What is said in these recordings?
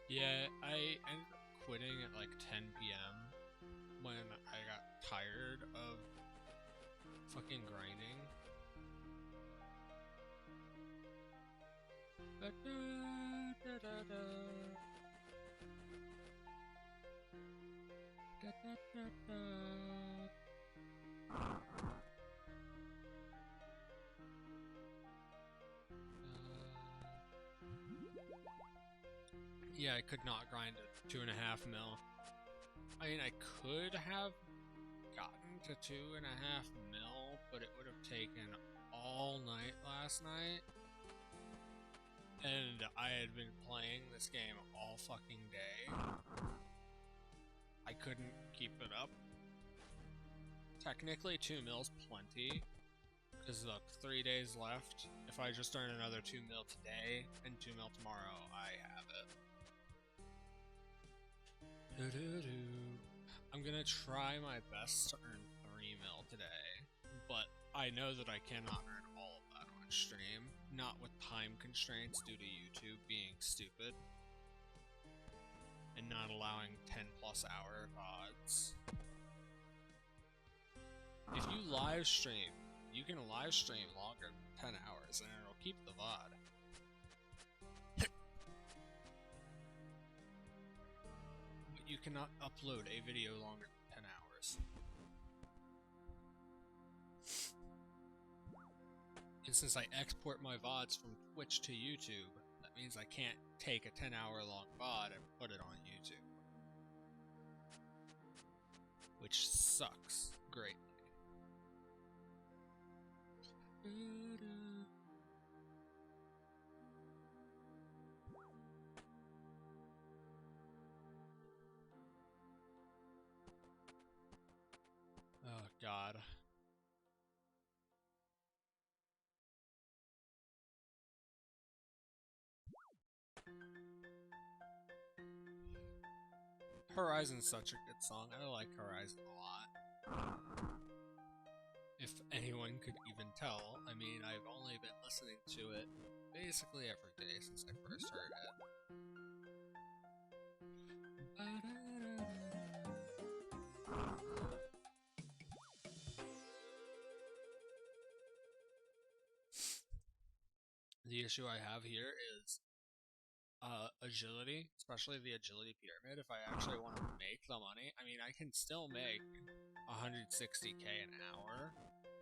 Yeah, I ended up quitting at like 10 p.m. when I got tired of fucking grinding. Yeah, I could not grind at 2.5 mil. I mean, I could have gotten to 2.5 mil, but it would have taken all night last night. And I had been playing this game all fucking day. I couldn't keep it up. Technically, 2 mil's plenty. Because look, 3 days left. If I just earn another 2 mil today and 2 mil tomorrow, I have it. I'm gonna try my best to earn 3 mil today, but I know that I cannot earn all of that on stream, not with time constraints due to YouTube being stupid and not allowing 10+ hour VODs. If you live stream, you can live stream longer than 10 hours and it'll keep the VOD. You cannot upload a video longer than 10 hours. And since I export my VODs from Twitch to YouTube, that means I can't take a 10-hour long VOD and put it on YouTube. Which sucks greatly. Oh god. Horizon's such a good song. I like Horizon a lot. If anyone could even tell, I mean, I've only been listening to it basically every day since I first heard it. The issue I have here is agility, especially the agility pyramid. If I actually want to make the money, I mean, I can still make 160k an hour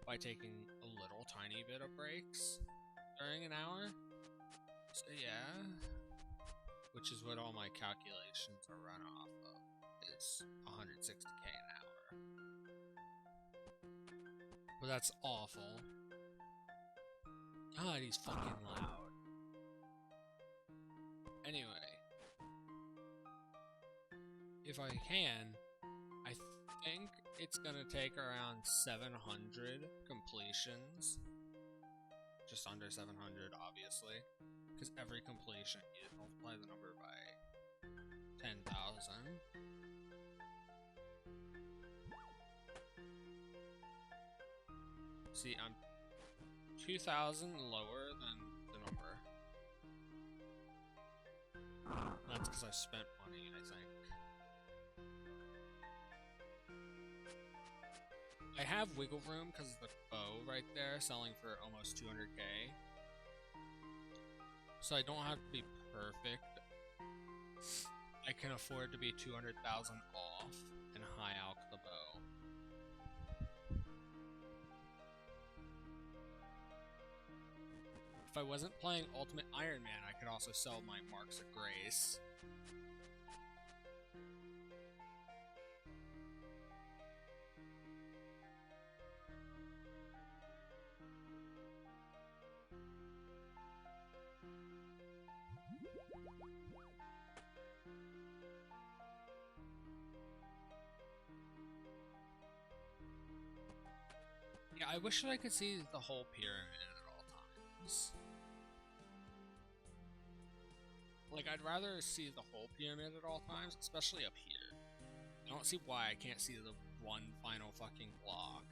by taking a little tiny bit of breaks during an hour. So yeah, which is what all my calculations are run off of, is 160k an hour. But that's awful. God, he's fucking loud. Anyway, if I can, I think it's gonna take around 700 completions. Just under 700, obviously. Because every completion, you multiply the number by 10,000. See, I'm 2,000 lower than the number. That's because I spent money, I think. I have wiggle room because of the bow right there selling for almost 200k. So I don't have to be perfect. I can afford to be 200,000 off and high alch the bow. If I wasn't playing Ultimate Iron Man, I could also sell my Marks of Grace. Yeah, I wish that I could see the whole pyramid at all times. Like, I'd rather see the whole pyramid at all times, especially up here. I don't see why I can't see the one final fucking block.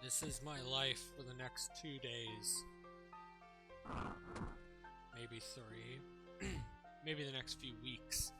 This is my life for the next 2 days. Maybe 3. Maybe the next few weeks.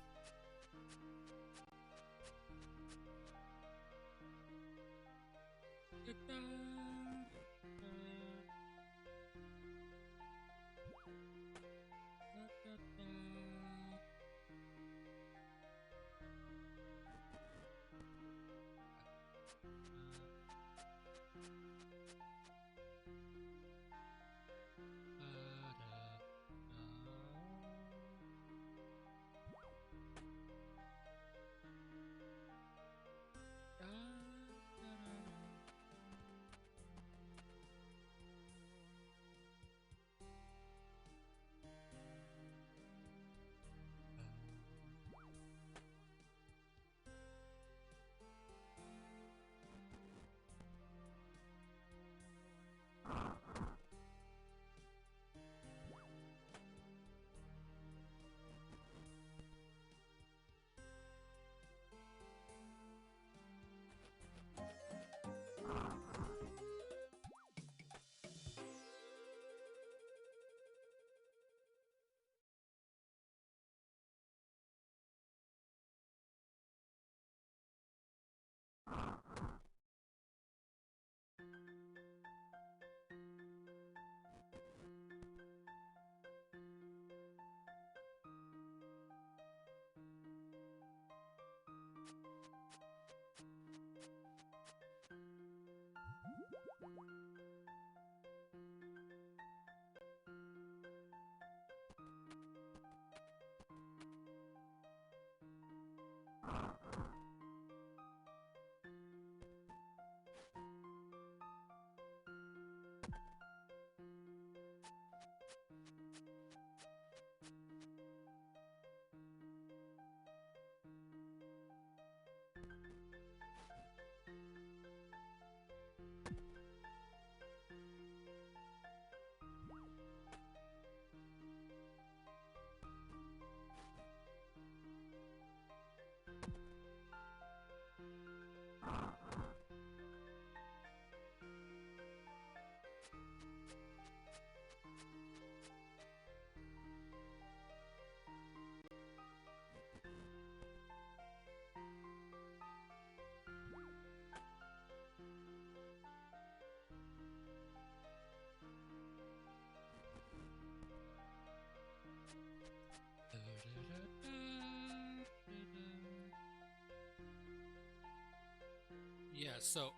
Yeah, so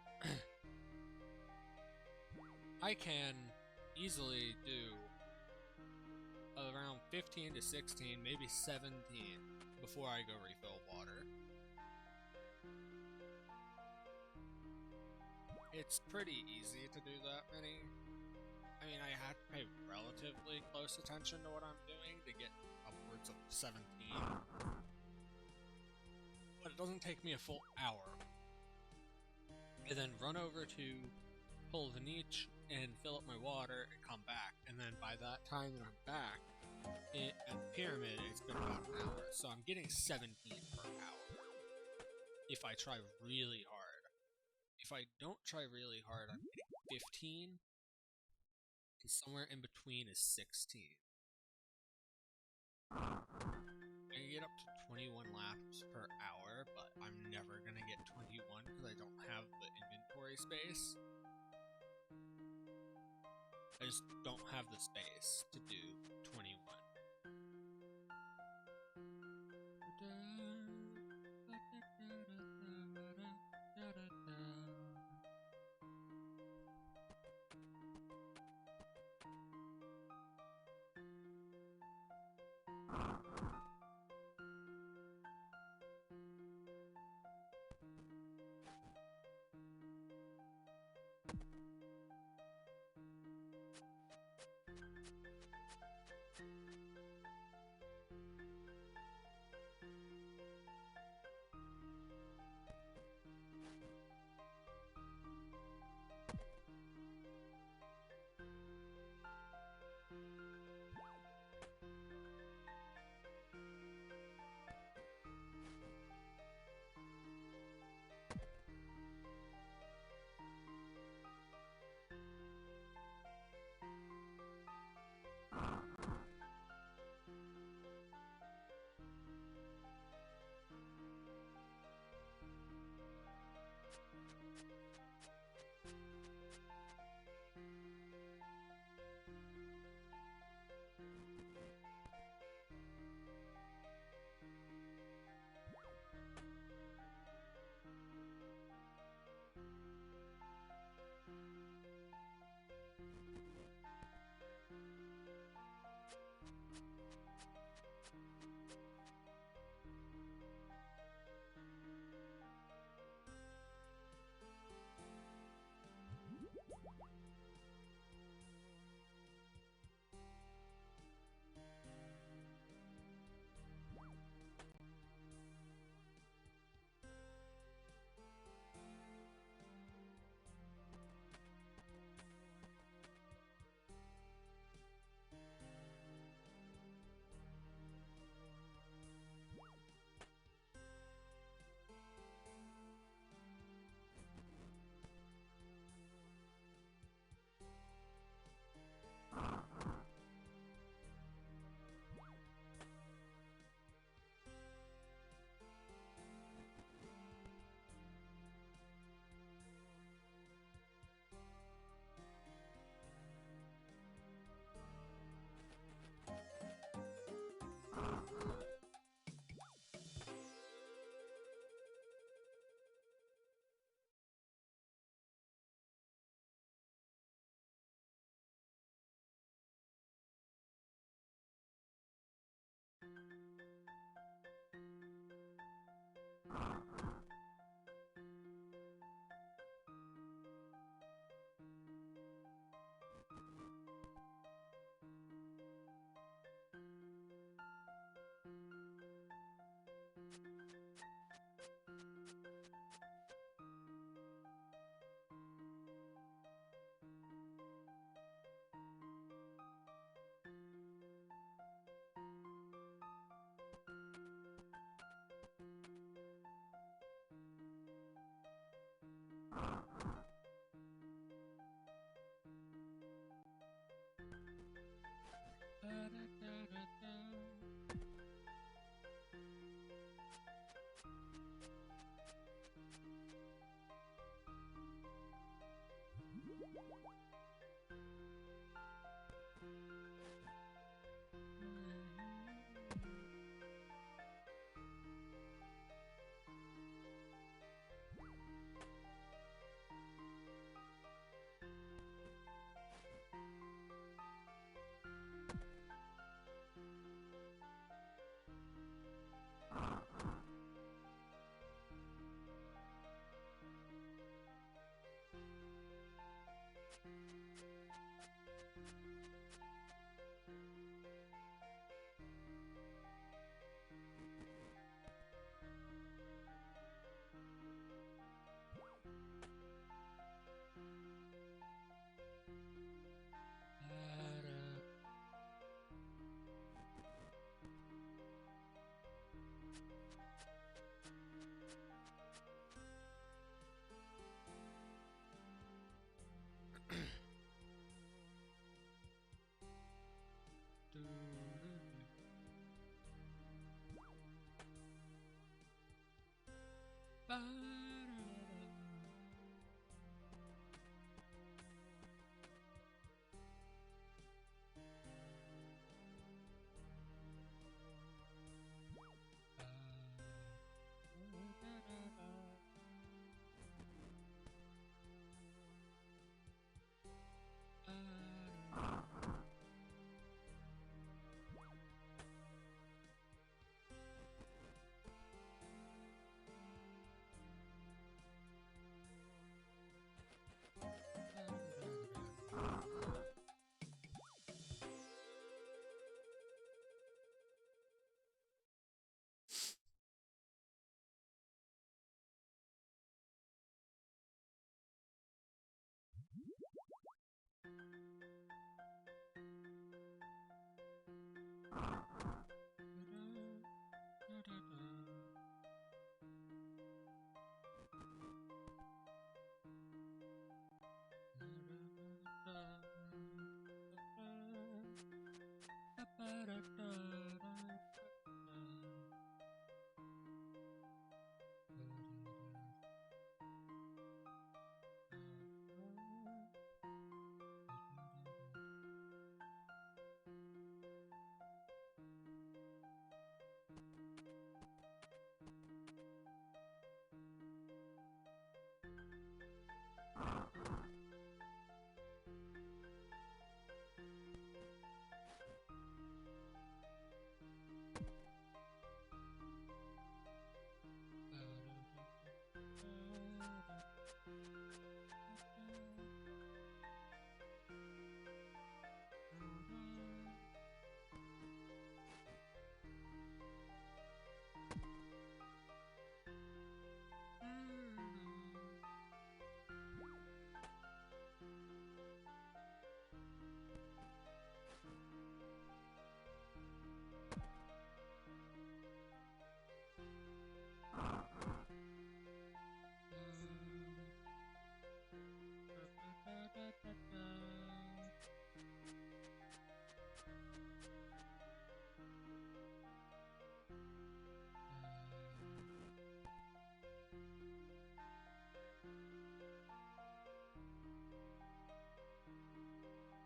I can easily do around 15 to 16, maybe 17 before I go refill water. It's pretty easy to do that many. I mean, I have to pay relatively close attention to what I'm doing to get upwards of 17. But it doesn't take me a full hour. And then run over to pull the niche and fill up my water and come back. And then by that time that I'm back at the pyramid, it's been about an hour. So I'm getting 17 per hour if I try really hard. If I don't try really hard, I'm getting 15, and somewhere in between is 16. I can get up to 21 laps per hour, but I'm never gonna get 21 because I don't have the inventory space. I just don't have the space to do 21.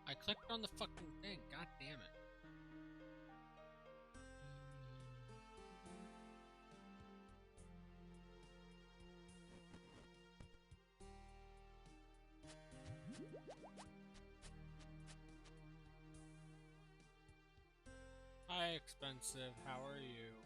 I clicked on the fucking thing, god damn it. Hi, expensive, how are you?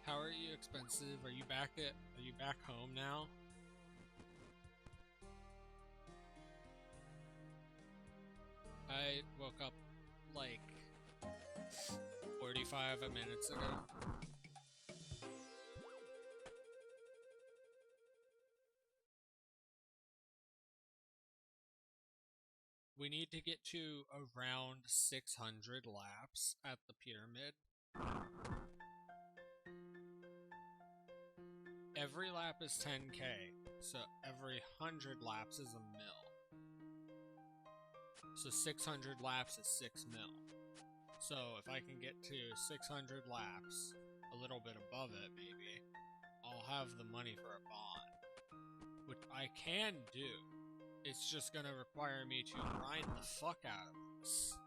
How are you, expensive? Are you back home now? I woke up like 45 minutes ago. We need to get to around 600 laps at the pyramid. Every lap is 10k, so every 100 laps is a mil. So 600 laps is 6 mil. So if I can get to 600 laps, a little bit above it maybe, I'll have the money for a bond. Which I can do. It's just gonna require me to grind the fuck out of this.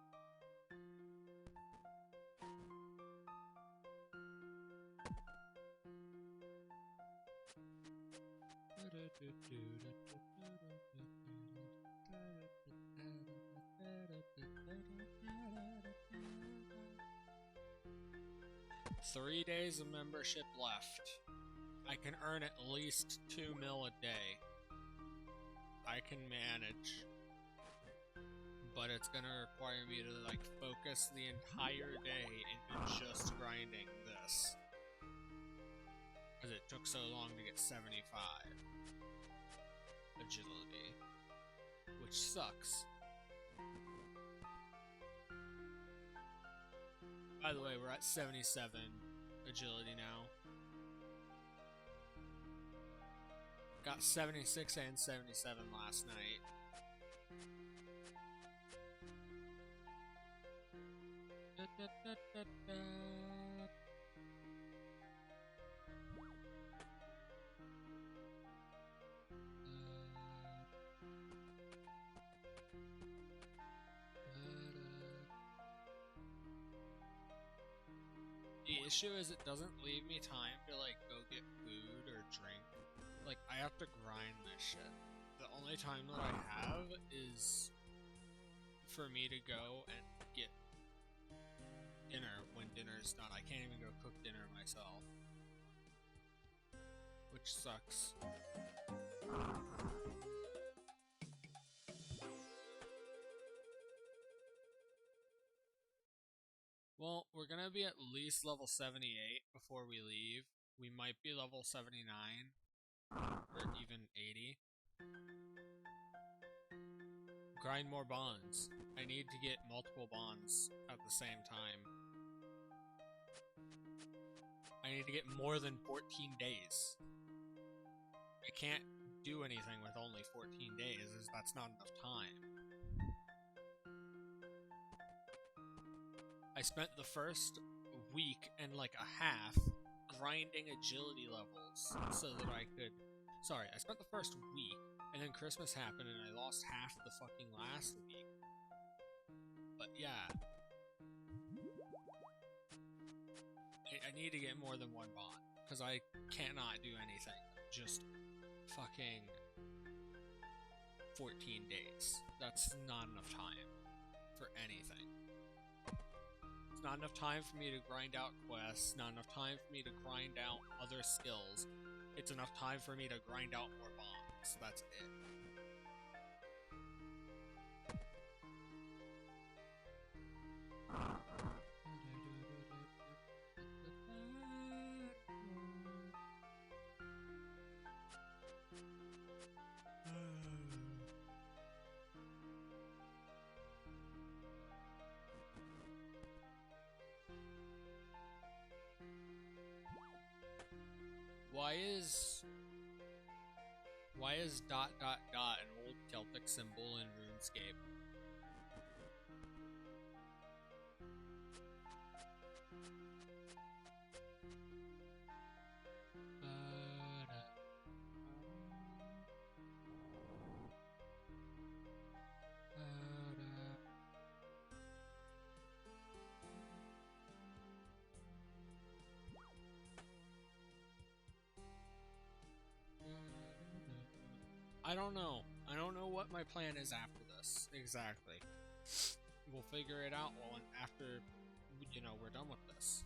Three days of membership left. I can earn at least 2 mil a day. I can manage. But it's gonna require me to like focus the entire day into just grinding this. Because it took so long to get 75 agility. Which sucks. By the way, we're at 77 agility now. Got 76 and 77 last night. The issue is it doesn't leave me time to like go get food or drink. Like I have to grind this shit. The only time that I have is for me to go and get dinner when dinner's done. I can't even go cook dinner myself. Which sucks. Well, we're gonna be at least level 78 before we leave, We might be level 79 or even 80. Grind more bonds. I need to get multiple bonds at the same time. I need to get more than 14 days. I can't do anything with only 14 days, as that's not enough time. I spent the first week and like a half grinding agility levels so that I could... Sorry, I spent the first week, and then Christmas happened and I lost half the fucking last week. But yeah. I need to get more than one bond, because I cannot do anything. Just fucking 14 days. That's not enough time for anything. It's not enough time for me to grind out quests, not enough time for me to grind out other skills. It's enough time for me to grind out more bombs. That's it. Why is ... an old Celtic symbol in RuneScape? I don't know. I don't know what my plan is after this, exactly. We'll figure it out after, we're done with this.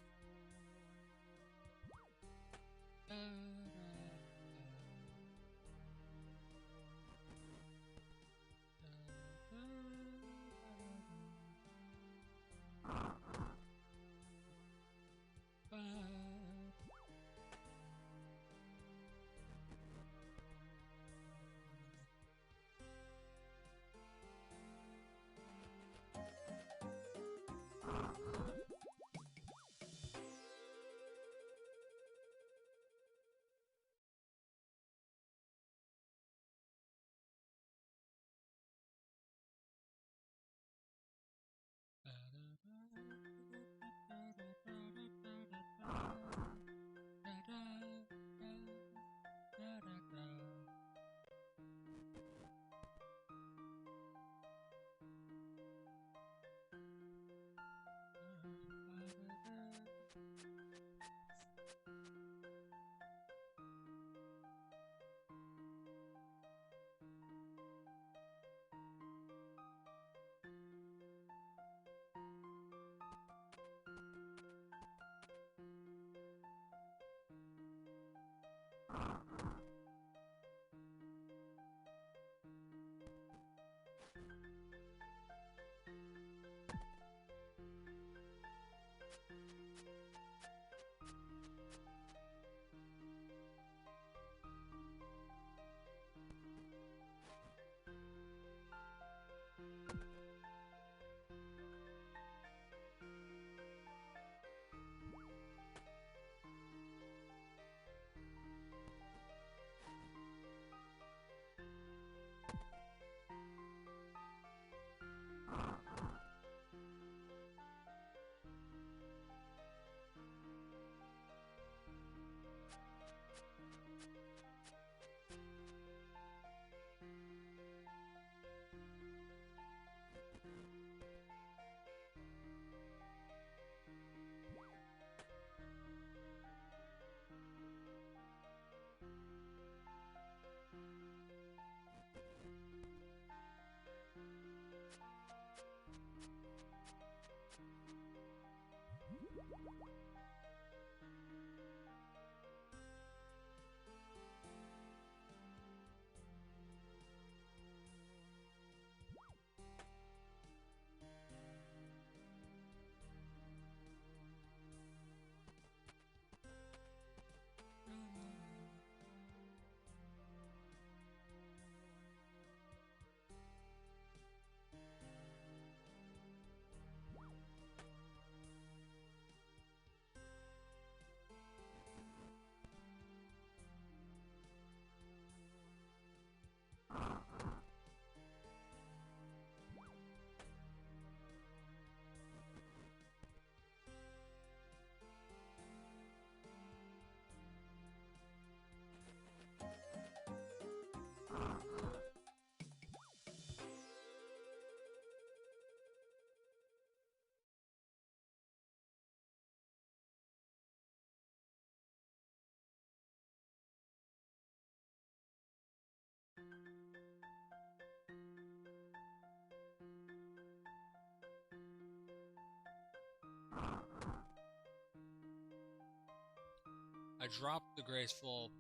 I dropped the graceful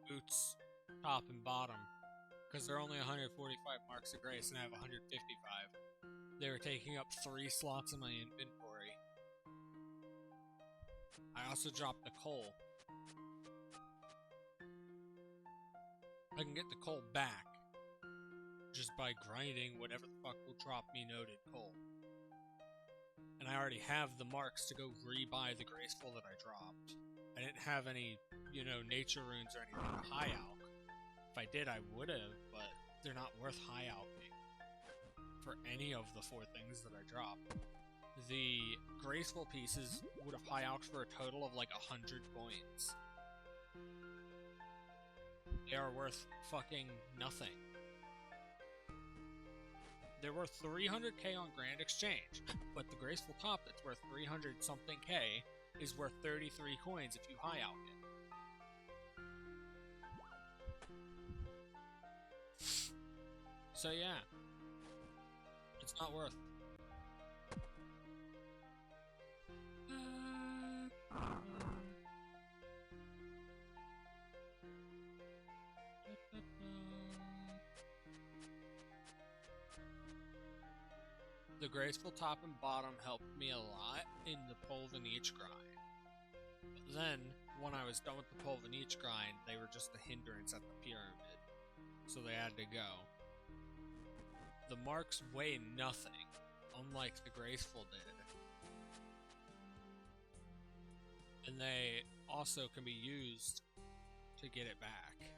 boots top and bottom because they're only 145 marks of grace and I have 155. They were taking up 3 slots in my inventory. I also dropped the coal. I can get the coal back just by grinding whatever the fuck will drop me noted coal. And I already have the marks to go re-buy the graceful that I dropped. I didn't have any, nature runes or anything to high alch. If I did, I would have, but they're not worth high alching for any of the 4 things that I dropped. The graceful pieces would have high alched for a total of like 100 coins. They are worth fucking nothing. They're worth 300k on Grand Exchange, but the graceful top that's worth 300 something k is worth 33 coins if you high alch it. So yeah, it's not worth. The graceful top and bottom helped me a lot in the Polvanich grind. But then, when I was done with the Polvanich grind, they were just a hindrance at the pyramid. So they had to go. The marks weigh nothing, unlike the graceful did. And they also can be used to get it back.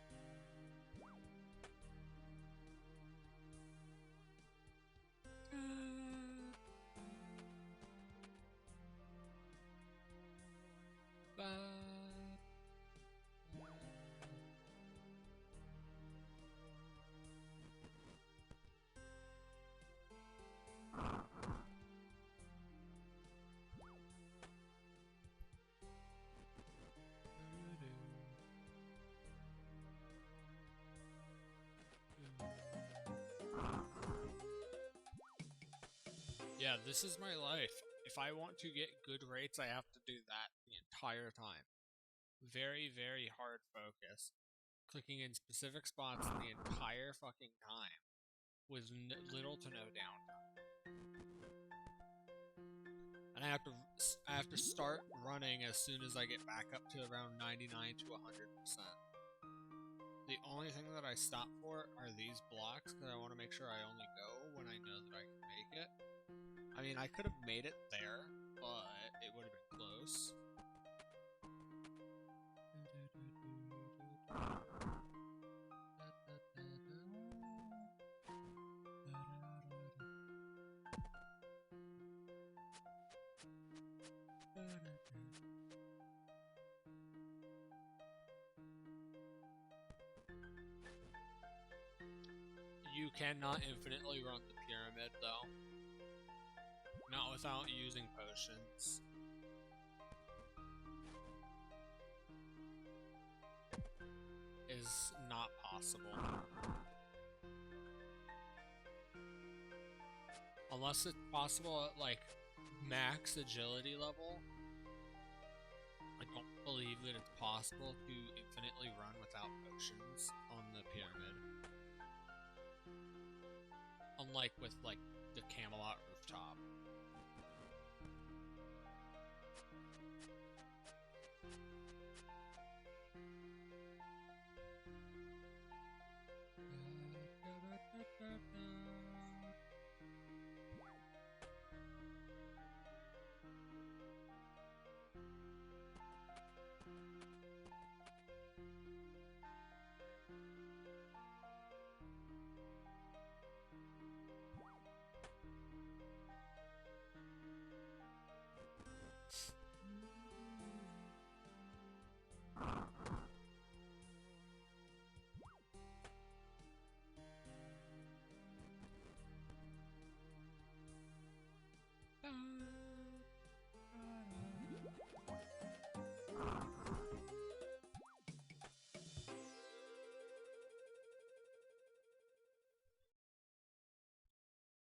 Yeah, this is my life. If I want to get good rates, I have to do that the entire time. Very, very hard focus. Clicking in specific spots the entire fucking time with little to no downtime. And I have to start running as soon as I get back up to around 99 to 100%. The only thing that I stop for are these blocks because I want to make sure I only go when I know that I can make it. I mean, I could have made it there, but it would have been close. You cannot infinitely run the pyramid, though. Not without using potions. Is not possible. Unless it's possible at, like, max agility level. I don't believe that it's possible to infinitely run without potions on the pyramid. Unlike with, like, the Camelot rooftop.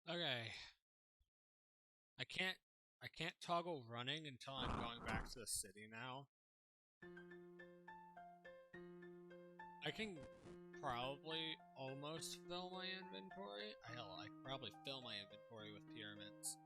Okay. I can't toggle running until I'm going back to the city now. I can probably almost fill my inventory. Hell, I could probably fill my inventory with pyramids.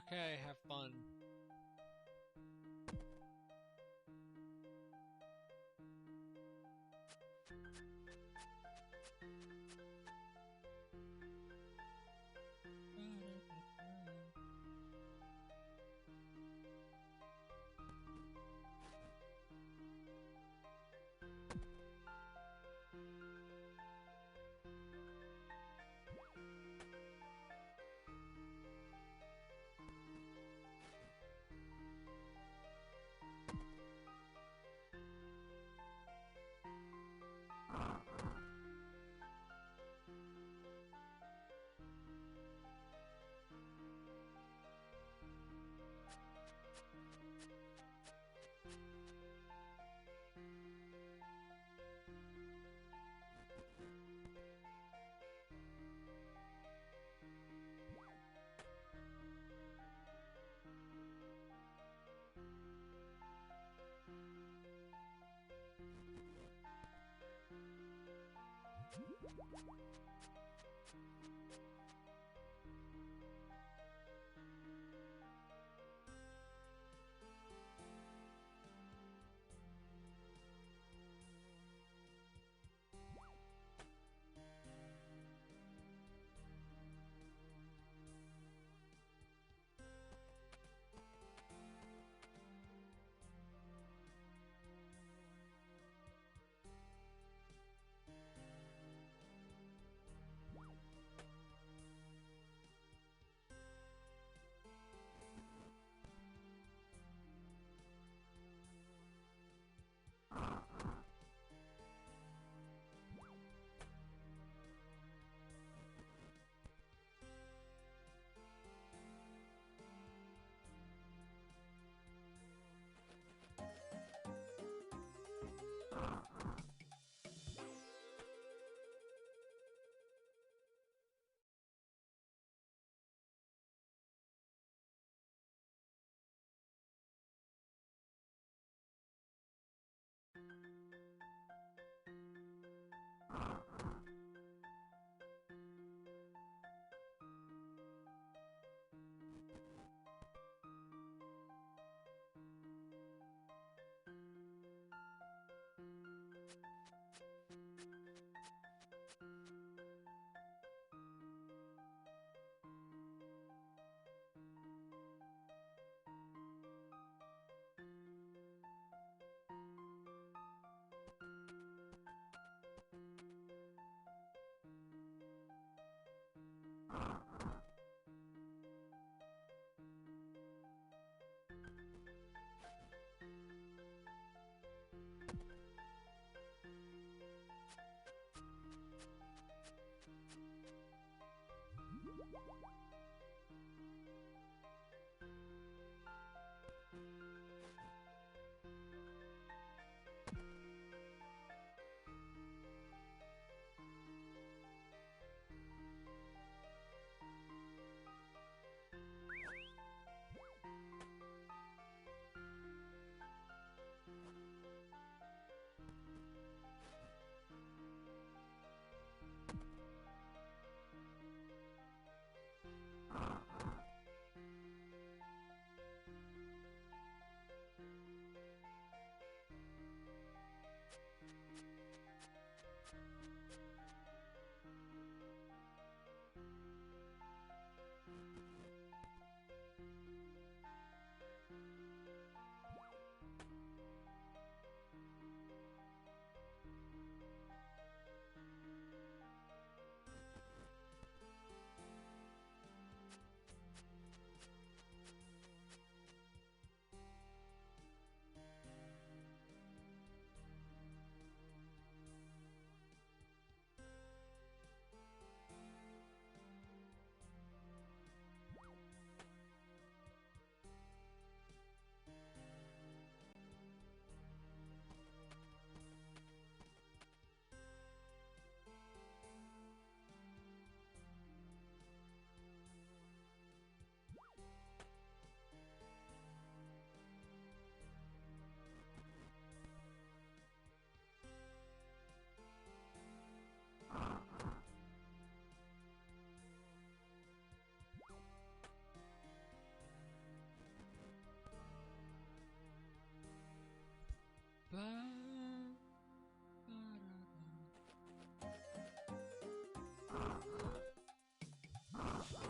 Okay, have fun.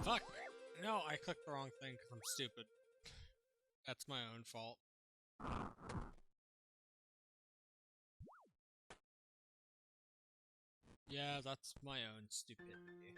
Fuck! No, I clicked the wrong thing because I'm stupid. That's my own fault. Yeah, that's my own stupidity.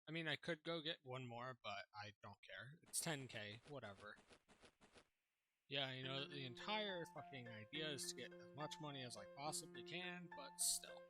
I mean, I could go get one more, but I don't care. It's 10k, whatever. Yeah, you know, the entire fucking idea is to get as much money as I possibly can, but still.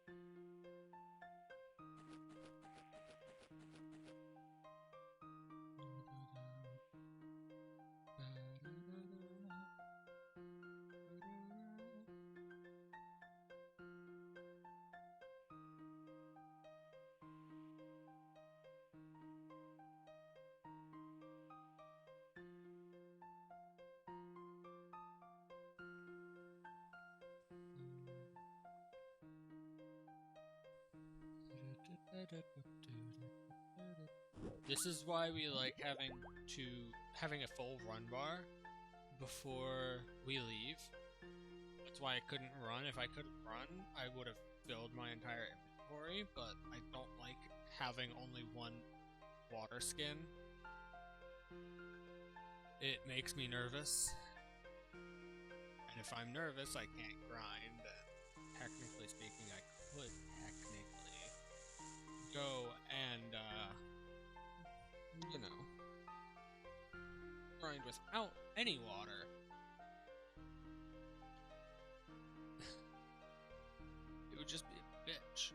This is why we like having a full run bar before we leave. That's why I couldn't run. If I couldn't run, I would have filled my entire inventory, but I don't like having only one water skin. It makes me nervous. And if I'm nervous, I can't grind. And technically speaking, I could technically go and, you know, grind without any water. It would just be a bitch.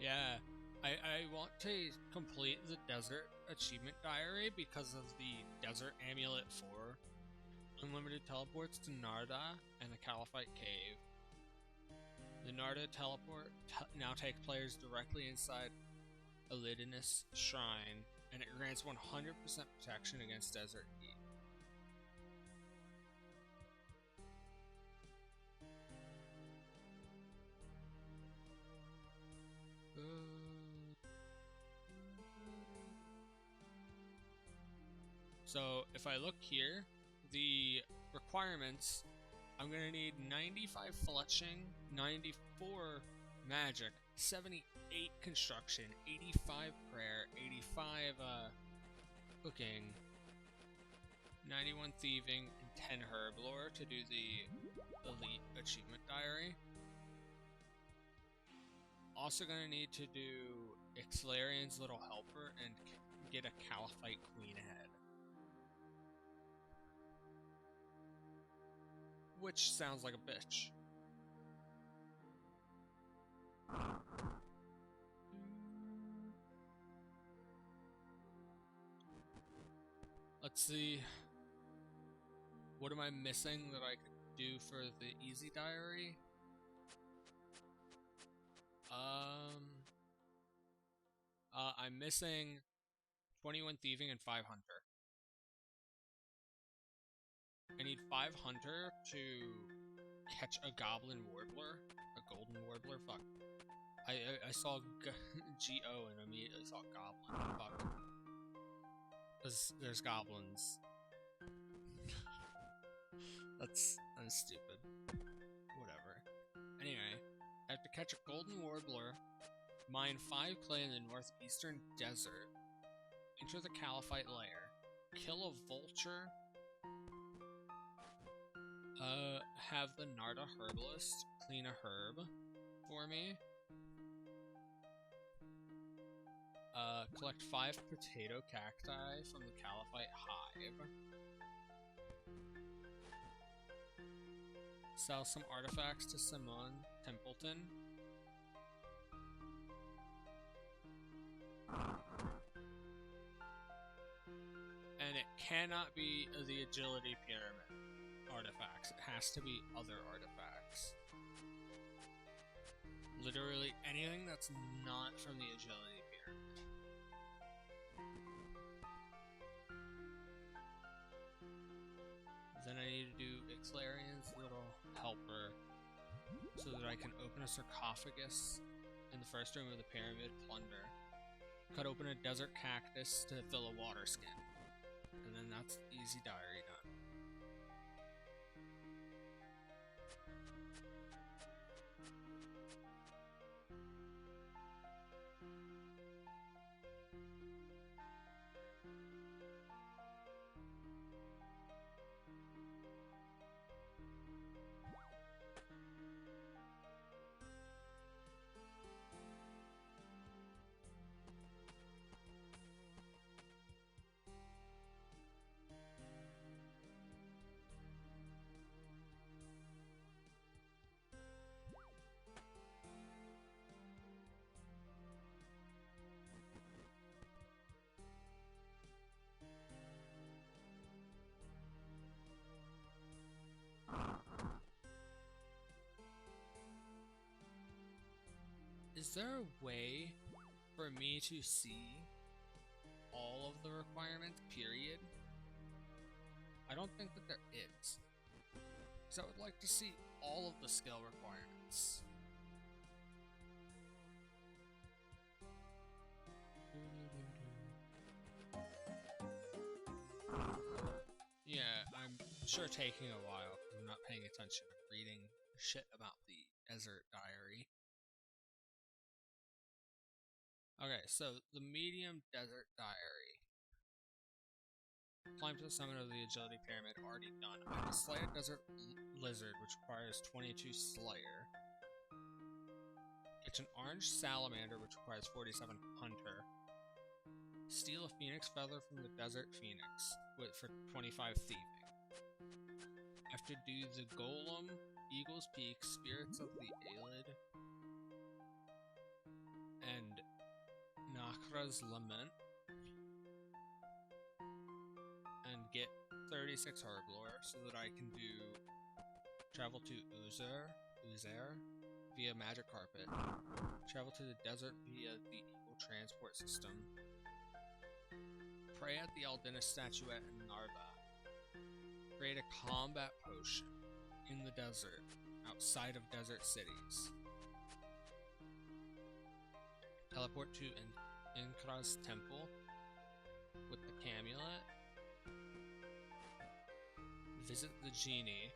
Yeah, I want to complete the Desert Achievement Diary because of the Desert Amulet 4. Unlimited teleports to Narda and the Caliphite Cave. The Narda teleport now take players directly inside Elidinus Shrine, and it grants 100% protection against desert heat. So if I look here, the requirements, I'm going to need 95 fletching, 94 magic, 78 construction, 85 prayer, 85 cooking, 91 thieving, and 10 herb lore to do the elite achievement diary. Also going to need to do Ixlarian's Little Helper and get a Caliphite Queen head. Which sounds like a bitch. Let's see. What am I missing that I could do for the easy diary? I'm missing 21 thieving and 5 hunter. I need 5 hunter to catch a goblin warbler, a golden warbler. Fuck. I saw GO and immediately saw goblin. Fuck. Because there's goblins. I'm stupid. Whatever. Anyway, I have to catch a golden warbler, mine 5 clay in the northeastern desert, enter the Caliphite lair, kill a vulture, have the Narda herbalist clean a herb for me, collect 5 potato cacti from the Caliphite hive, sell some artifacts to Simon Templeton, and it cannot be the agility pyramid artifacts. It has to be other artifacts. Literally anything that's not from the agility pyramid. Then I need to do Ixlarian's Little Helper so that I can open a sarcophagus in the first room of the pyramid plunder. Cut open a desert cactus to fill a water skin. And then that's the easy diary done. Is there a way for me to see all of the requirements, period? I don't think that there is. Because I would like to see all of the skill requirements. Yeah, I'm sure taking a while because I'm not paying attention. I'm reading shit about the Desert Diary. Okay, so the medium Desert Diary. Climb to the summit of the agility pyramid, already done. I have to slay a desert lizard, which requires 22 slayer. Catch an orange salamander, which requires 47 hunter. Steal a phoenix feather from the desert phoenix for 25 thieving. I have to do the golem, Eagle's Peak, Spirits of the Aelid, and Nakra's Lament, and get 36 herb lore so that I can do travel to Uzer via Magic Carpet, travel to the desert via the Eagle Transport System, pray at the Aldina Statuette in Narva, create a combat potion in the desert outside of desert cities, teleport to Inkra's temple with the Camulet, visit the genie,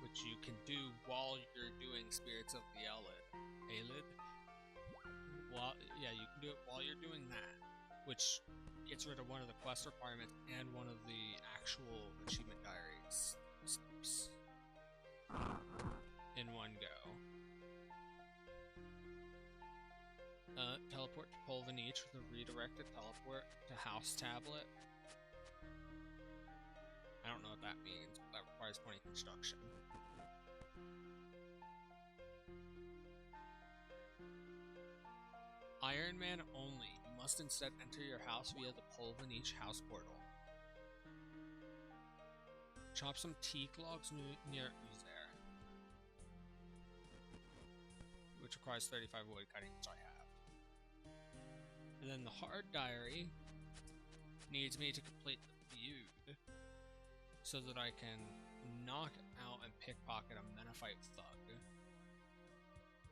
which you can do while you're doing Spirits of the Aelid. You can do it while you're doing that, which gets rid of one of the quest requirements and one of the actual achievement diaries steps in one go. Teleport to Polvanich with a redirected teleport to House Tablet. I don't know what that means, but that requires 20 construction. Iron Man only. You must instead enter your house via the Polvanich house portal. Chop some teak logs near Uzer, which requires 35 wood cutting, which I have. And then the hard diary needs me to complete the feud so that I can knock out and pickpocket a Menophyte thug,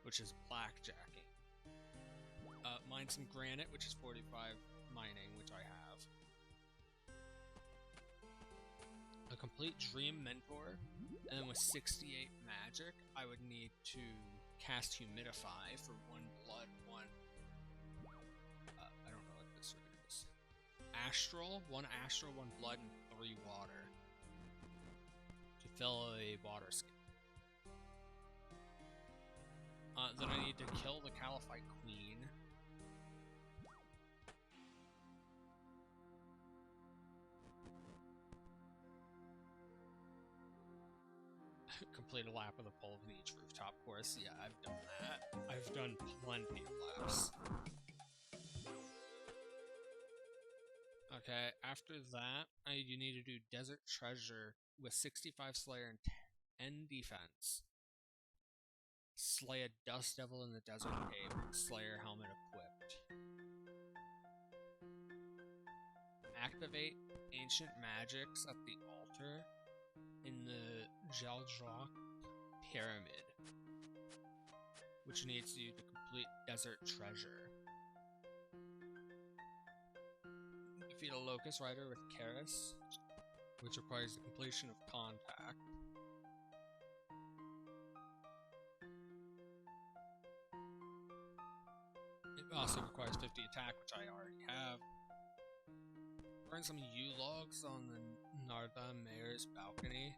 which is blackjacking. Mine some granite, which is 45 mining, which I have. A complete Dream Mentor, and then with 68 magic, I would need to cast Humidify for 1 blood, 1... I don't know what this is. Astral, 1 astral, 1 blood, and 3 water. To fill a water skin. Then I need to kill the Caliphite Queen. Complete a lap of the Polvanich rooftop course. Yeah, I've done that. I've done plenty of laps. Okay, after that, you need to do Desert Treasure with 65 Slayer and 10 defense. Slay a Dust Devil in the Desert Cave with Slayer Helmet equipped. Activate Ancient Magics at the altar in the Jaldrock Pyramid, which needs you to complete Desert Treasure. Defeat a Locust Rider with Karis, which requires the completion of Contact. It also requires 50 attack, which I already have. Burn some U-logs on the Narda Mayor's balcony.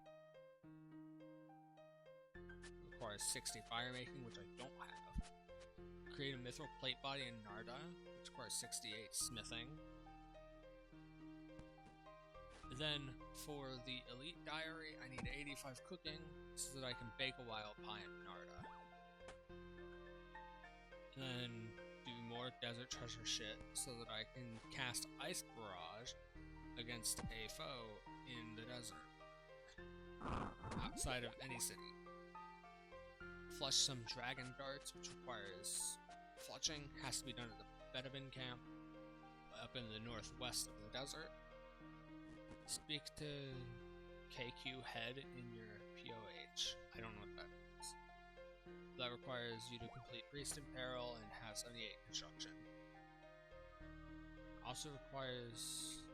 Requires 60 fire making, which I don't have. Create a mithril plate body in Narda, which requires 68 smithing. Then, for the elite diary, I need 85 cooking so that I can bake a wild pie in Narda. Then do more desert treasure shit so that I can cast Ice Barrage against a foe in the desert outside of any city. Flush some dragon darts, which requires fletching, has to be done at the Bedouin camp up in the northwest of the desert. Speak to KQ head in your POH. I don't know what that means. That requires you to complete Priest in Peril and have 78 construction. Also requires...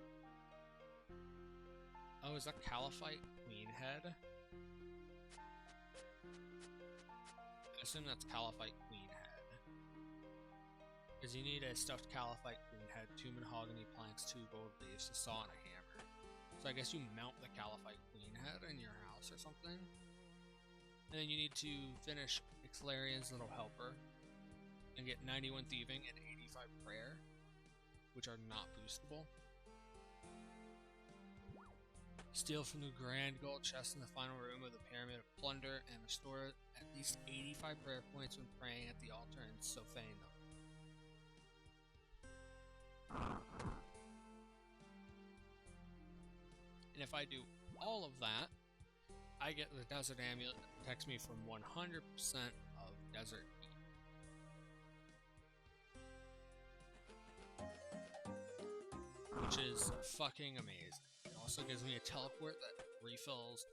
Oh, is that Caliphite Queen head? I assume that's Caliphite Queen head. Because you need a stuffed Caliphite Queen head, 2 mahogany planks, 2 gold leaves, a saw, and a hammer. So I guess you mount the Caliphite Queen head in your house or something. And then you need to finish Ixlarian's Little Helper and get 91 Thieving and 85 Prayer, which are not boostable. Steal from the grand gold chest in the final room of the Pyramid of Plunder and restore at least 85 prayer points when praying at the altar in Sofena. And if I do all of that, I get the Desert Amulet that protects me from 100% of desert heat. Which is fucking amazing. It also gives me a teleport that refills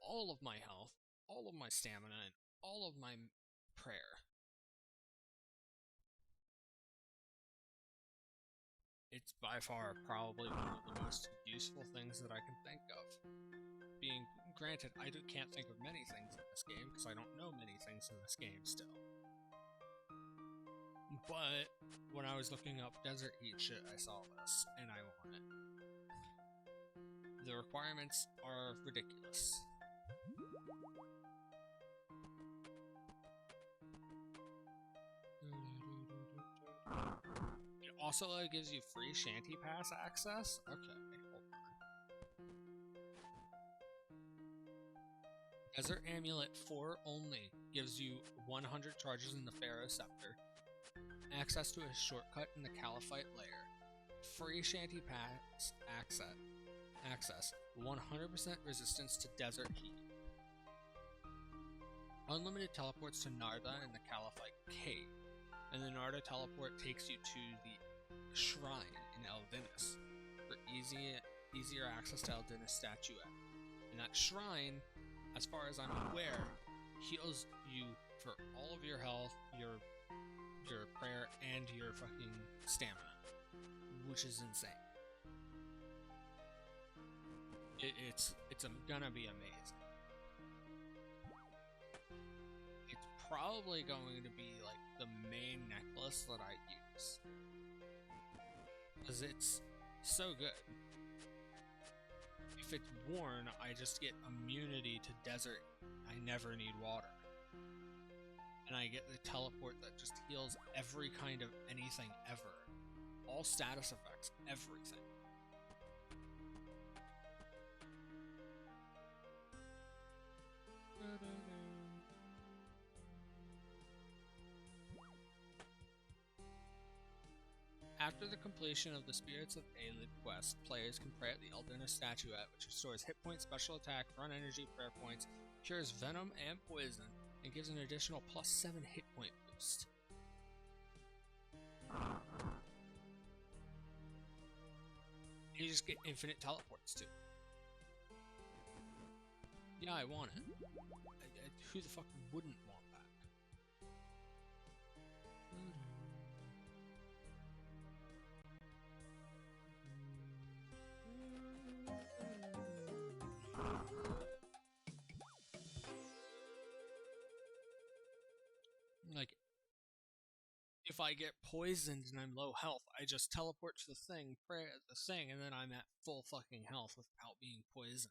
all of my health, all of my stamina, and all of my prayer. It's by far probably one of the most useful things that I can think of. Being granted, I can't think of many things in this game because I don't know many things in this game still. But when I was looking up desert heat shit, I saw this and I want it. The requirements are ridiculous. It also gives you free Shanty Pass access? Okay, hold on. Desert Amulet 4 only gives you 100 charges in the Pharaoh Scepter, access to a shortcut in the Caliphite Lair, free Shanty Pass access, 100% resistance to desert heat, unlimited teleports to Narda and the Caliphite Cave, and the Narda teleport takes you to the Shrine in Eldinis for easier access to Eldinis Statuette. And that shrine, as far as I'm aware, heals you for all of your health, your prayer, and your fucking stamina, which is insane. It's gonna be amazing. It's probably going to be like the main necklace that I use, because it's so good. If it's worn, I just get immunity to desert. I never need water. And I get the teleport that just heals every kind of anything ever. All status effects, everything. After the completion of the Spirits of Aelid quest, players can pray at the Eldinis Statuette, which restores hit points, special attack, run energy, prayer points, cures venom and poison, and gives an additional +7 hit point boost. You just get infinite teleports too. Yeah, I want it. Who the fuck wouldn't want that? Like, if I get poisoned and I'm low health, I just teleport to the thing, pray at the thing, and then I'm at full fucking health without being poisoned.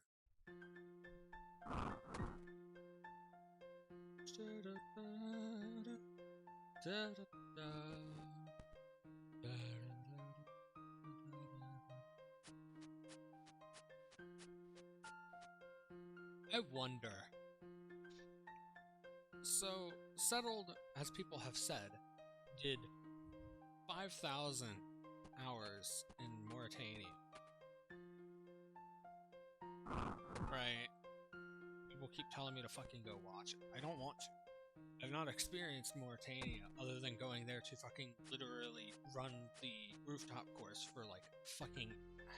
I wonder. So, Settled, as people have said, did 5,000 hours in Mauritania. Right? People keep telling me to fucking go watch it. I don't want to. I've not experienced Mauritania other than going there to fucking literally run the rooftop course for like fucking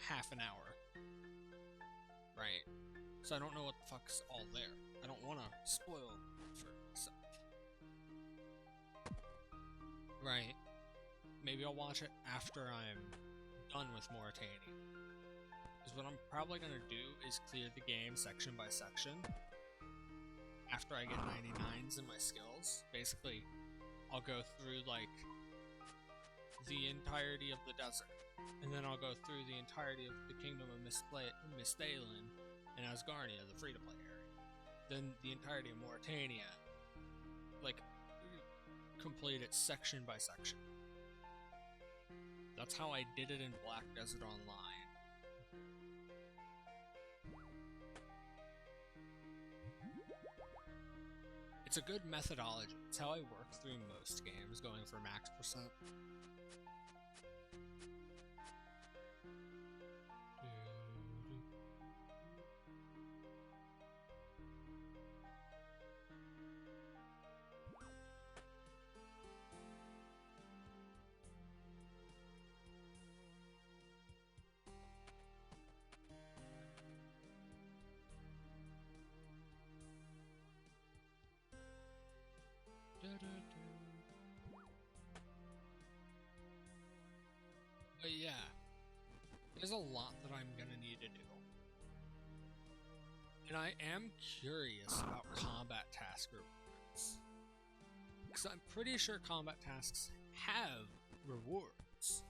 half an hour. Right? So I don't know what the fuck's all there. I don't want to spoil for myself. Right. Maybe I'll watch it after I'm done with Mauritania. Because what I'm probably going to do is clear the game section by section. After I get 99s in my skills. Basically, I'll go through, like, the entirety of the desert. And then I'll go through the entirety of the Kingdom of Misthalin and Asgarnia, the free-to-play area. Then the entirety of Mauritania. Like, complete it section by section. That's how I did it in Black Desert Online. It's a good methodology. It's how I work through most games, going for max percent. But yeah, there's a lot that I'm gonna need to do. And I am curious about combat task rewards. Because I'm pretty sure combat tasks have rewards.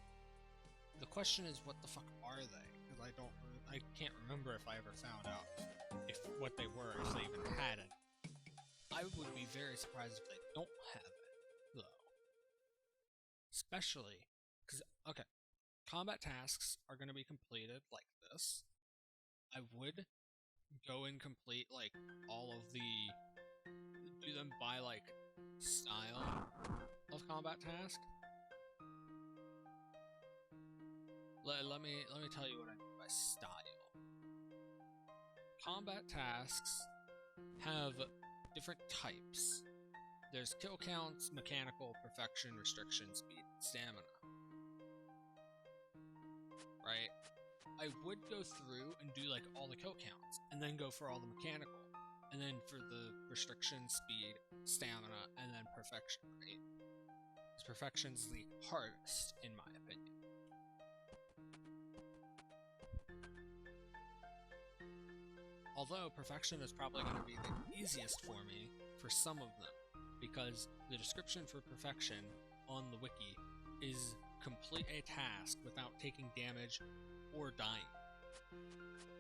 The question is, what the fuck are they? Because I can't remember if I ever found out if what they were, if they even had it. I would be very surprised if they don't have it, though. Especially, because, okay, combat tasks are going to be completed like this. I would go and complete, like, all of the, do them by, like, style of combat task. Let me tell you what I mean by style. Combat tasks have different types. There's kill counts, mechanical, perfection, restriction, speed, and stamina. Right? I would go through and do like all the kill counts, and then go for all the mechanical, and then for the restriction, speed, stamina, and then perfection, right? Because perfection's the hardest, in my opinion. Although perfection is probably going to be the easiest for me for some of them, because the description for perfection on the wiki is complete a task without taking damage or dying.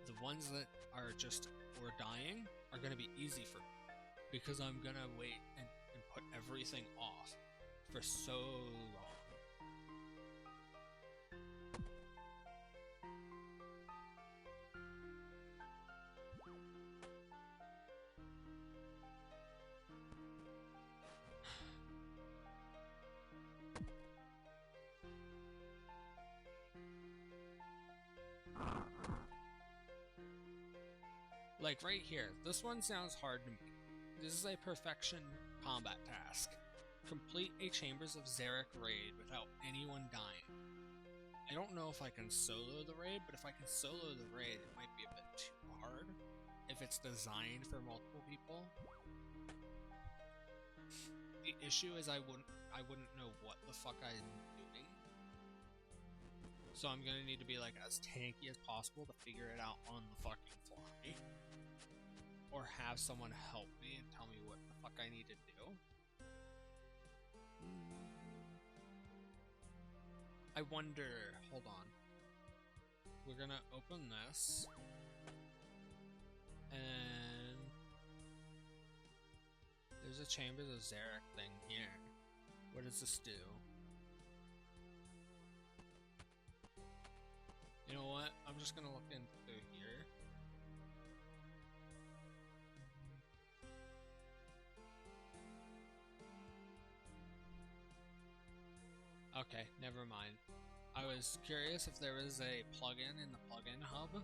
The ones that are just or dying are going to be easy for me, because I'm going to wait and put everything off for so long. Like right here, this one sounds hard to me. This is a perfection combat task. Complete a Chambers of Xeric raid without anyone dying. I don't know if I can solo the raid, but if I can solo the raid, it might be a bit too hard if it's designed for multiple people. The issue is I wouldn't know what the fuck I'm doing. So I'm gonna need to be like as tanky as possible to figure it out on the fucking fly. Or have someone help me and tell me what the fuck I need to do. I wonder, hold on. We're gonna open this. And there's a Chambers of Xeric thing here. What does this do? You know what? I'm just gonna look into here. Okay, never mind. I was curious if there was a plugin in the plugin hub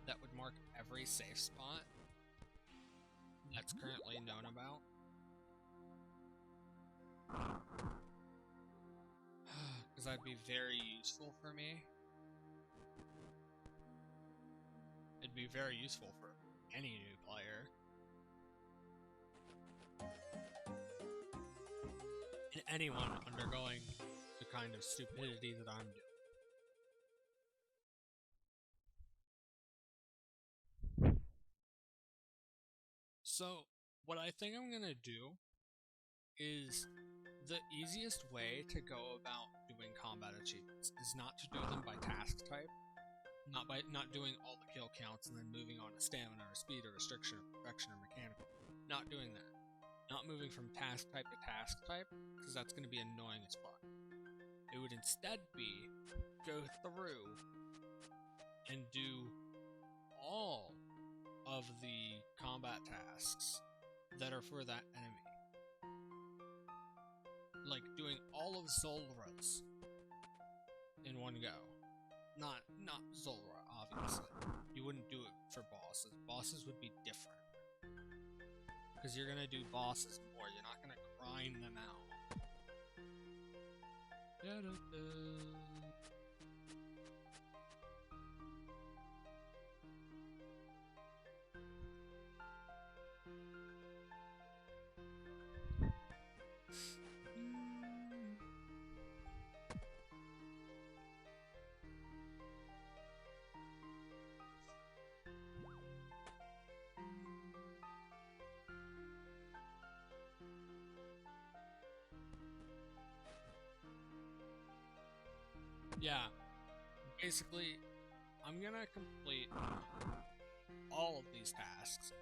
that would mark every safe spot that's currently known about. Because that'd be very useful for me. It'd be very useful for any new player. And anyone undergoing the kind of stupidity that I'm doing. So, what I think I'm gonna do is the easiest way to go about doing combat achievements is not to do them by task type, not doing all the kill counts and then moving on to stamina or speed or restriction or perfection or mechanical. Not doing that. Not moving from task type to task type, because that's going to be annoying as fuck. It would instead be go through and do all of the combat tasks that are for that enemy. like doing all of Zulra's in one go. Not Zulra, obviously. You wouldn't do it for bosses. Bosses would be different. Because you're gonna do bosses more, you're not gonna grind them out. Yeah, basically, I'm gonna complete all of these tasks.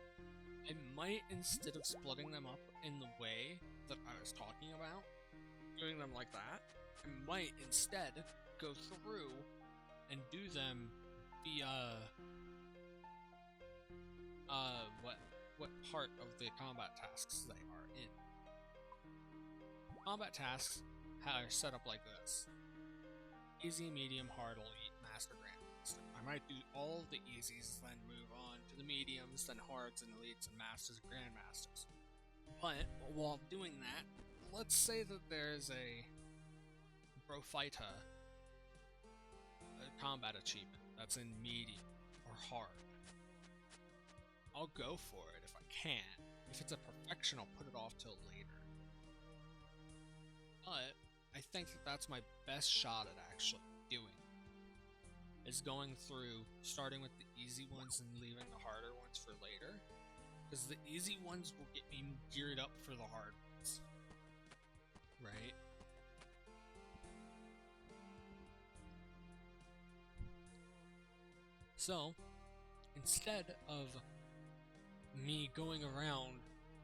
I might, instead of splitting them up in the way that I was talking about, doing them like that, I might instead go through and do them via what part of the combat tasks they are in. Combat tasks are set up like this: easy, medium, hard, elite, master, grandmaster. I might do all of the easies, then move on to the mediums, then hards and elites and masters and grandmasters. But while doing that, let's say that there's a Brofita combat achievement that's in medium or hard. I'll go for it if I can. If it's a perfection, I'll put it off till later. But I think that that's my best shot at actually doing it, is going through, starting with the easy ones and leaving the harder ones for later. Because the easy ones will get me geared up for the hard ones. Right? So, instead of me going around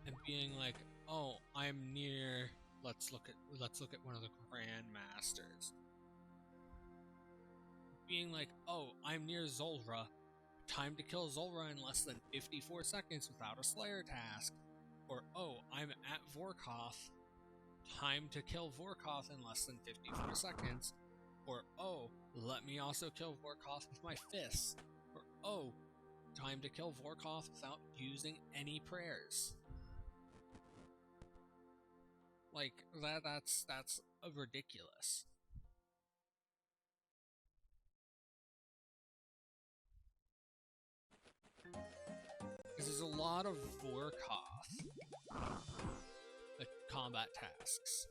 and being like, oh, I'm near, let's look at one of the grandmasters. Being like, oh, I'm near Zulra. Time to kill Zulra in less than 54 seconds without a Slayer task. Or, oh, I'm at Vorkoth. Time to kill Vorkoth in less than 54 seconds. Or, oh, let me also kill Vorkoth with my fists. Or, oh, time to kill Vorkoth without using any prayers. Like, that's ridiculous. Because there's a lot of Vorkoth combat tasks.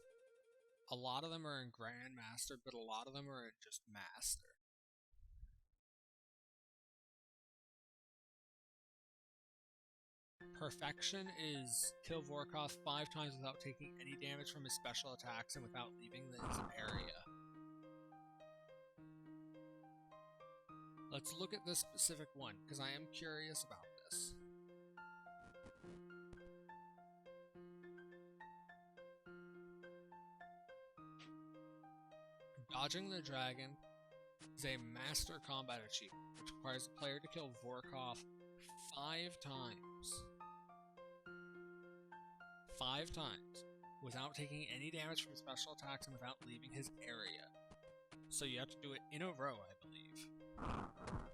A lot of them are in Grandmaster, but a lot of them are in just Master. Perfection is kill Vorkoth 5 times without taking any damage from his special attacks and without leaving his area. Let's look at this specific one, because I am curious about this. Dodging the Dragon is a Master Combat achievement, which requires the player to kill Vorkoth 5 times. 5 times, without taking any damage from special attacks and without leaving his area. So you have to do it in a row, I believe.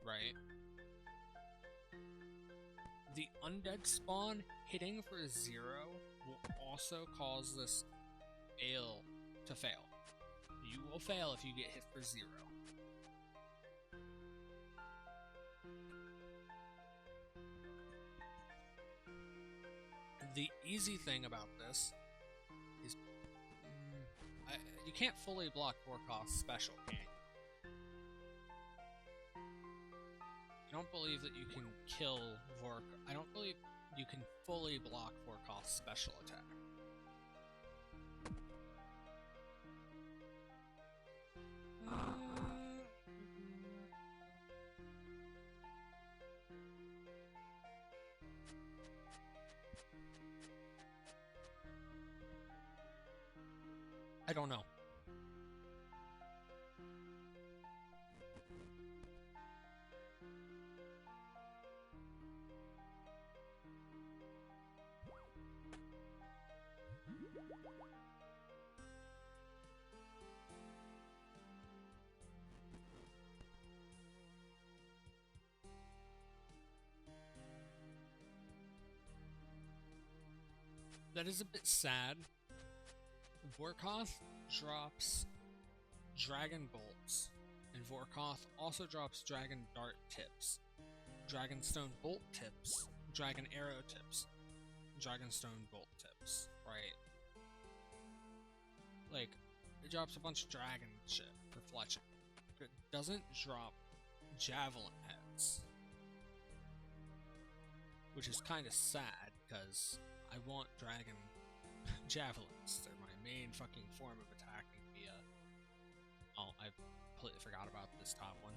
Right? The undead spawn hitting for 0 will also cause this fail to fail. You will fail if you get hit for 0. The easy thing about this is you can't fully block Vorkoth's special, can you? I don't believe that you can kill Vorkoth. I don't believe you can fully block Vorkoth's special attack. I don't know. That is a bit sad. Vorkoth drops Dragon Bolts, and Vorkoth also drops Dragon Dart Tips, Dragonstone Bolt Tips, Dragon Arrow Tips, Dragonstone Bolt Tips, right? Like, it drops a bunch of dragon shit for fletching. But it doesn't drop javelin heads. Which is kind of sad, because I want dragon javelins. They're my main fucking form of attacking via... Oh, I completely forgot about this top one.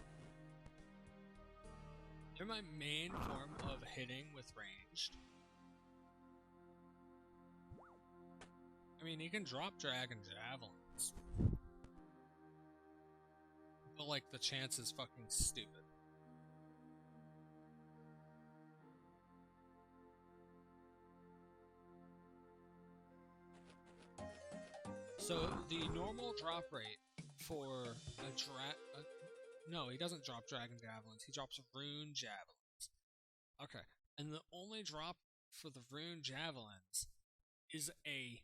They're my main form of hitting with ranged. I mean, you can drop dragon javelins. But, like, the chance is fucking stupid. So, the normal drop rate for a no, he doesn't drop dragon javelins. He drops rune javelins. Okay. And the only drop for the rune javelins is a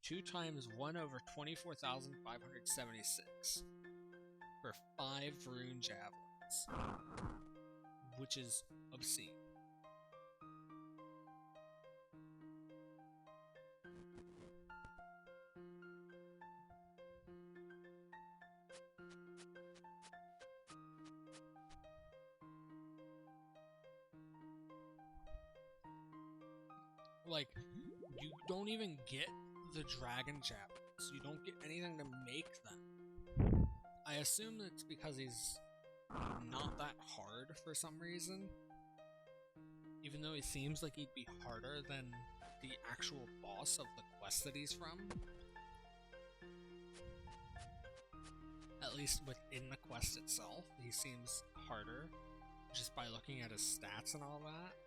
2 times 1 over 24,576 for 5 rune javelins, which is obscene. Like, you don't even get the dragon javelins. You don't get anything to make them. I assume it's because he's not that hard for some reason. Even though he seems like he'd be harder than the actual boss of the quest that he's from. At least within the quest itself, he seems harder. Just by looking at his stats and all that.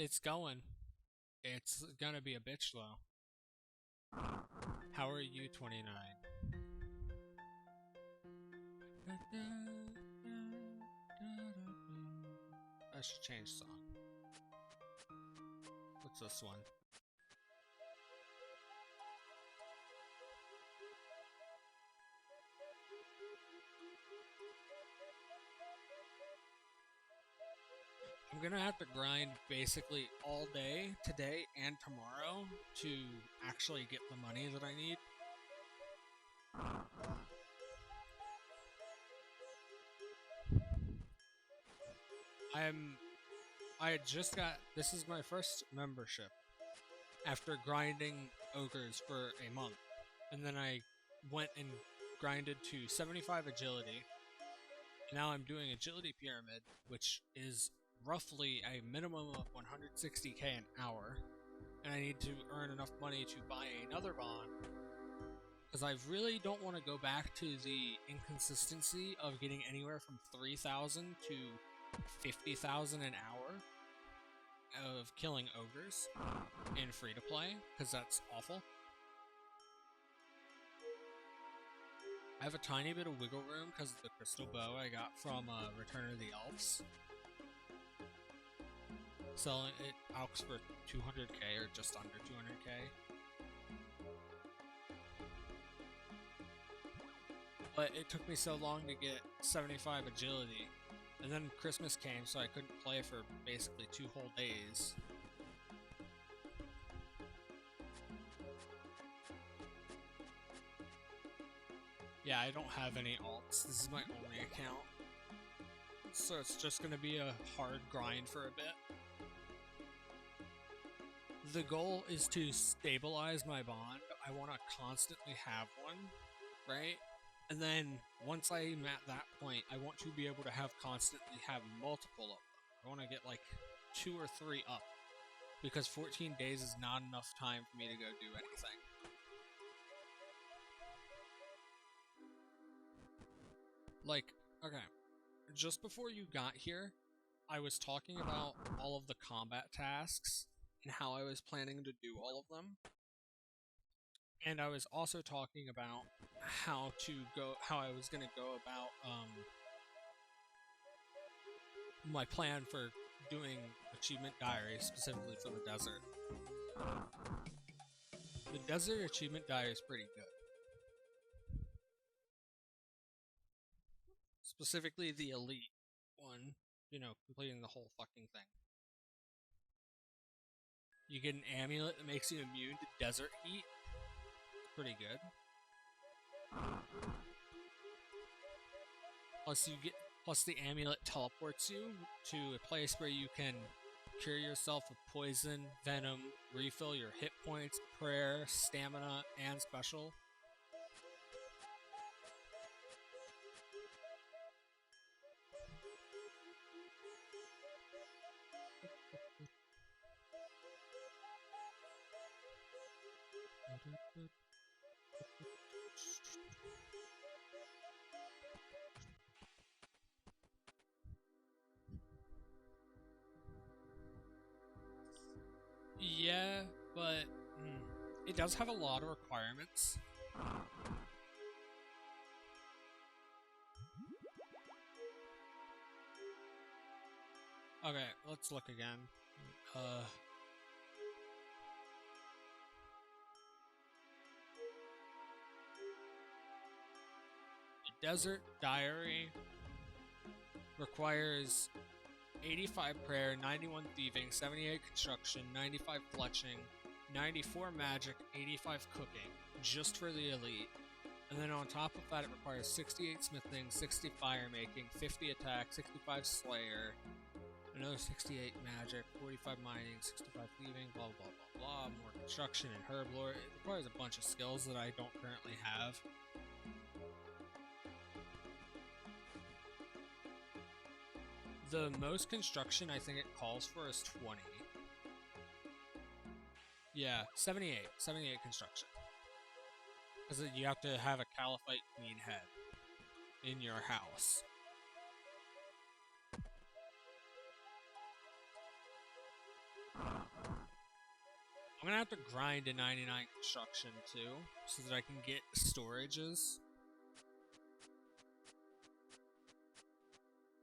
It's going. It's gonna be a bitch though. How are you, 29? I should change song. What's this one? I'm gonna have to grind basically all day, today and tomorrow, to actually get the money that I need. I had just got, this is my first membership after grinding ogres for a month. And then I went and grinded to 75 agility. Now I'm doing agility pyramid, which is roughly a minimum of 160k an hour, and I need to earn enough money to buy another bond because I really don't want to go back to the inconsistency of getting anywhere from 3,000 to 50,000 an hour of killing ogres in free-to-play, because that's awful. I have a tiny bit of wiggle room because of the crystal bow I got from Return of the Elves. Selling it out for 200k or just under 200k. But it took me so long to get 75 agility, and then Christmas came, so I couldn't play for basically 2 whole days. Yeah, I don't have any alts. This is my only account. So it's just gonna be a hard grind for a bit. The goal is to stabilize my bond. I want to constantly have one, right? And then once I'm at that point, I want to be able to constantly have multiple of them. I want to get like 2 or 3 up, because 14 days is not enough time for me to go do anything. Like, okay, just before you got here, I was talking about all of the combat tasks and how I was planning to do all of them. And I was also talking about how I was going to go about my plan for doing achievement diaries, specifically for the desert. The desert achievement diary is pretty good. Specifically the elite one, you know, completing the whole fucking thing. You get an amulet that makes you immune to desert heat. Pretty good. Plus the amulet teleports you to a place where you can cure yourself of poison, venom, refill your hit points, prayer, stamina, and special. Yeah, but it does have a lot of requirements. Okay, let's look again. The Desert Diary requires 85 prayer, 91 thieving, 78 construction, 95 fletching, 94 magic, 85 cooking, just for the elite. And then on top of that, it requires 68 smithing, 60 fire making, 50 attack, 65 slayer, another 68 magic, 45 mining, 65 thieving, blah blah blah blah, more construction and herb lore. It requires a bunch of skills that I don't currently have. The most construction I think it calls for is 20. Yeah, 78 construction. Because you have to have a Caliphate Queen head in your house. I'm gonna have to grind a 99 construction too, so that I can get storages.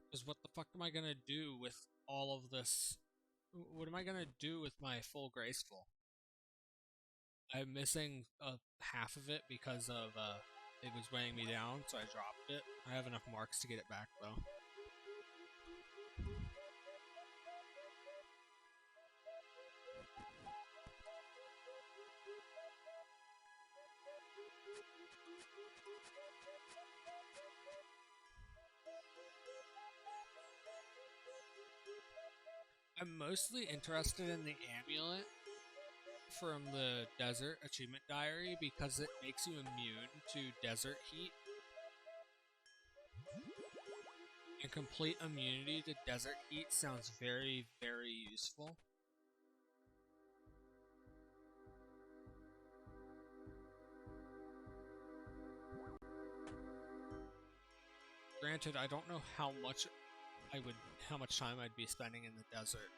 Because what the fuck am I gonna do with all of this? What am I gonna do with my full graceful? I'm missing half of it because of it was weighing me down, so I dropped it. I have enough marks to get it back though. I'm mostly interested in the amulet from the Desert Achievement Diary because it makes you immune to desert heat. And complete immunity to desert heat sounds very, very useful. Granted, I don't know how much time I'd be spending in the desert.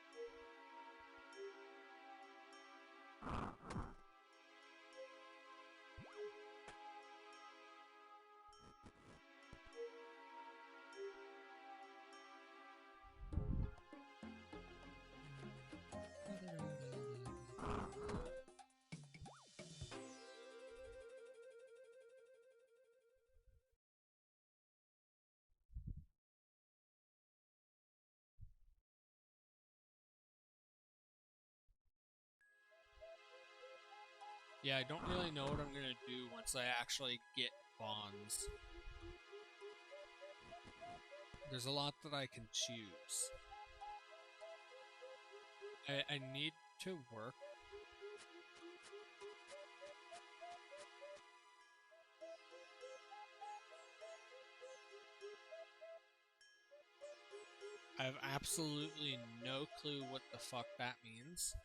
Yeah, I don't really know what I'm gonna do once I actually get bonds. There's a lot that I can choose. I need to work. I have absolutely no clue what the fuck that means.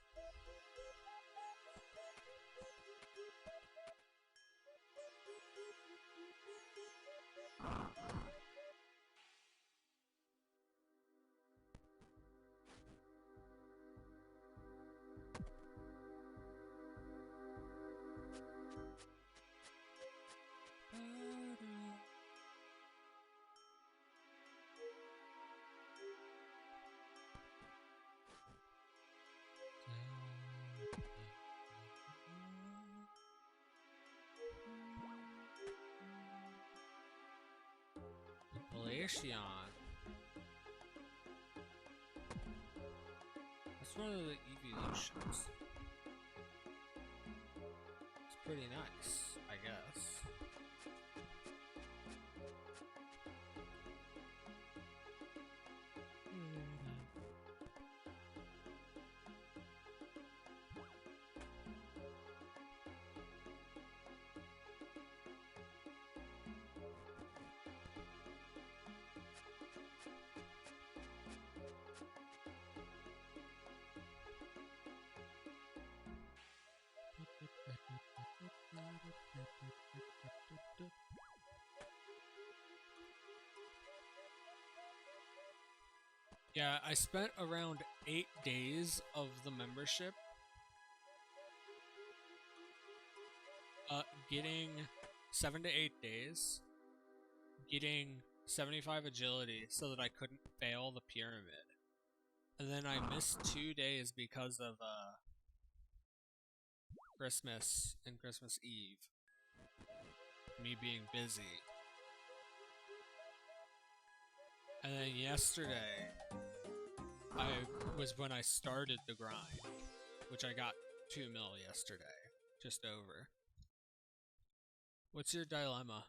Glaceon. That's one of the evolutions. It's pretty nice, I guess. Yeah, I spent around 8 days of the membership getting 7 to 8 days, getting 75 agility so that I couldn't fail the pyramid. And then I missed 2 days because of Christmas and Christmas Eve. Me being busy. And then yesterday was when I started the grind, which I got 2 mil yesterday, just over. What's your dilemma?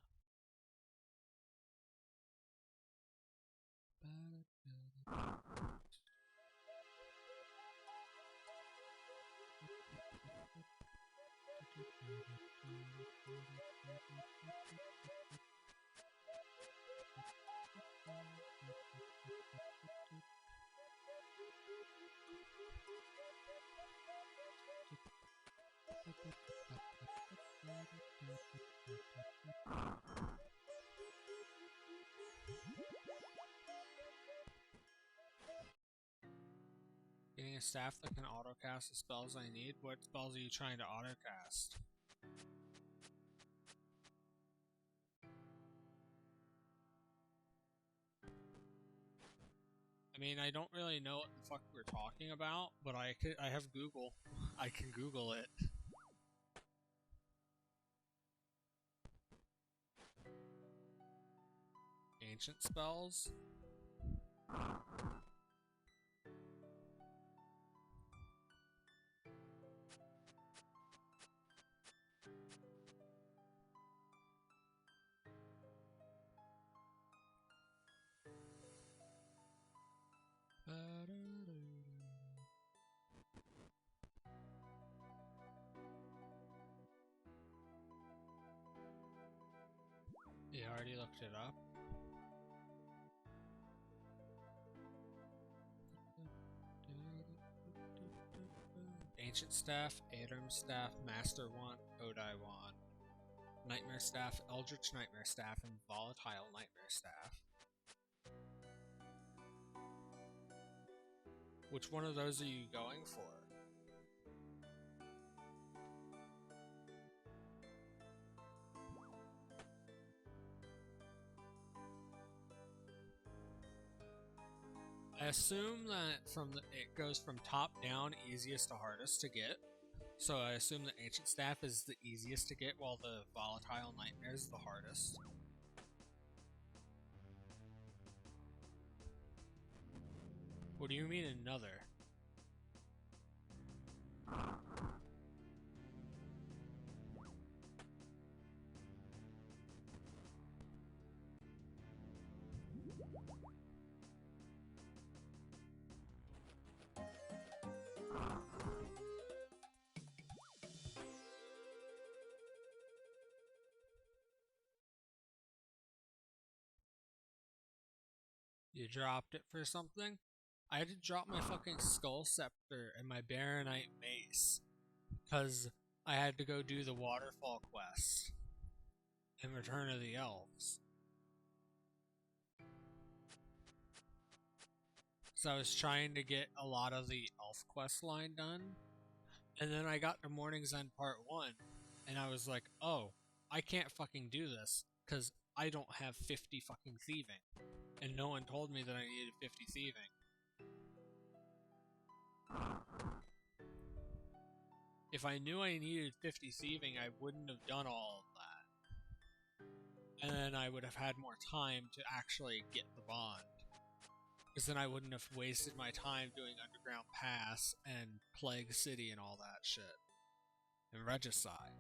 Getting a staff that can autocast the spells I need? What spells are you trying to autocast? I mean, I don't really know what the fuck we're talking about, but I have Google. I can Google it. Ancient spells? You already looked it up? Ancient Staff, Aetherm Staff, Master Wand, Odai Wand, Nightmare Staff, Eldritch Nightmare Staff, and Volatile Nightmare Staff. Which one of those are you going for? I assume that it goes from top down, easiest to hardest to get. So I assume the Ancient Staff is the easiest to get, while the Volatile Nightmare is the hardest. What do you mean another? You dropped it for something? I had to drop my fucking Skull Scepter and my Baronite Mace because I had to go do the Waterfall quest in Return of the Elves. So I was trying to get a lot of the Elf quest line done, and then I got to Morning's End Part 1, and I was like, oh, I can't fucking do this because I don't have 50 fucking thieving. And no one told me that I needed 50 thieving. If I knew I needed 50 thieving, I wouldn't have done all of that. And then I would have had more time to actually get the bond. Because then I wouldn't have wasted my time doing Underground Pass and Plague City and all that shit. And Regicide.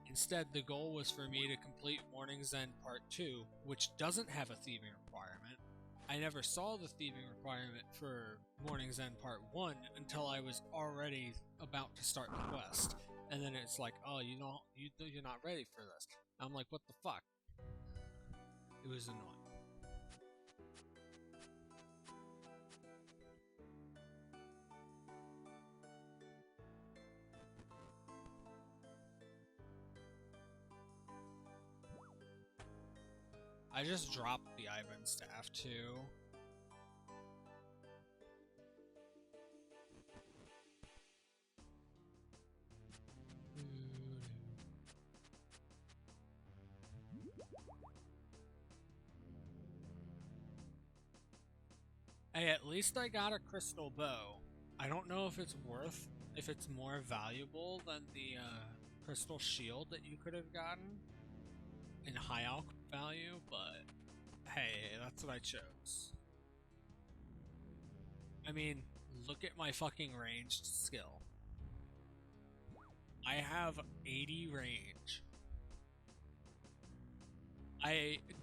Instead, the goal was for me to complete Morning's End Part 2, which doesn't have a thieving requirement. I never saw the thieving requirement for Morning's End Part 1 until I was already about to start the quest. And then it's like, oh, you're not ready for this. I'm like, what the fuck? It was annoying. I just dropped the Ivan Staff too. Hey, at least I got a crystal bow. I don't know if it's more valuable than the crystal shield that you could have gotten in high alch value, but hey, that's what I chose. I mean, look at my fucking ranged skill. I have 80 range.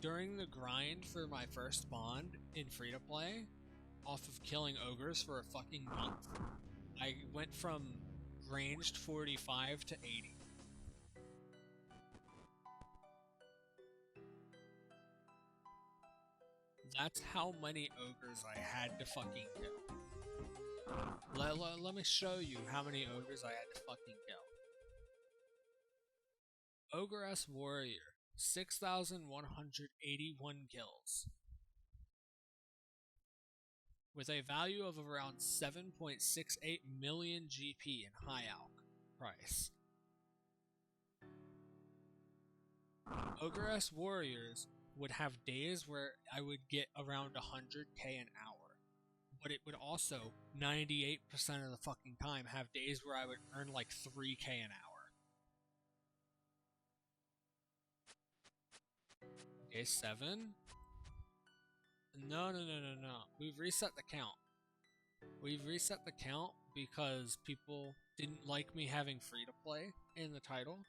During the grind for my first bond in free-to-play, off of killing ogres for a fucking month, I went from ranged 45 to 80. That's how many ogres I had to fucking kill. Let me show you how many ogres I had to fucking kill. Ogress Warrior, 6,181 kills. With a value of around 7.68 million GP in high alch price. Ogress Warriors would have days where I would get around 100k an hour, but it would also 98% of the fucking time have days where I would earn like 3k an hour. Day 7? No. We've reset the count. We've reset the count because people didn't like me having free to play in the title,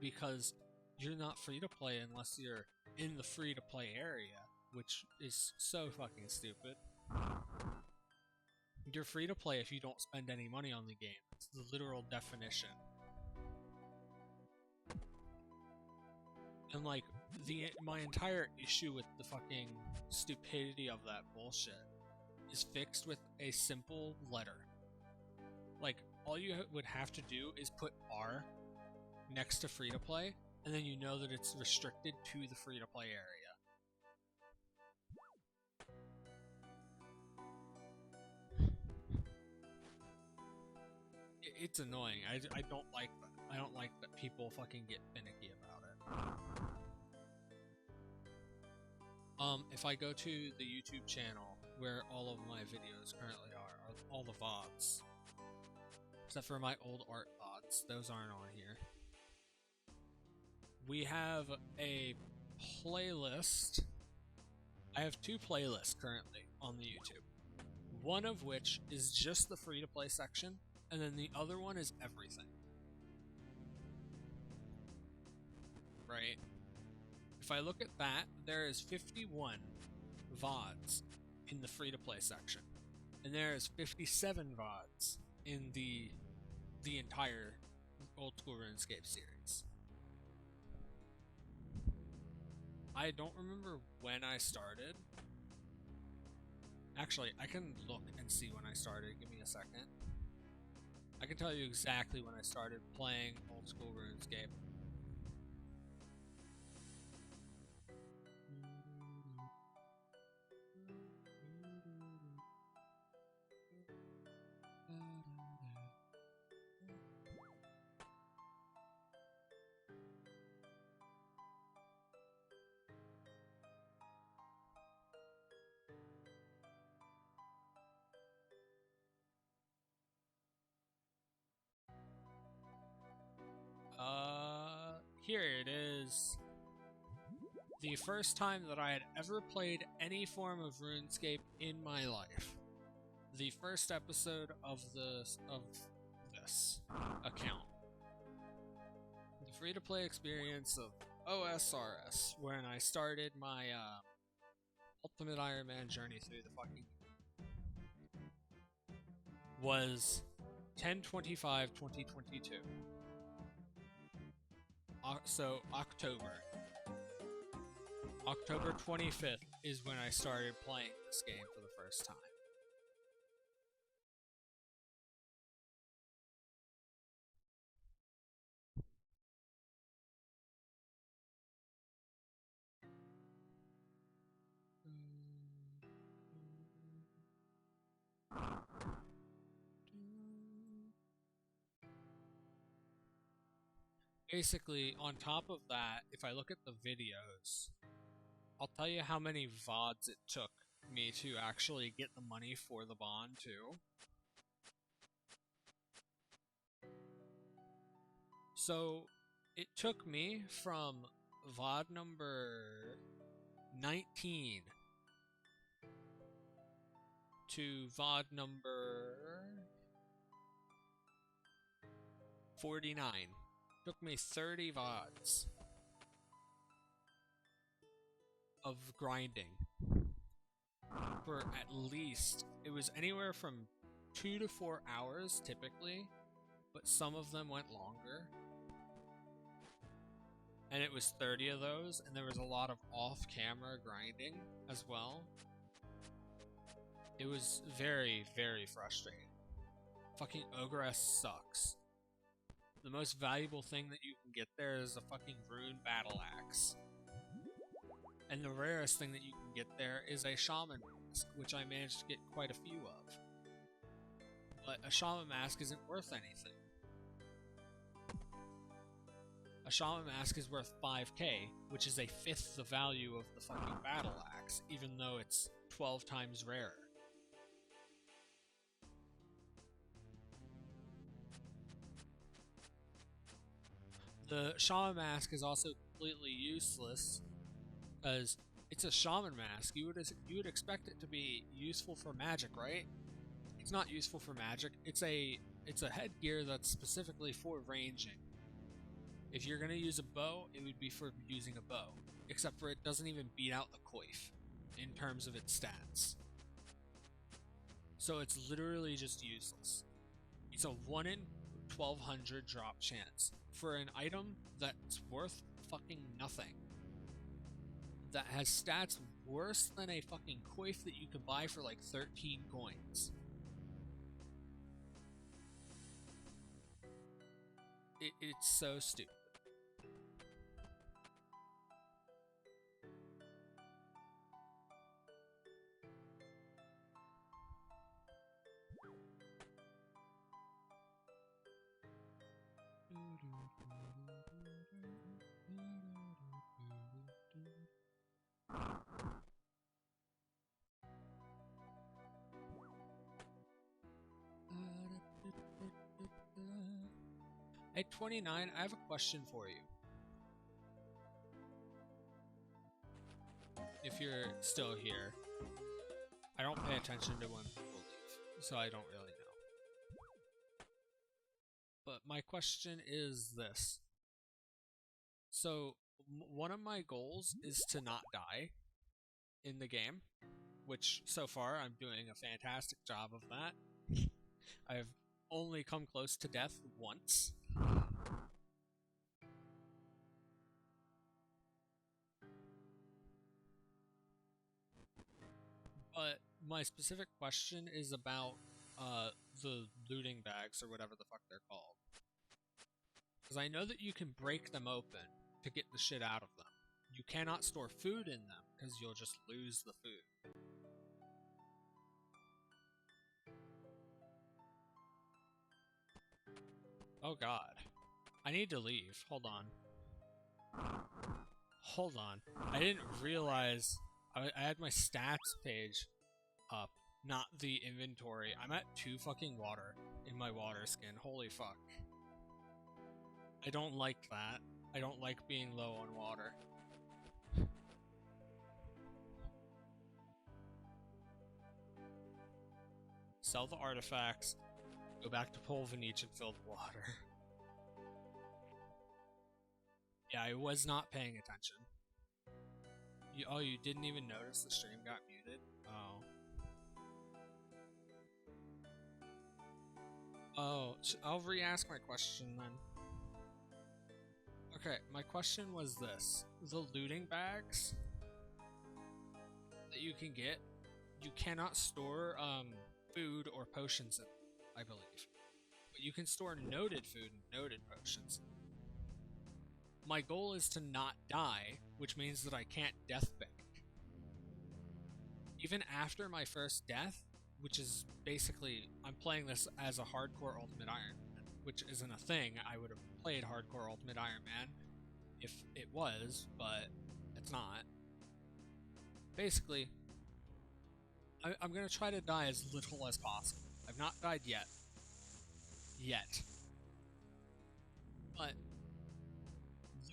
because you're not free to play unless you're in the free to play area, which is so fucking stupid. You're free to play if you don't spend any money on the game. It's the literal definition. And like, my entire issue with the fucking stupidity of that bullshit is fixed with a simple letter. Like, all you would have to do is put R next to free to play, and then you know that it's restricted to the free to play area. It's annoying. I don't like that. I don't like that people fucking get finicky about it. If I go to the YouTube channel where all of my videos currently are all the VODs. Except for my old art VODs. Those aren't on here. We have a playlist. I have 2 playlists currently on the YouTube. One of which is just the free-to-play section, and then the other one is everything. Right? If I look at that, there is 51 VODs in the free-to-play section, and there is 57 VODs in the entire Old School RuneScape series. I don't remember when I started. Actually, I can look and see when I started. Give me a second. I can tell you exactly when I started playing Old School RuneScape. Here it is. The first time that I had ever played any form of RuneScape in my life. The first episode of this account. The free-to-play experience of OSRS, when I started my Ultimate Iron Man journey through the fucking was 10/25/2022. So October 25th is when I started playing this game for the first time. Basically, on top of that, if I look at the videos, I'll tell you how many VODs it took me to actually get the money for the bond, too. So, it took me from VOD number 19 to VOD number 49. Took me 30 VODs of grinding for at least, it was anywhere from 2 to 4 hours typically, but some of them went longer. And it was 30 of those, and there was a lot of off-camera grinding as well. It was very, very frustrating. Fucking Ogress sucks. The most valuable thing that you can get there is a fucking rune battle axe. And the rarest thing that you can get there is a shaman mask, which I managed to get quite a few of. But a shaman mask isn't worth anything. A shaman mask is worth 5k, which is a fifth the value of the fucking battle axe, even though it's 12 times rarer. The shaman mask is also completely useless because it's a shaman mask. You would expect it to be useful for magic, right? It's not useful for magic. It's a headgear that's specifically for ranging. If you're gonna use a bow, it would be for using a bow. Except for it doesn't even beat out the coif in terms of its stats. So it's literally just useless. It's a 1 in 1200 drop chance for an item that's worth fucking nothing. That has stats worse than a fucking coif that you can buy for like 13 coins. It's so stupid. At 29, I have a question for you. If you're still here, I don't pay attention to when people leave, so I don't really know. But my question is this. So, one of my goals is to not die in the game, which so far I'm doing a fantastic job of that. I've only come close to death once. But my specific question is about the looting bags, or whatever the fuck they're called. Because I know that you can break them open to get the shit out of them. You cannot store food in them, because you'll just lose the food. Oh god. I need to leave. Hold on. Hold on. I didn't realize I had my stats page up, not the inventory. I'm at 2 fucking water in my water skin. Holy fuck. I don't like that. I don't like being low on water. Sell the artifacts. Go back to Polvanich and fill the water. Yeah, I was not paying attention. Oh, you didn't even notice the stream got muted? Oh, I'll re-ask my question then. Okay, my question was this. The looting bags that you can get, you cannot store food or potions in them, I believe. But you can store noted food and noted potions. My goal is to not die, which means that I can't death bank. Even after my first death, which is basically, I'm playing this as a hardcore Ultimate Iron Man, which isn't a thing. I would have played hardcore Ultimate Iron Man if it was, but it's not. Basically, I'm going to try to die as little as possible. I've not died yet. But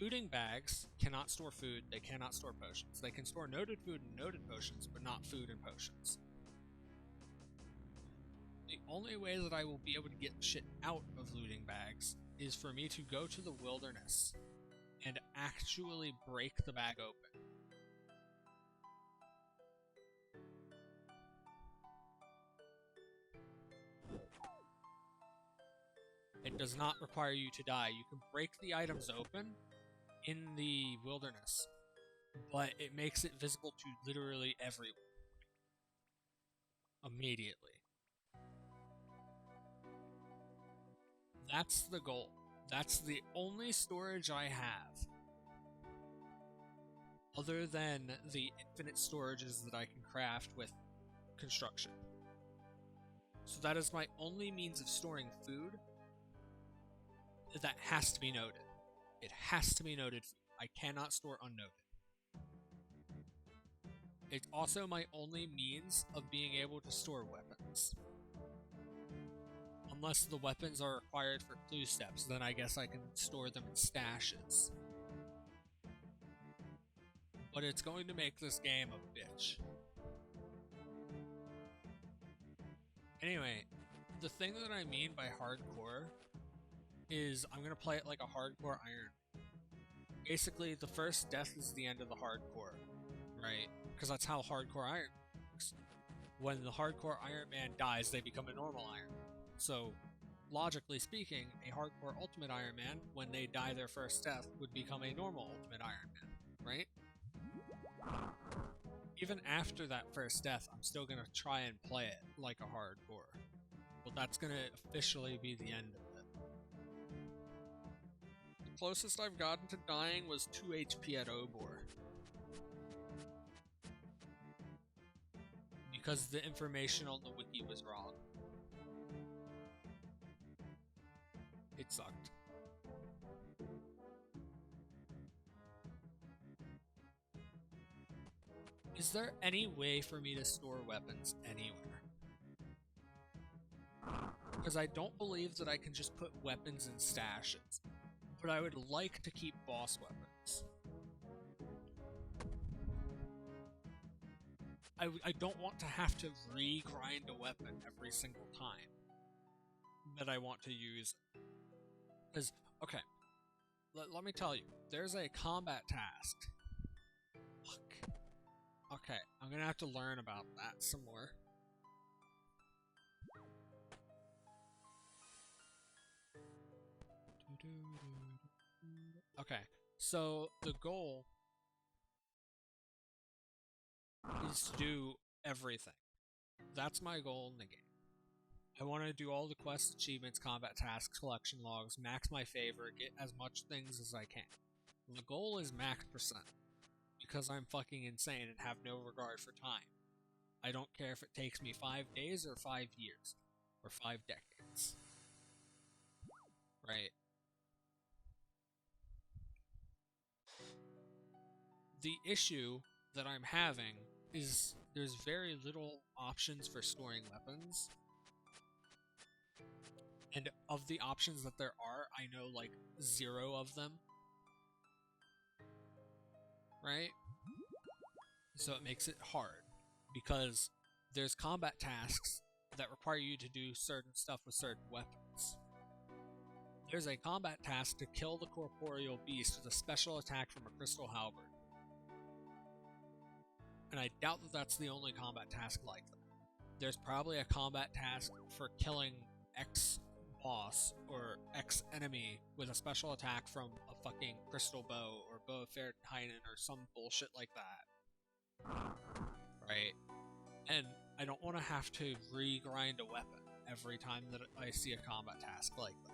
looting bags cannot store food, they cannot store potions. They can store noted food and noted potions, but not food and potions. The only way that I will be able to get shit out of looting bags is for me to go to the wilderness and actually break the bag open. It does not require you to die. You can break the items open in the wilderness, but it makes it visible to literally everyone immediately. That's the goal. That's the only storage I have, other than the infinite storages that I can craft with construction. So that is my only means of storing food. That has to be noted. It has to be noted. I cannot store unnoted. It's also my only means of being able to store weapons. Unless the weapons are required for clue steps, then I guess I can store them in stashes. But it's going to make this game a bitch. Anyway, the thing that I mean by hardcore is I'm going to play it like a hardcore Iron. Basically, the first death is the end of the hardcore, right? Because that's how hardcore Iron works. When the hardcore Iron Man dies, they become a normal Iron Man. So, logically speaking, a hardcore Ultimate Iron Man, when they die their first death, would become a normal Ultimate Iron Man, right? Even after that first death, I'm still going to try and play it like a hardcore. But that's going to officially be the end of it. The closest I've gotten to dying was 2 HP at Obor. Because the information on the wiki was wrong. It sucked. Is there any way for me to store weapons anywhere? Because I don't believe that I can just put weapons in stashes, but I would like to keep boss weapons. I don't want to have to re-grind a weapon every single time that I want to use it. Because, okay, let me tell you, there's a combat task. Fuck. Okay, I'm gonna have to learn about that some more. Okay, so the goal is to do everything. That's my goal in the game. I want to do all the quests, achievements, combat tasks, collection logs, max my favor, get as much things as I can. And the goal is max percent, because I'm fucking insane and have no regard for time. I don't care if it takes me 5 days or 5 years, or 5 decades. Right? The issue that I'm having is there's very little options for storing weapons. And of the options that there are, I know like 0 of them. Right? So it makes it hard, because there's combat tasks that require you to do certain stuff with certain weapons. There's a combat task to kill the corporeal beast with a special attack from a crystal halberd. And I doubt that that's the only combat task like that. There's probably a combat task for killing X boss or X enemy with a special attack from a fucking crystal bow or bow of Fahrenheit or some bullshit like that. Right? And I don't want to have to re-grind a weapon every time that I see a combat task like that.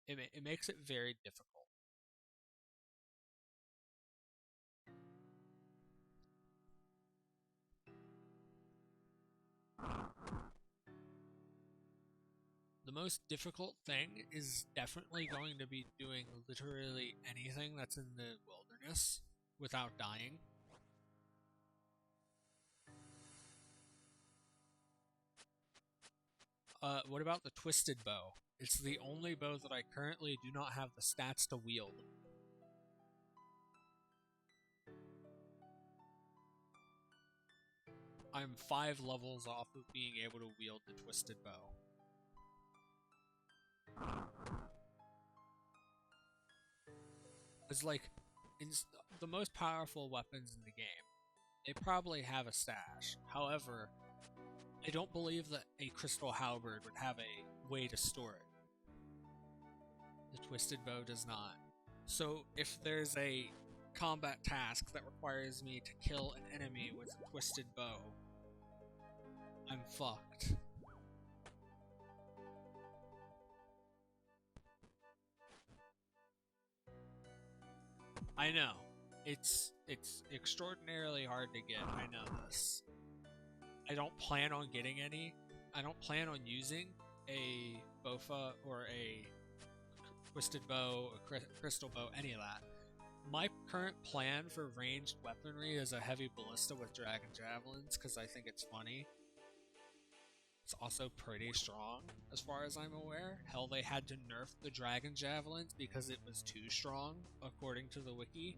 It makes it very difficult. The most difficult thing is definitely going to be doing literally anything that's in the wilderness without dying. What about the twisted bow? It's the only bow that I currently do not have the stats to wield. I'm 5 levels off of being able to wield the twisted bow. It's like, the most powerful weapons in the game, they probably have a stash. However, I don't believe that a crystal halberd would have a way to store it. The twisted bow does not. So if there's a combat task that requires me to kill an enemy with a twisted bow, I'm fucked. I know. It's extraordinarily hard to get, I know this. I don't plan on getting any. I don't plan on using a bofa or a twisted bow, a crystal bow, any of that. My current plan for ranged weaponry is a heavy ballista with dragon javelins, because I think it's funny. It's also pretty strong, as far as I'm aware. Hell, they had to nerf the dragon javelins because it was too strong, according to the wiki.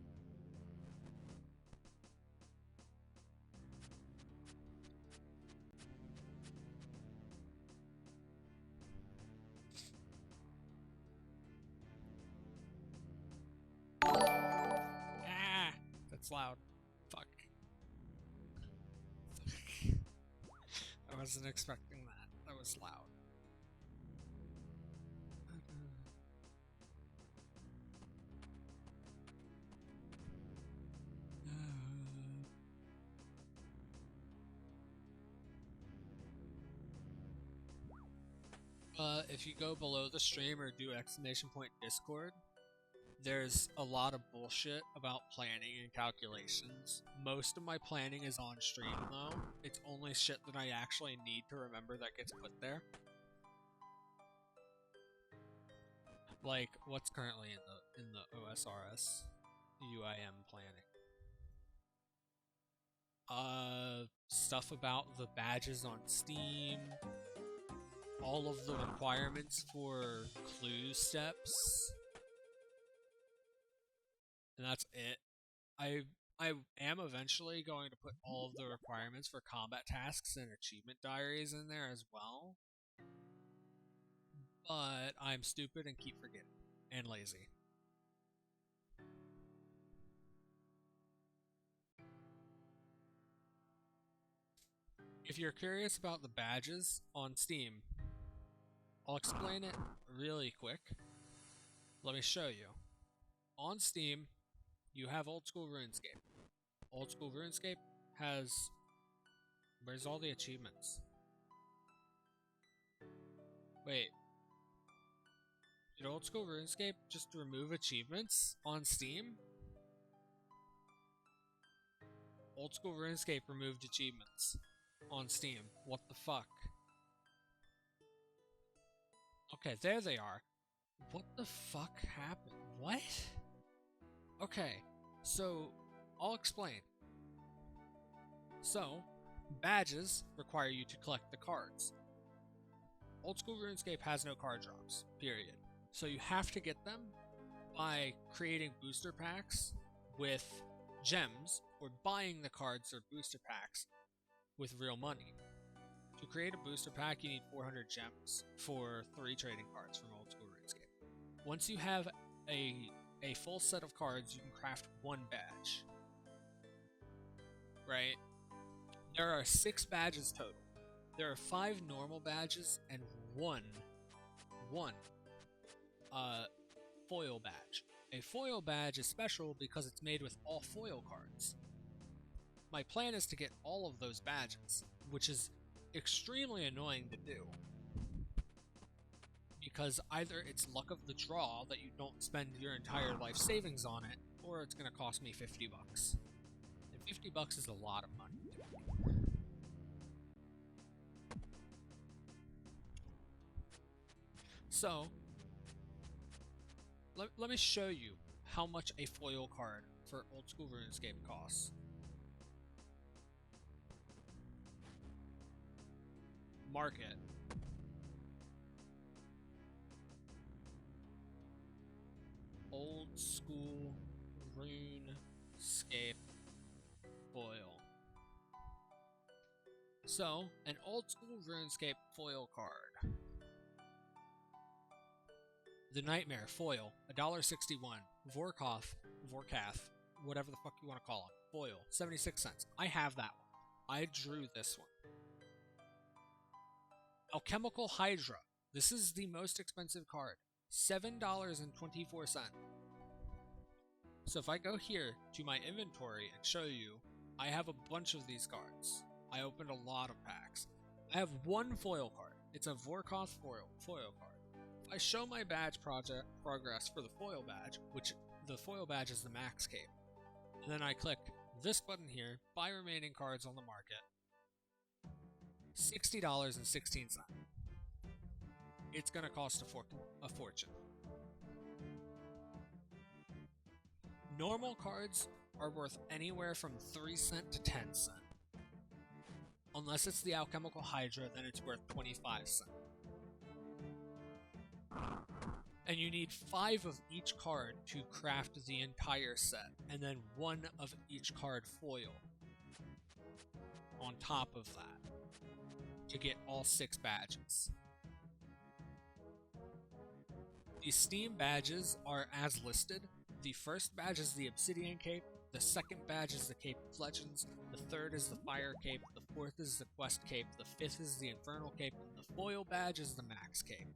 Ah! That's loud. Fuck. I wasn't expecting that. That was loud. If you go below the stream or do exclamation point Discord, there's a lot of bullshit about planning and calculations. Most of my planning is on stream though. It's only shit that I actually need to remember that gets put there. Like what's currently in the OSRS UIM planning. Stuff about the badges on Steam, all of the requirements for clue steps, and that's it. I am eventually going to put all of the requirements for combat tasks and achievement diaries in there as well, but I'm stupid and keep forgetting, and lazy. If you're curious about the badges on Steam, I'll explain it really quick. Let me show you. On Steam, you have Old School RuneScape. Old School RuneScape has... Where's all the achievements? Wait. Did Old School RuneScape just remove achievements on Steam? Old School RuneScape removed achievements on Steam. What the fuck? Okay, there they are. What the fuck happened? What? Okay, so I'll explain. So, badges require you to collect the cards. Old School RuneScape has no card drops, period. So you have to get them by creating booster packs with gems or buying the cards or booster packs with real money. To create a booster pack, you need 400 gems for 3 trading cards from Old School RuneScape. Once you have a full set of cards, you can craft 1 badge. Right? There are 6 badges total. There are 5 normal badges and one foil badge. A foil badge is special because it's made with all foil cards. My plan is to get all of those badges, which is extremely annoying to do. Because either it's luck of the draw that you don't spend your entire life savings on it, or it's going to cost me $50. And $50 is a lot of money. So, let me show you how much a foil card for Old School RuneScape costs. Market. Old School RuneScape foil. So, an Old School RuneScape foil card. The Nightmare foil, $1.61. Vorkath, whatever the fuck you want to call it. Foil, 76 cents. I have that one. I drew this one. Alchemical Hydra. This is the most expensive card. $7.24. So if I go here to my inventory and show you, I have a bunch of these cards. I opened a lot of packs. I have 1 foil card. It's a Vorkath foil card. If I show my badge progress for the foil badge, which the foil badge is the max cape, and then I click this button here, buy remaining cards on the market, $60.16. It's going to cost a fortune. Normal cards are worth anywhere from 3 cents to 10 cents. Unless it's the Alchemical Hydra, then it's worth 25 cents. And you need 5 of each card to craft the entire set, and then 1 of each card foil on top of that to get all 6 badges. The Steam badges are as listed. The first badge is the Obsidian Cape, the second badge is the Cape of Legends, the third is the Fire Cape, the fourth is the Quest Cape, the fifth is the Infernal Cape, and the foil badge is the Max Cape.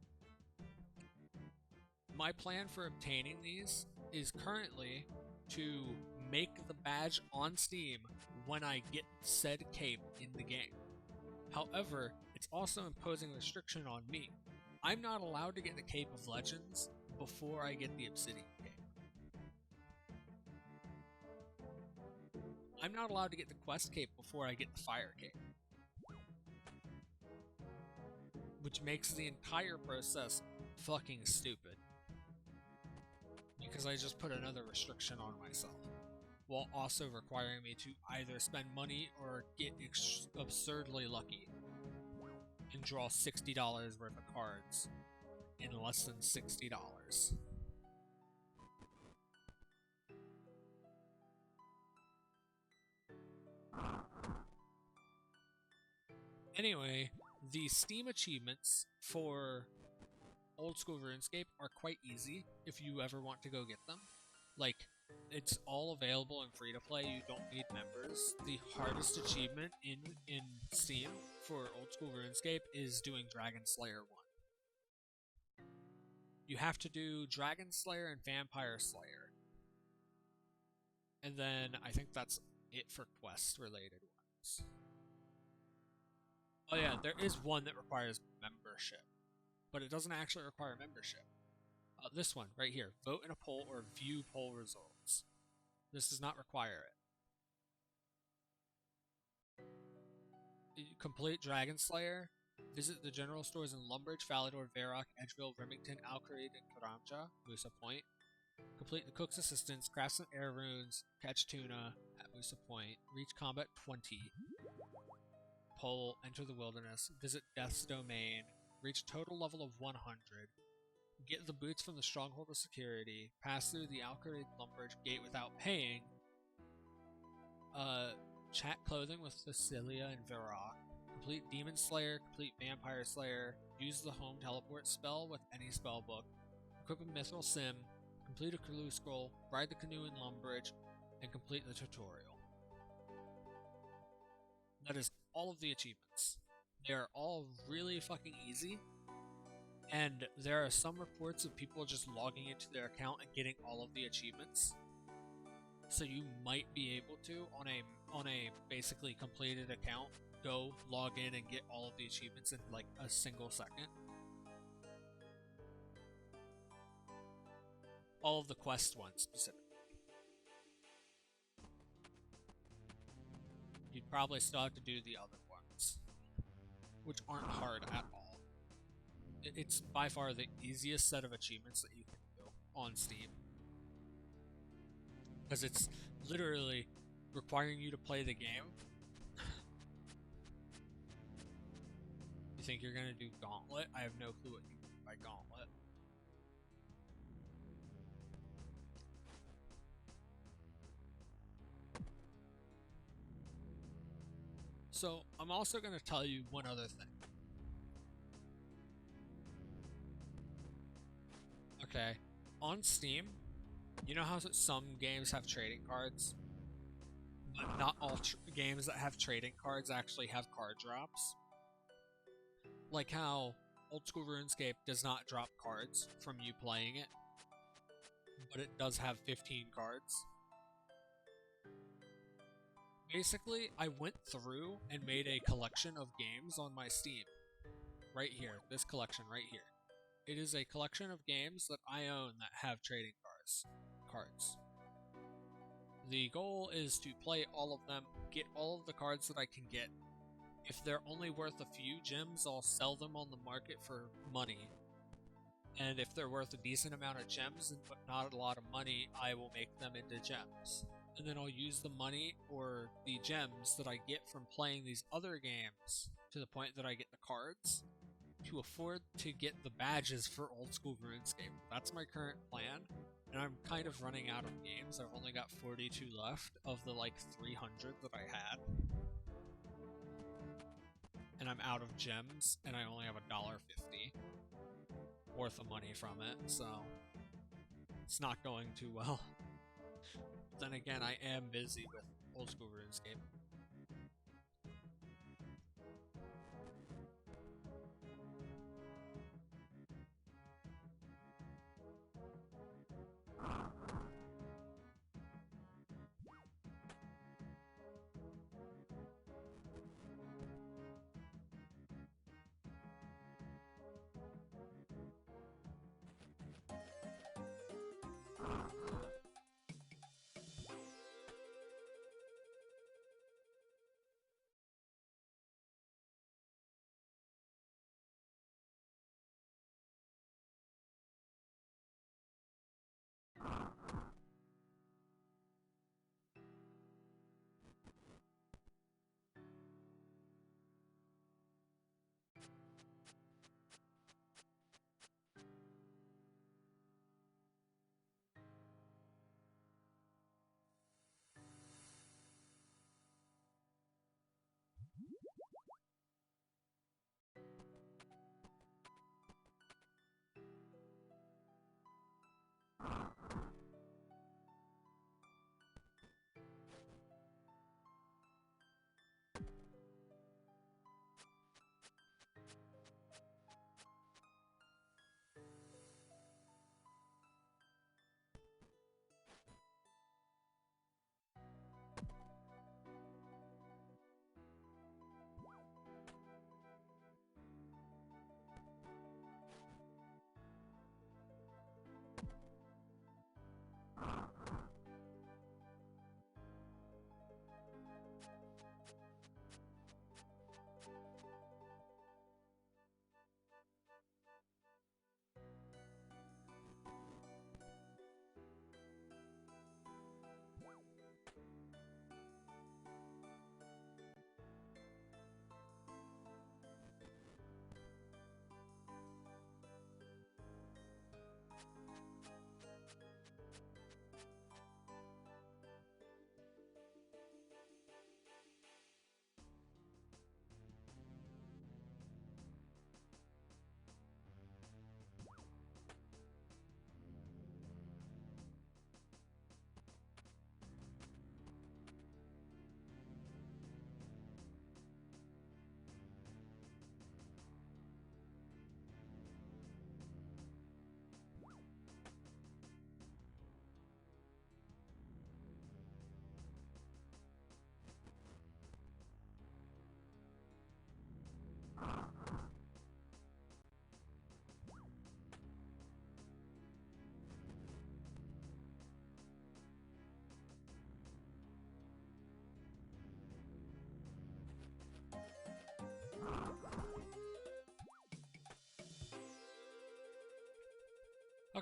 My plan for obtaining these is currently to make the badge on Steam when I get said cape in the game. However, it's also imposing a restriction on me. I'm not allowed to get the Cape of Legends before I get the Obsidian Cape. I'm not allowed to get the quest cape before I get the fire cape. Which makes the entire process fucking stupid. Because I just put another restriction on myself, while also requiring me to either spend money or get absurdly lucky and draw $60 worth of cards in less than $60. Anyway, the Steam achievements for Old School RuneScape are quite easy if you ever want to go get them. Like, it's all available and free to play, you don't need members. The hardest achievement in Steam for Old School RuneScape is doing Dragon Slayer 1. You have to do Dragon Slayer and Vampire Slayer. And then I think that's it for quest related ones. Oh yeah, there is one that requires membership, but it doesn't actually require membership. This one, right here. Vote in a poll or view poll results. This does not require it. Complete Dragon Slayer. Visit the general stores in Lumbridge, Falador, Varrock, Edgeville, Remington, Alcreed, and Karamja, Musa Point. Complete the Cook's Assistance, craft some air runes, catch tuna at Musa Point. Reach combat 20. Poll, enter the wilderness, visit Death's Domain. Reach total level of 100. Get the boots from the Stronghold of Security, pass through the Alcreed Lumbridge Gate without paying, chat clothing with Cecilia and Varrock, complete Demon Slayer, complete Vampire Slayer, use the home teleport spell with any spell book, equip a Mithril Sim, complete a clue scroll, ride the canoe in Lumbridge, and complete the tutorial. That is all of the achievements. They are all really fucking easy. And there are some reports of people just logging into their account and getting all of the achievements. So you might be able to, on a basically completed account, go log in and get all of the achievements in like a single second. All of the quest ones specifically. You'd probably still have to do the other ones, which aren't hard at all. It's by far the easiest set of achievements that you can do on Steam. Because it's literally requiring you to play the game. You think you're going to do Gauntlet? I have no clue what you mean by Gauntlet. So, I'm also going to tell you one other thing. Okay, on Steam, you know how some games have trading cards? But not all games that have trading cards actually have card drops. Like how Old School RuneScape does not drop cards from you playing it, but it does have 15 cards. Basically, I went through and made a collection of games on my Steam. Right here, this collection right here. It is a collection of games that I own that have trading cards. The goal is to play all of them, get all of the cards that I can get. If they're only worth a few gems, I'll sell them on the market for money. And if they're worth a decent amount of gems, but not a lot of money, I will make them into gems. And then I'll use the money or the gems that I get from playing these other games to the point that I get the cards to afford to get the badges for Old School RuneScape. That's my current plan, and I'm kind of running out of games. I've only got 42 left of the like 300 that I had. And I'm out of gems, and I only have $1.50 worth of money from it, so it's not going too well. But then again, I am busy with Old School RuneScape.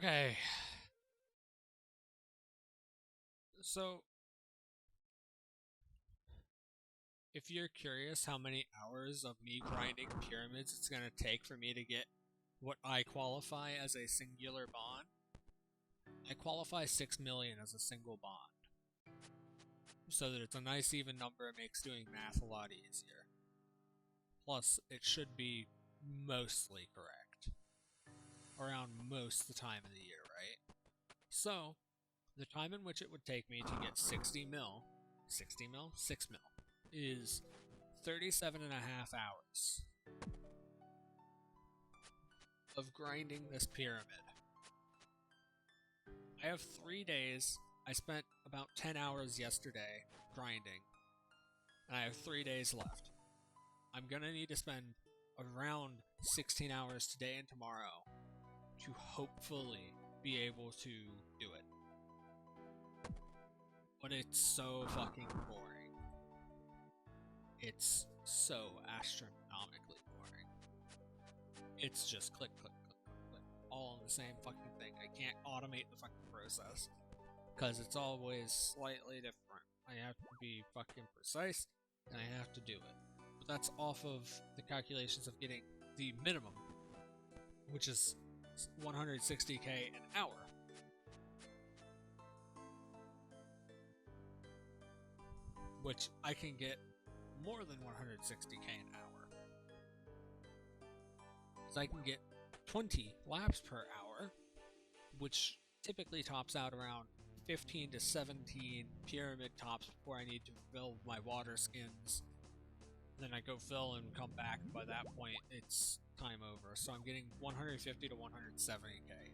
Okay. So, if you're curious how many hours of me grinding pyramids it's going to take for me to get what I qualify as a singular bond, I qualify 6 million as a single bond. So that it's a nice even number, it makes doing math a lot easier. Plus, it should be mostly correct. Around most of the time of the year, right? So, the time in which it would take me to get 60 mil, 6 mil, is 37 and a half hours of grinding this pyramid. I have 3 days. I spent about 10 hours yesterday grinding, and I have 3 days left. I'm gonna need to spend around 16 hours today and tomorrow to hopefully be able to do it. But it's so fucking boring. It's so astronomically boring. It's just click, click, click, click, click, all on the same fucking thing. I can't automate the fucking process because it's always slightly different. I have to be fucking precise and I have to do it. But that's off of the calculations of getting the minimum, which is 160k an hour. Which I can get more than 160k an hour. So I can get 20 laps per hour, which typically tops out around 15 to 17 pyramid tops before I need to fill my water skins. Then I go fill and come back. By that point, it's time over. So I'm getting 150 to 170k.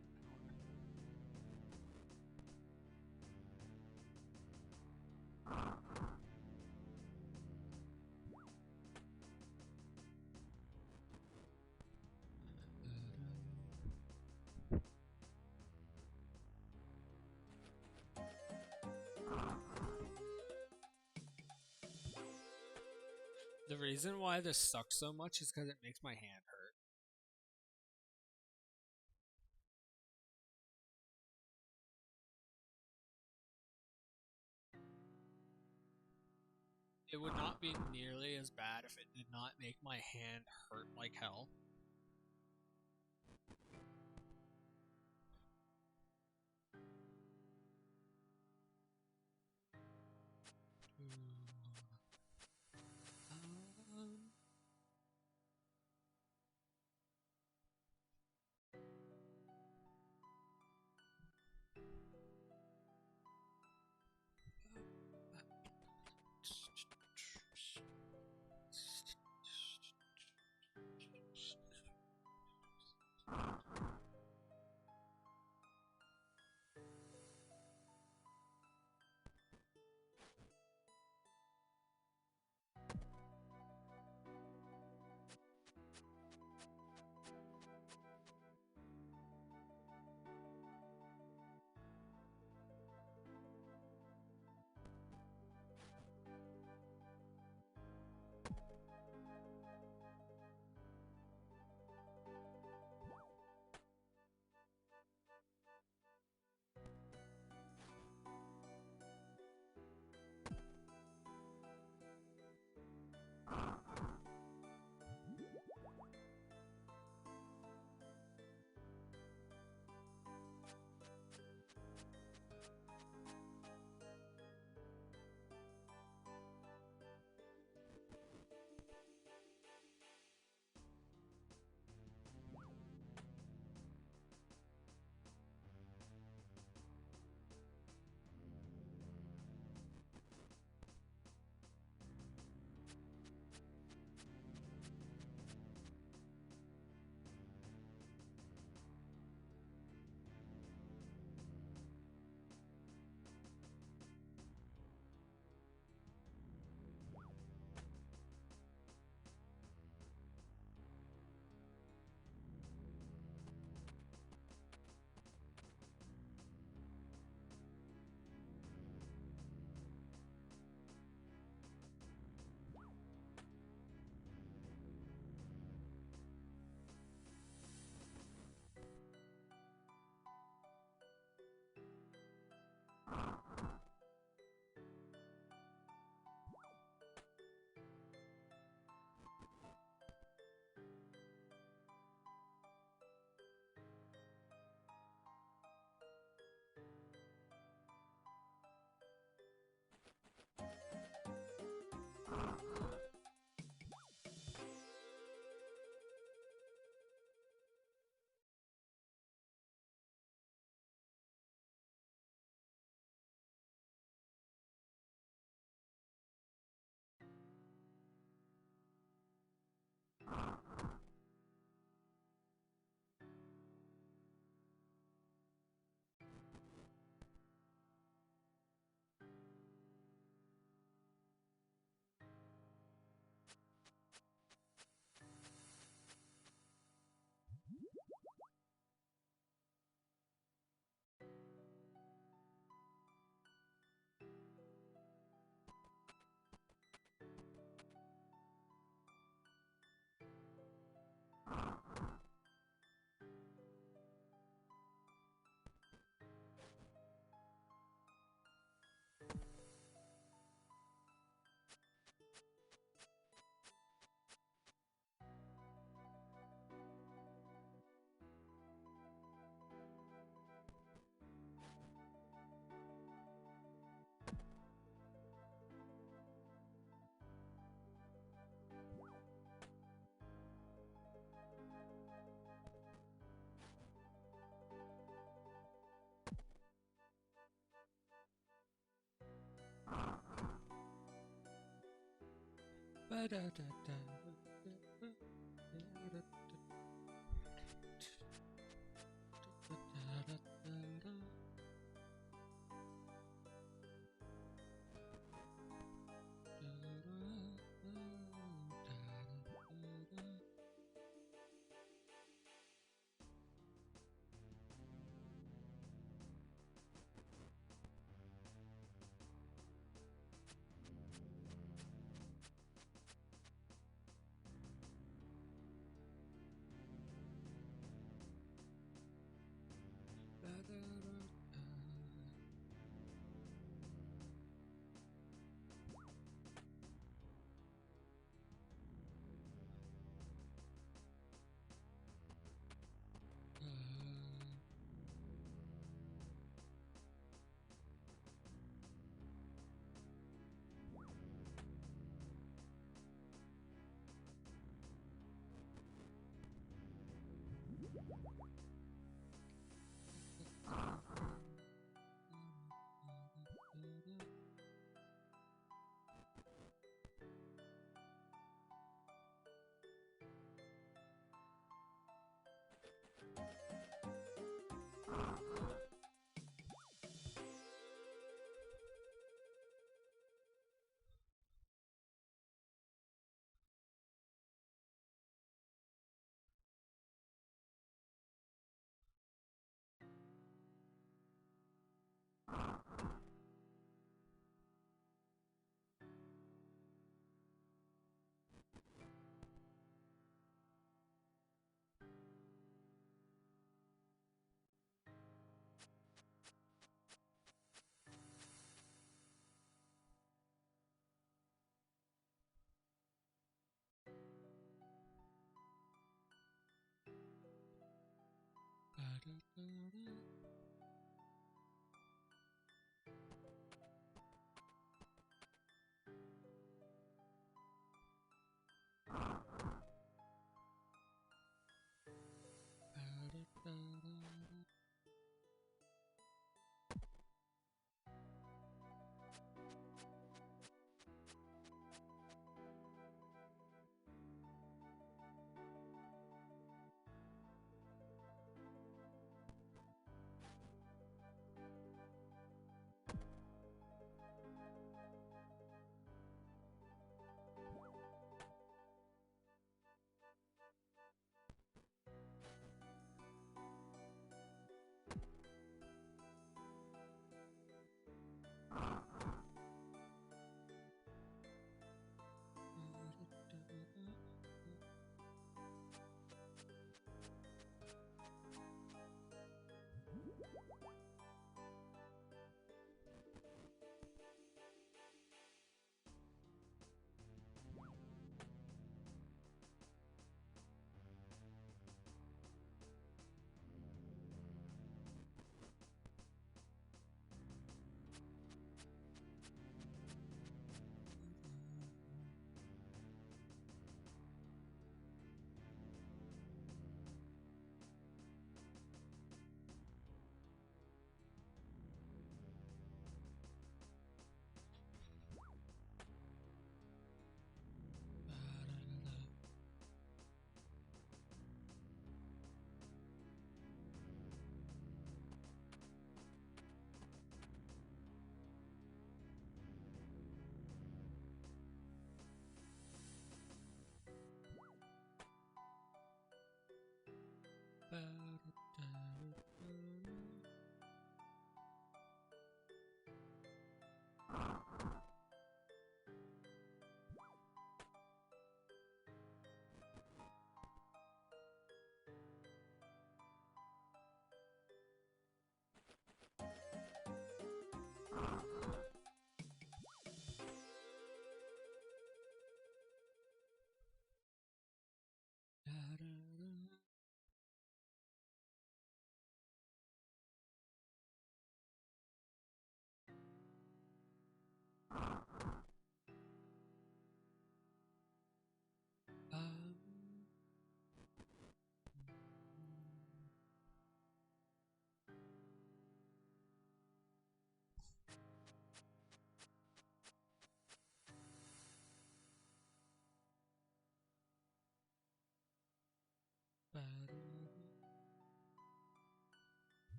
The reason why this sucks so much is because it makes my hand hurt. It would not be nearly as bad if it did not make my hand hurt like hell.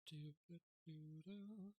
Do, do, do, do.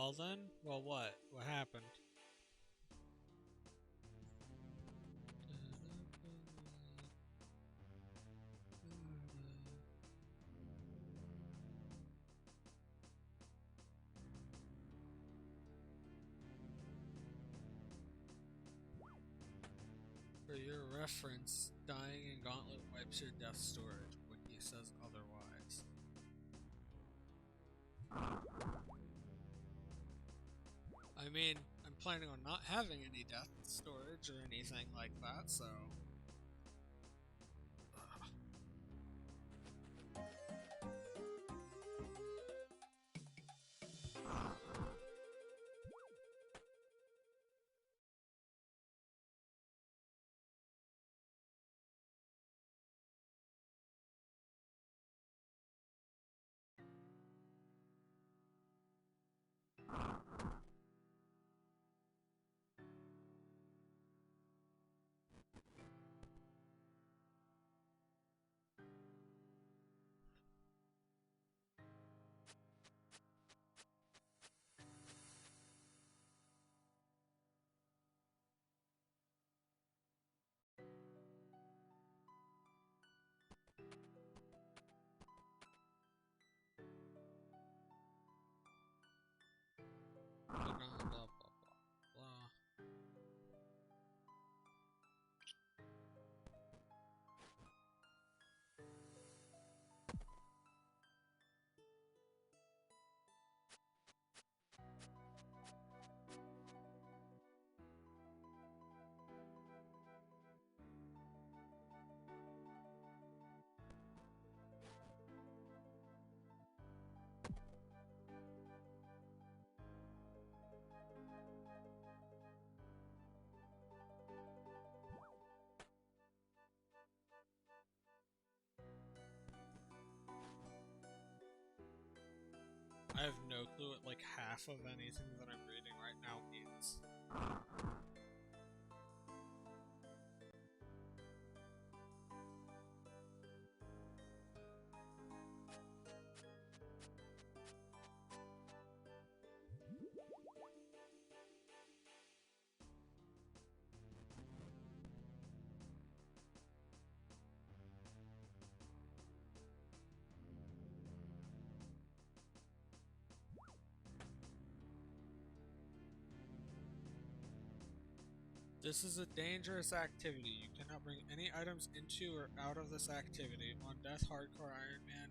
Well then, well what? What happened? For your reference, dying in Gauntlet wipes your death storage. Wiki says otherwise. mean, I'm planning on not having any death storage or anything like that, so... Blah, blah, blah, blah. I have no clue what like half of anything that I'm reading right now means. This is a dangerous activity. You cannot bring any items into or out of this activity. On death, Hardcore Iron Man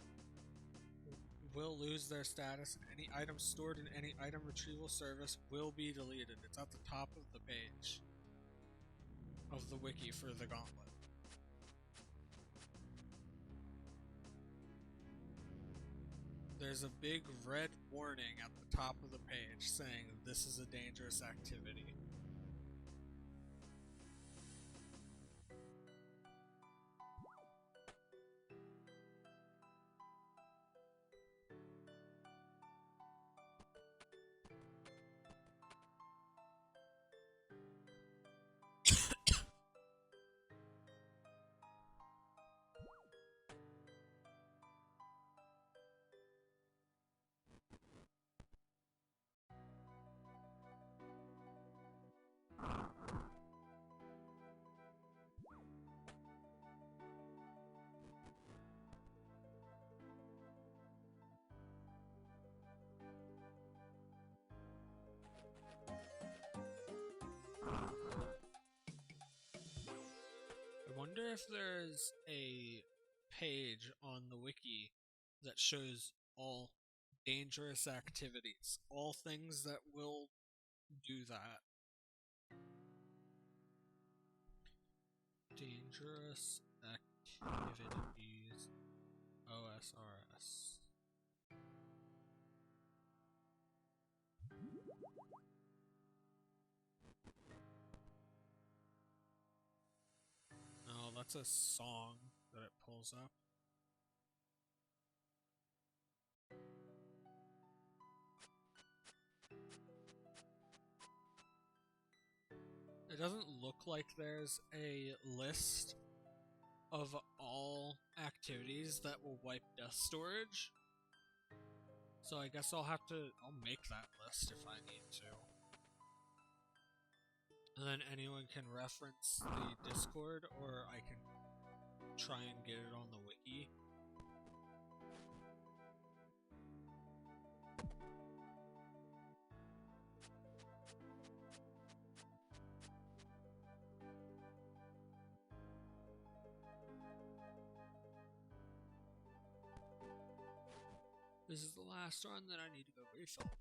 will lose their status, and any items stored in any item retrieval service will be deleted. It's at the top of the page of the wiki for the gauntlet. There's a big red warning at the top of the page saying this is a dangerous activity. I wonder if there's a page on the wiki that shows all dangerous activities, all things that will do that. Dangerous activities, OSRS. Oh, that's a song that it pulls up. It doesn't look like there's a list of all activities that will wipe death storage. So I guess I'll make that list if I need to. And then anyone can reference the Discord, or I can try and get it on the wiki. This is the last run that I need to go refill water.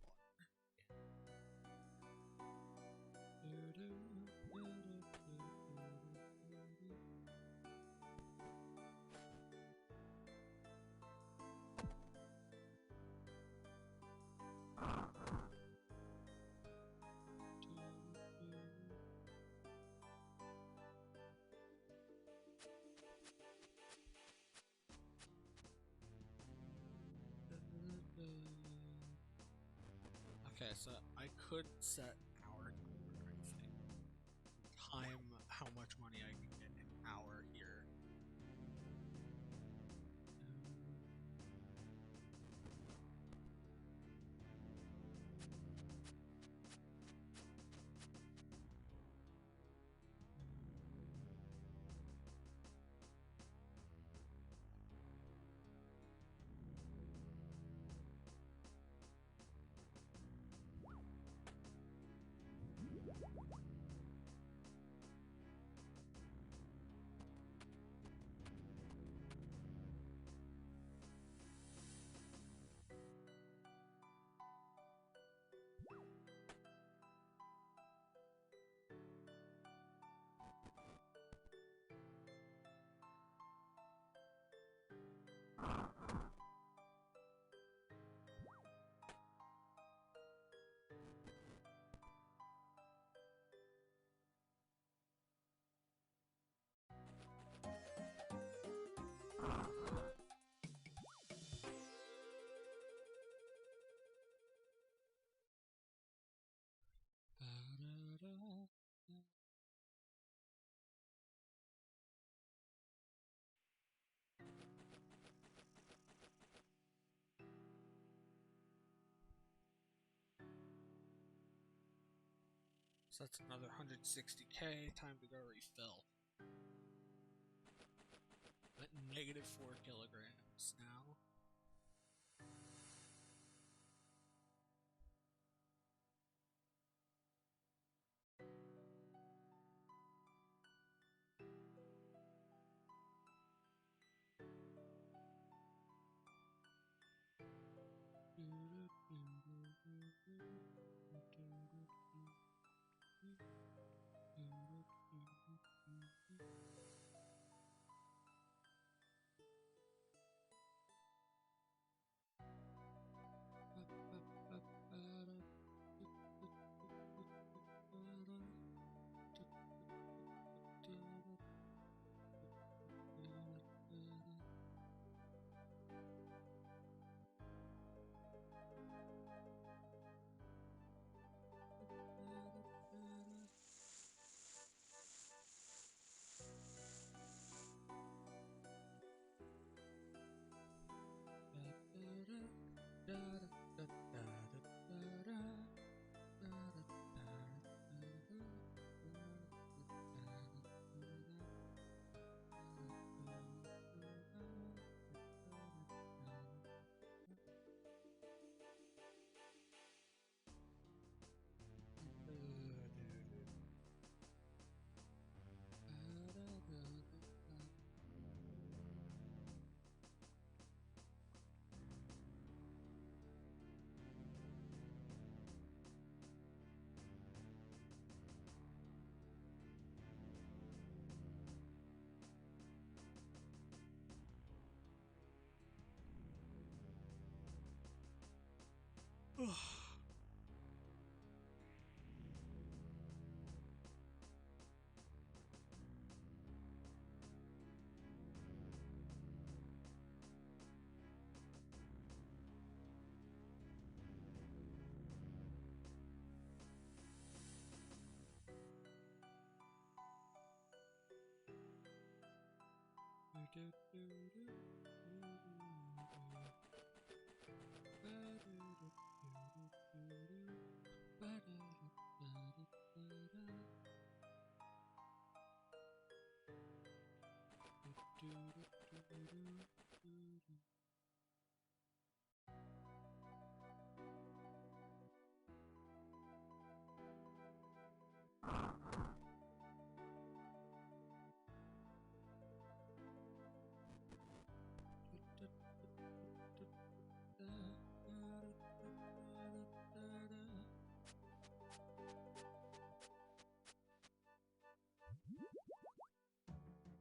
Okay, so I could set hour timer, I think. Time how much money I can get an hour here. So that's another 160k. Time to go refill. I'm at -4 kilograms now.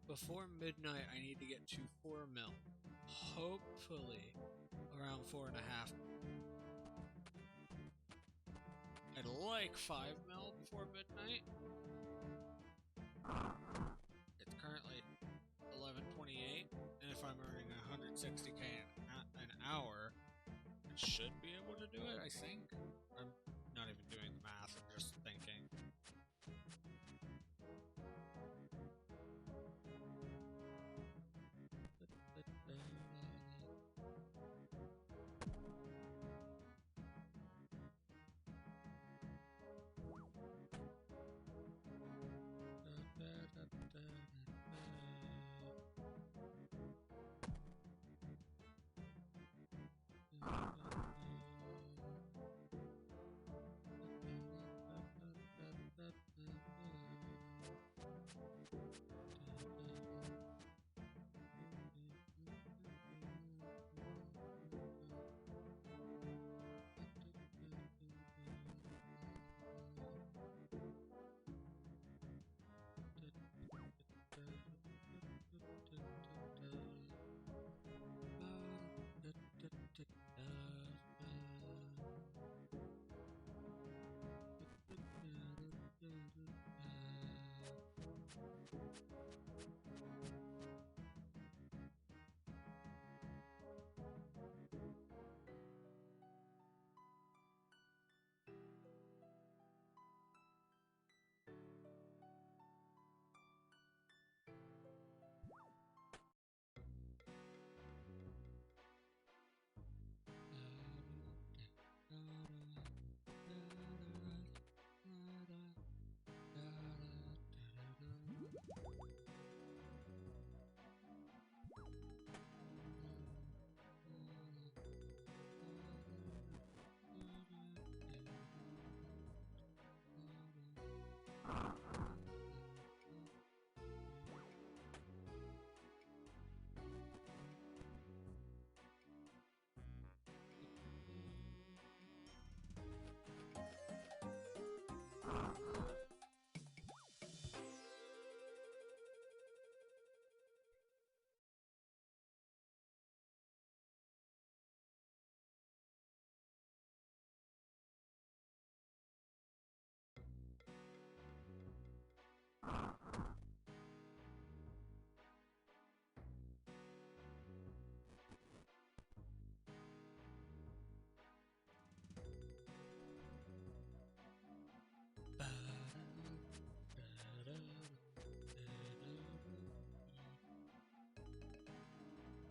Before midnight, I need to get to 4 mil. Hopefully, around 4.5. I'd like 5 mil before midnight. It's currently 11:28, and if I'm earning 160k an hour, I should be able to do it, I think. I'm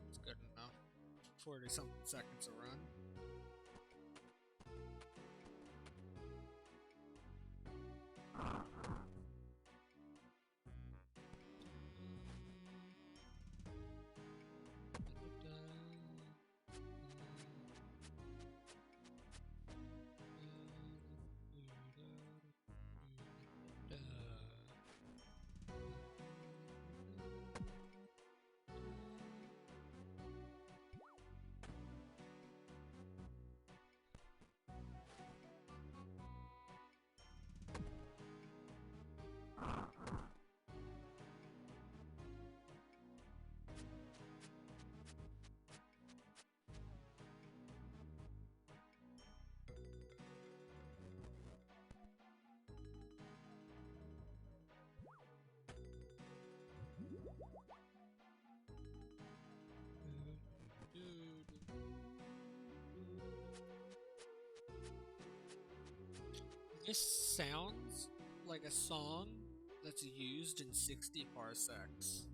It's good enough. 40-something seconds to run. This sounds like a song that's used in 60 parsecs.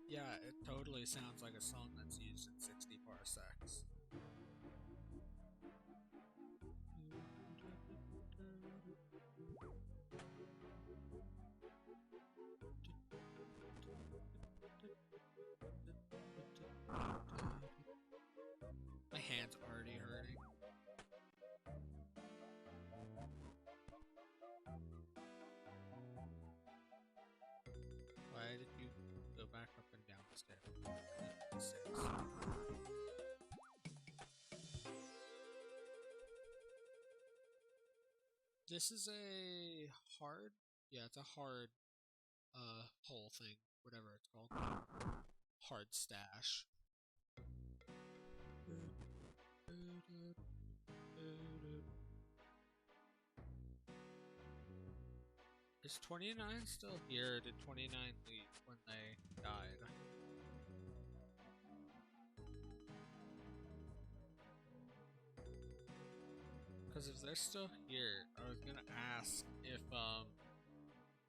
Yeah, it totally sounds like a song that's used in 60 parsecs. My hand's already hurting. Why did you go back up and down the stairs? This is a hard, yeah, it's a hard, whole thing, whatever it's called. Hard stash. Is 29 still here? Or did 29 leave when they died? Because if they're still here, I was gonna ask if,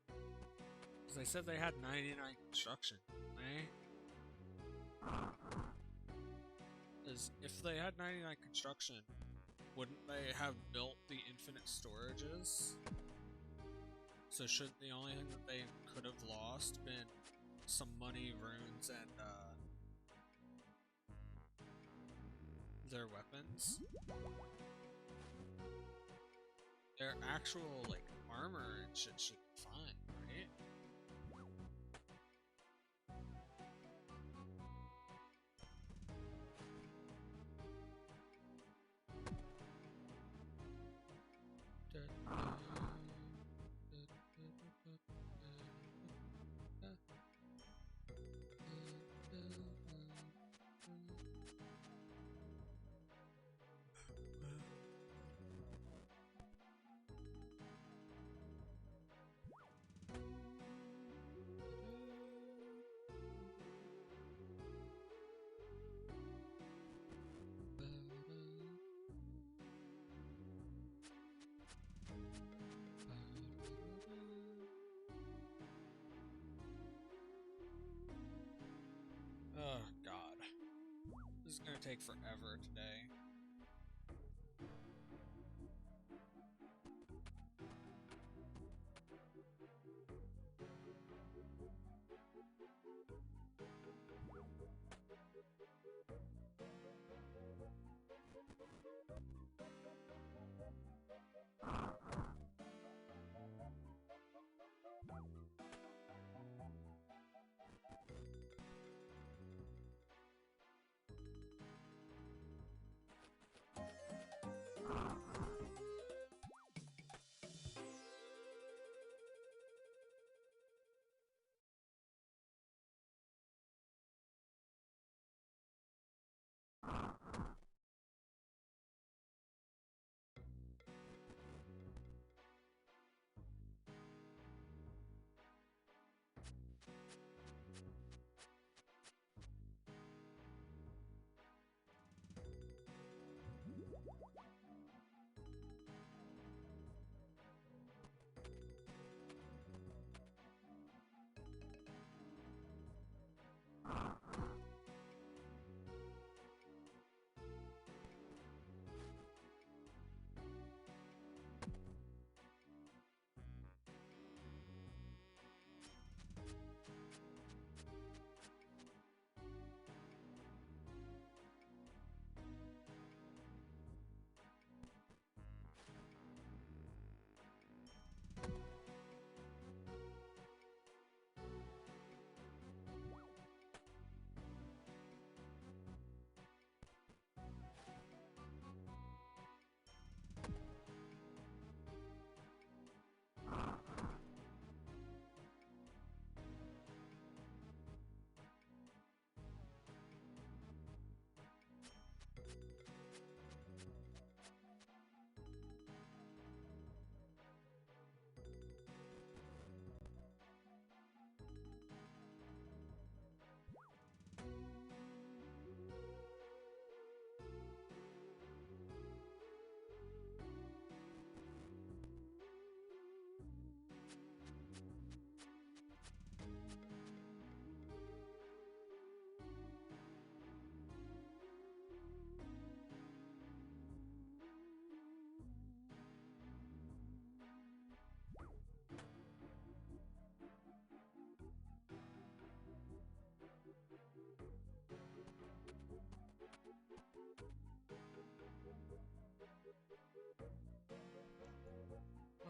because they said they had 99 construction, didn't they? Because if they had 99 construction, wouldn't they have built the infinite storages? So shouldn't the only thing that they could have lost been some money, runes, and, their weapons? Their actual, like, armor and shit should be fine, right? is gonna take forever today.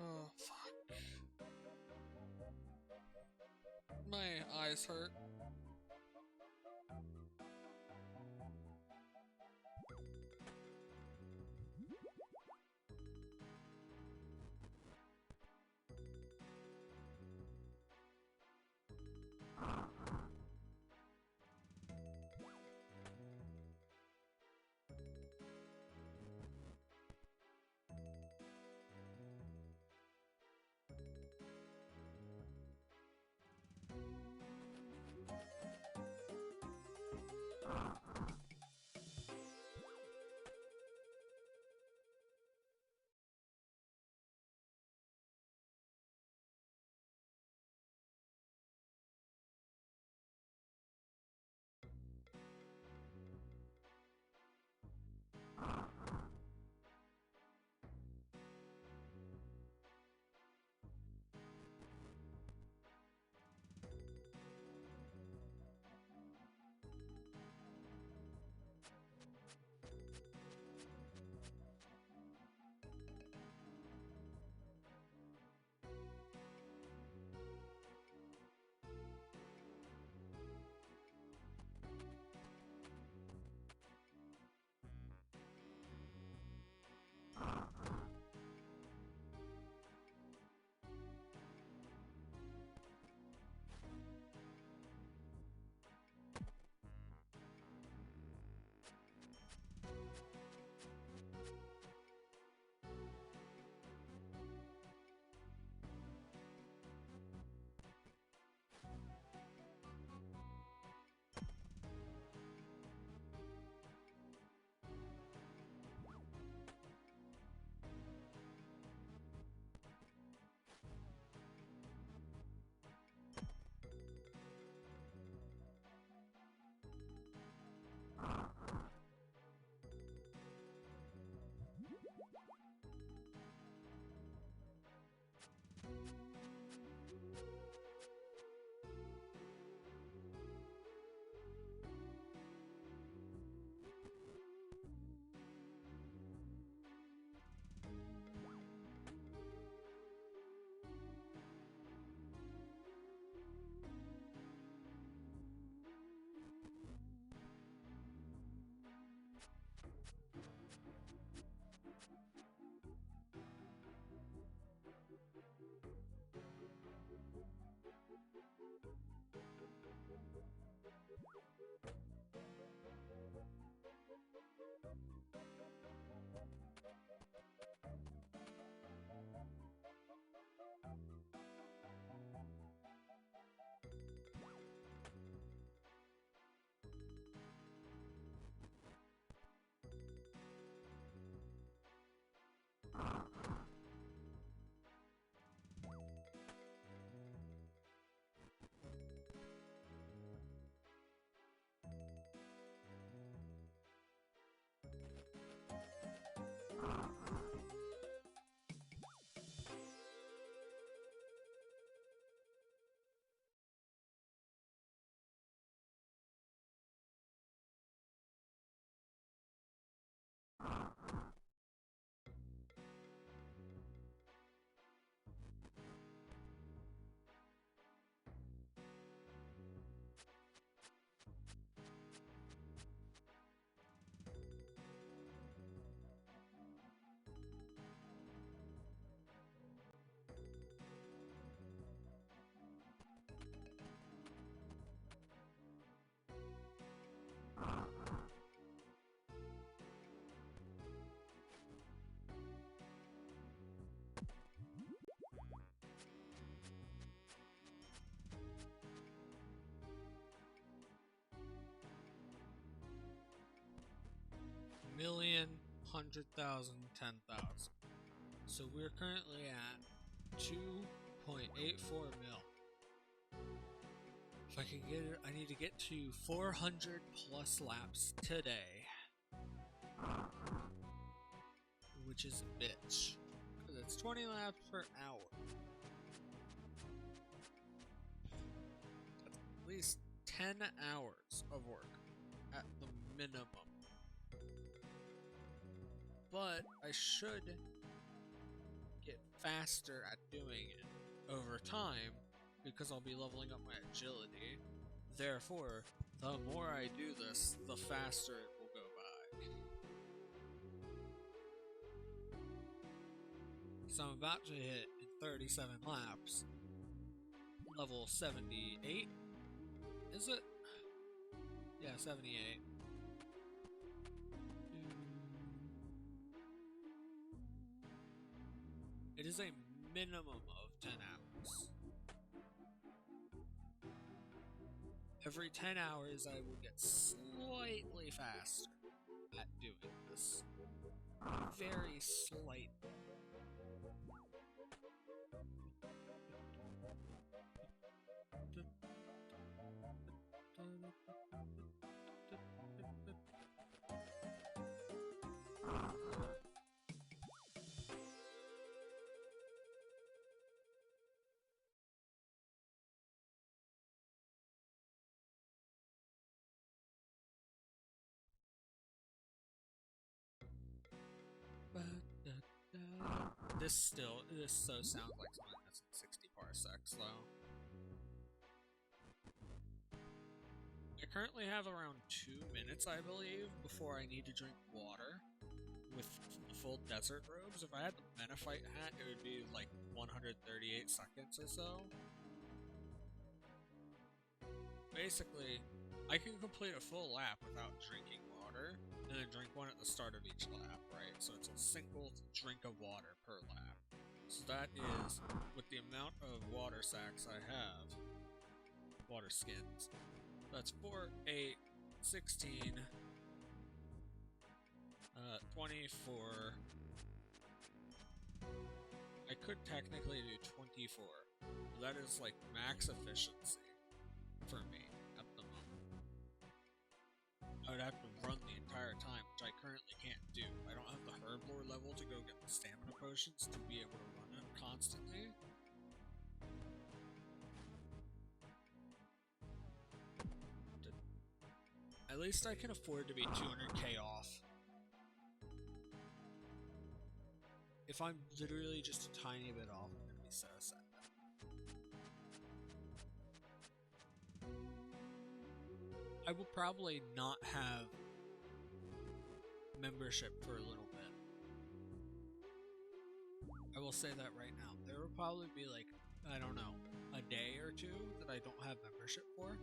Oh, fuck. My eyes hurt. million, 100,000, 10,000. So we're currently at 2.84 mil. If I can get it, I need to get to 400 plus laps today. Which is a bitch. Because it's 20 laps per hour. That's at least 10 hours of work at the minimum. But I should get faster at doing it over time because I'll be leveling up my agility. Therefore, the more I do this, the faster it will go by. So I'm about to hit in 37 laps level 78. Is it? Yeah, 78. It is a minimum of 10 hours. Every 10 hours I will get slightly faster at doing this. Very slight. This so sounds like something that's in 60 parsecs though. I currently have around 2 minutes, I believe, before I need to drink water with the full desert robes. If I had the Menophyte hat, it would be like 138 seconds or so. Basically, I can complete a full lap without drinking water, and then drink one at the start of each lap, right? So it's a single drink of water per lap. So that is, with the amount of water sacks I have, water skins, that's 4, 8, 16, 24. I could technically do 24. That is like max efficiency for me at the moment. I would have to run the entire time, which I currently can't do. I don't have the herblore level to go get the stamina potions to be able to run it constantly. At least I can afford to be 200k off. If I'm literally just a tiny bit off, I'm gonna be so sad. I will probably not have membership for a little bit. I will say that right now. There will probably be like, I don't know, a day or two that I don't have membership for.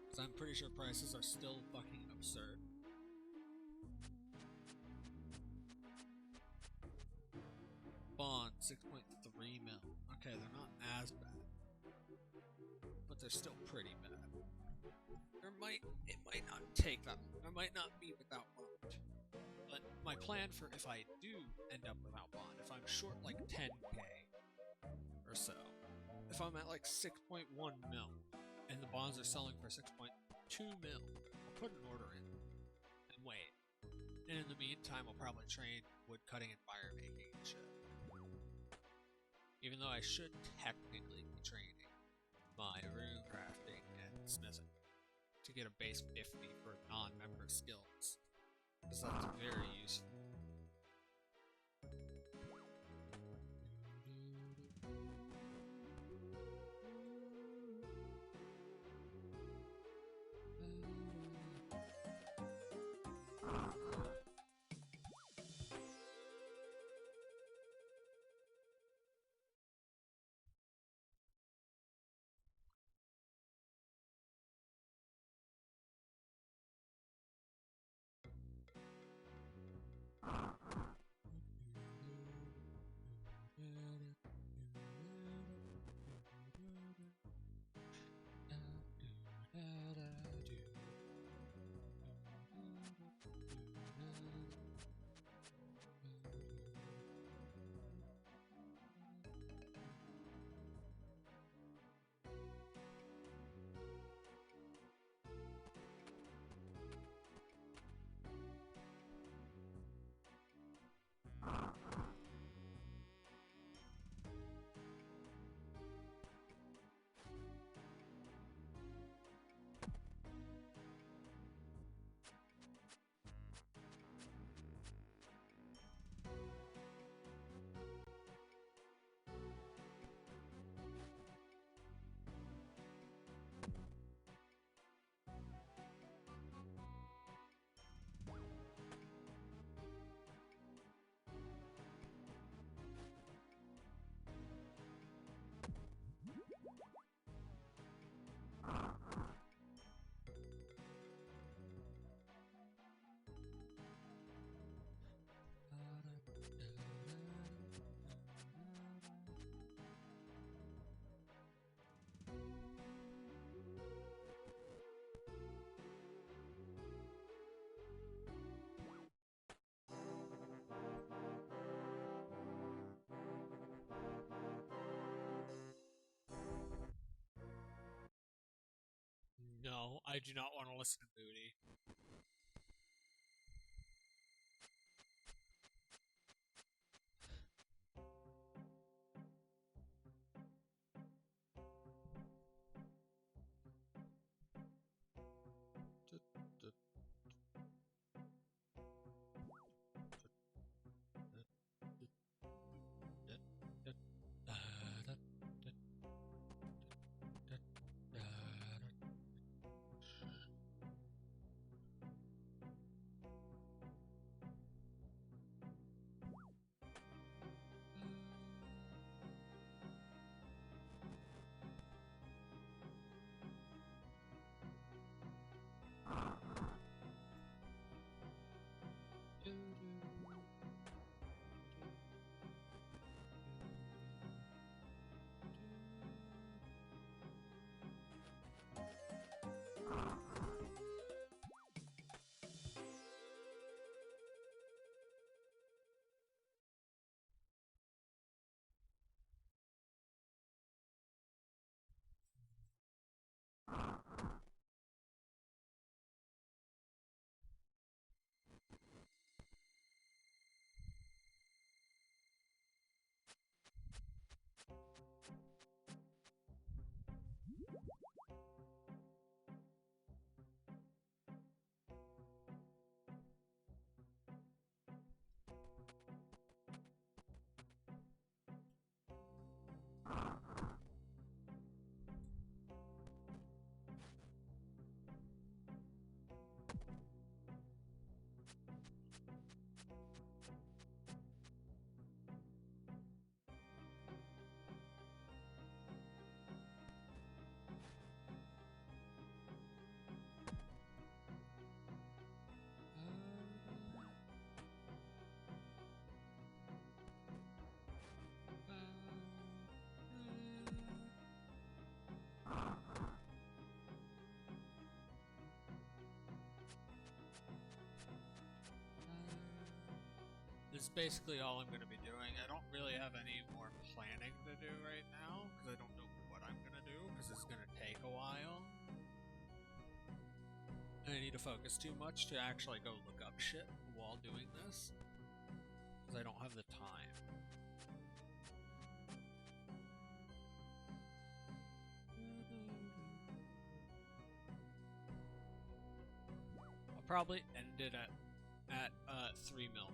Because I'm pretty sure prices are still fucking absurd. Bond, 6.3 mil. Okay, they're not as bad. But they're still pretty bad. It might not take that long. I might not be without bond. But my plan for if I do end up without bond, if I'm short like 10k or so, if I'm at like 6.1 mil, and the bonds are selling for 6.2 mil, I'll put an order in and wait. And in the meantime, I'll probably train woodcutting and fire making and shit. Even though I should technically be training my rune crafting and smithing to get a base 50 for non-member skills, because that's very useful. I do not want to listen to Booty. This is basically all I'm going to be doing. I don't really have any more planning to do right now, because I don't know what I'm going to do, because it's going to take a while. And I need to focus too much to actually go look up shit while doing this, because I don't have the time. I'll probably end it at 3 mil.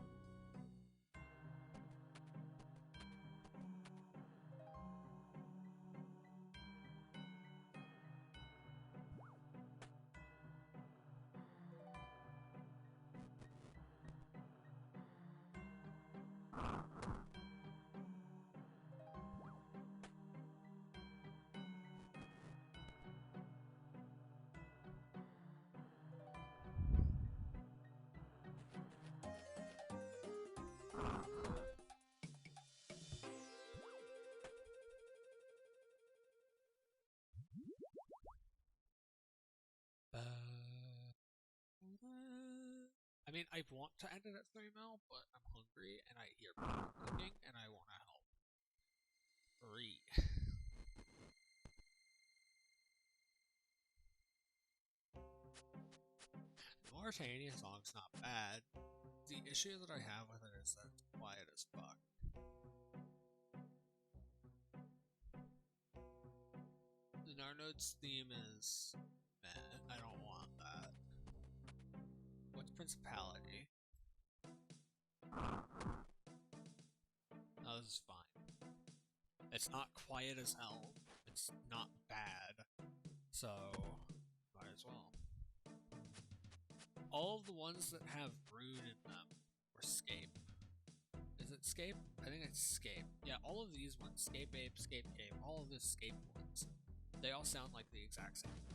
I mean, I want to end it at 3 mil, but I'm hungry and I hear people cooking and I want to help. 3. The Mauritania song's not bad. The issue that I have with it is that it's quiet as fuck. The Narnode's theme is meh, I don't want that. What's Principality? Oh, this is fine. It's not quiet as hell. It's not bad. So, might as well. All of the ones that have Rude in them, or Scape. Is it Scape? I think it's Scape. Yeah, all of these ones, Scape Ape, Scape Cave, all of the Scape ones, they all sound like the exact same thing.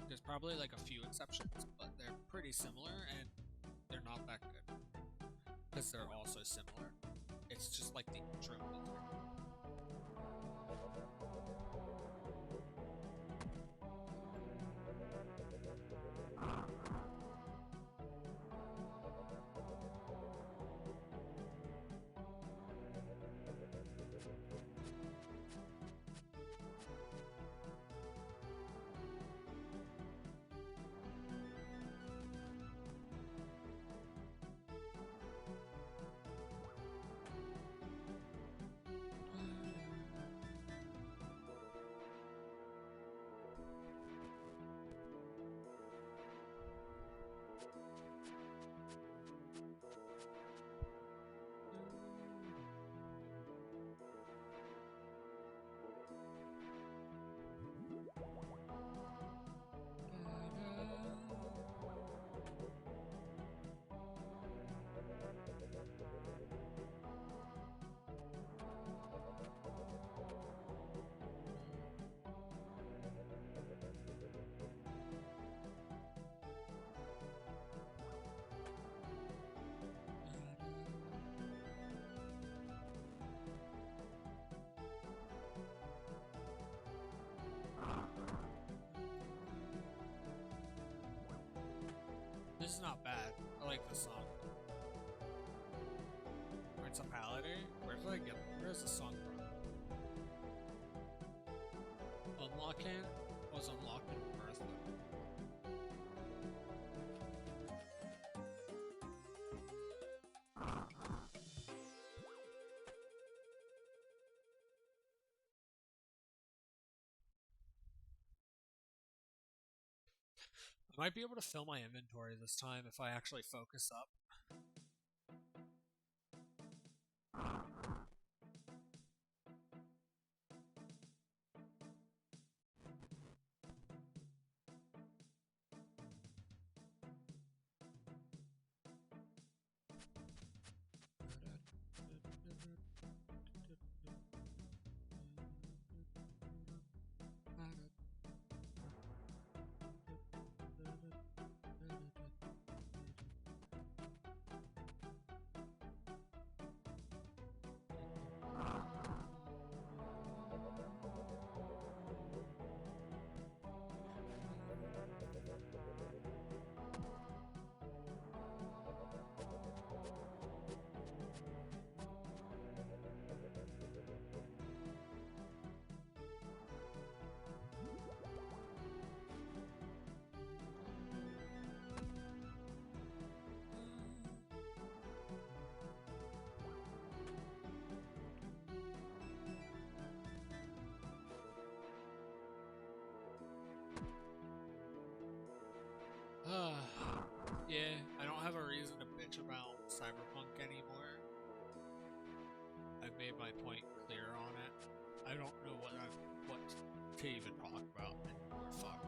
There's probably like a few exceptions, but they're pretty similar, and they're not that good. Because they're all so similar. It's just like the intro is different. This is not bad. I like this song. Principality? Where's the song from? Unlocking was unlocked in Bertha. I might be able to fill my inventory this time if I actually focus up. Yeah, I don't have a reason to bitch about Cyberpunk anymore. I've made my point clear on it. I don't know what to even talk about anymore. Fuck.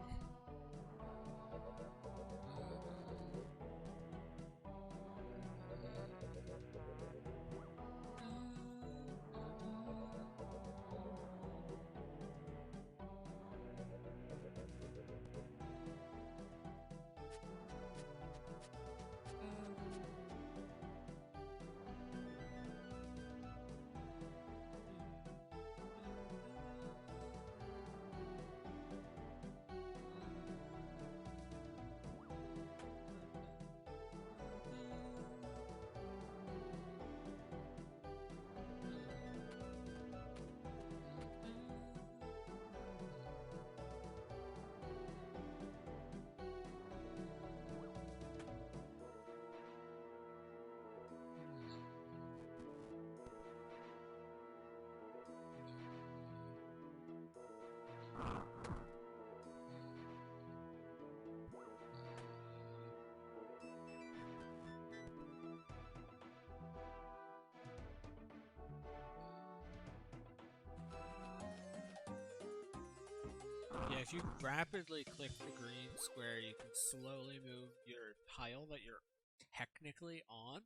Yeah, if you rapidly click the green square, you can slowly move your tile that you're technically on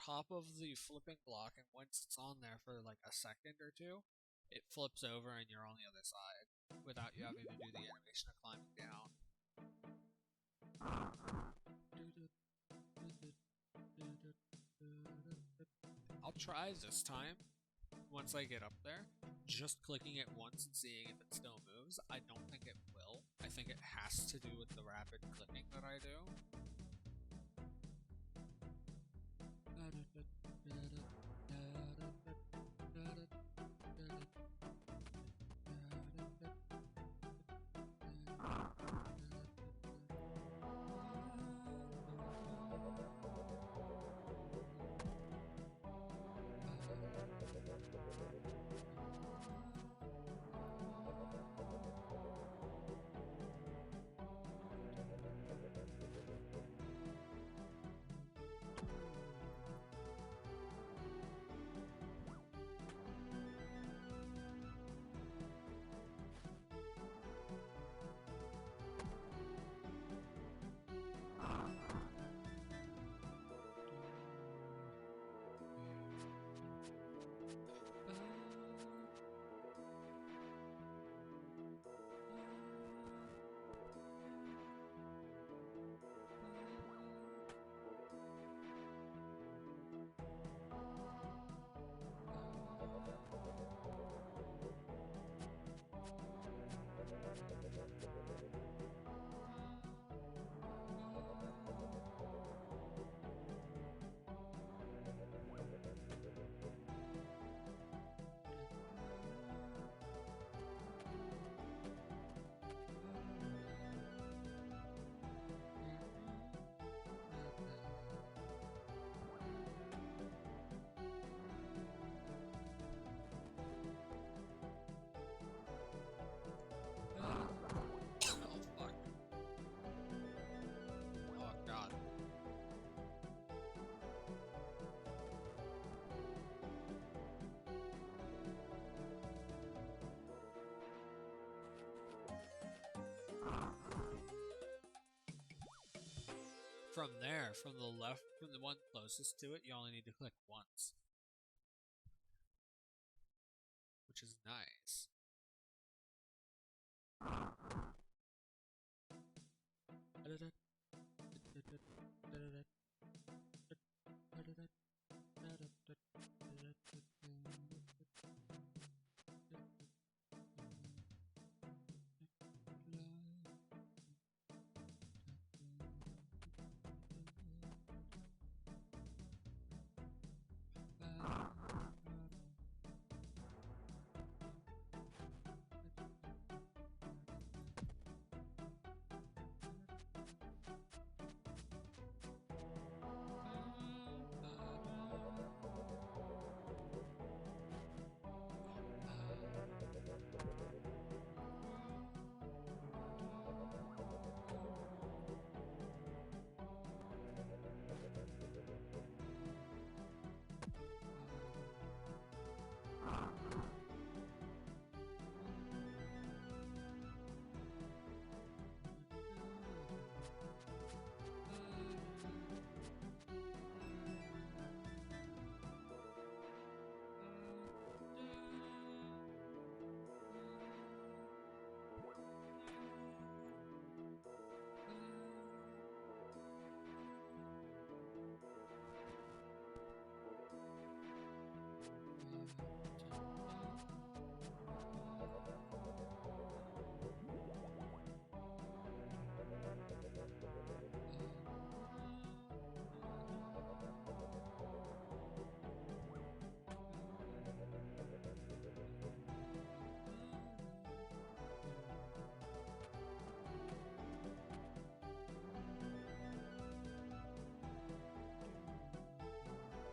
top of the flipping block, and once it's on there for like a second or two, it flips over and you're on the other side without you having to do the animation of climbing down. I'll try this time. Once I get up there, just clicking it once and seeing if it still moves. I don't think it will. I think it has to do with the rapid clicking that I do. From there, from the left, from the one closest to it, you only need to click once, which is nice.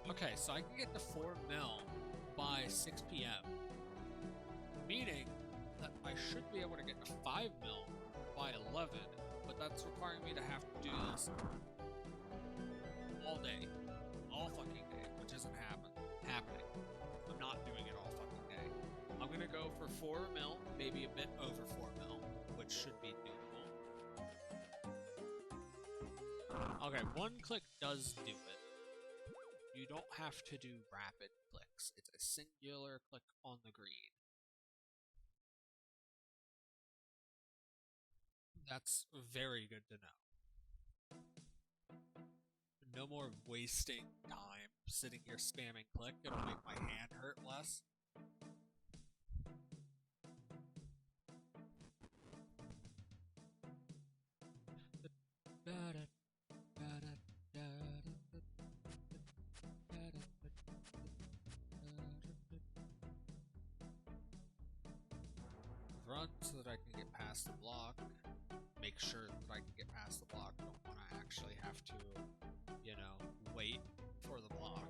Okay, so I can get to 4 mil by 6 p.m. Meaning that I should be able to get to 5 mil by 11, but that's requiring me to have to do this all day. All fucking day, which isn't happening. I'm not doing it all fucking day. I'm gonna go for 4 mil, maybe a bit over 4 mil, which should be doable. Okay, one click does do it. You don't have to do rapid clicks. It's a singular click on the green. That's very good to know. No more wasting time sitting here spamming click. It'll make my hand hurt less. Run so that I can get past the block. Make sure that I can get past the block. Don't want to actually have to, wait for the block.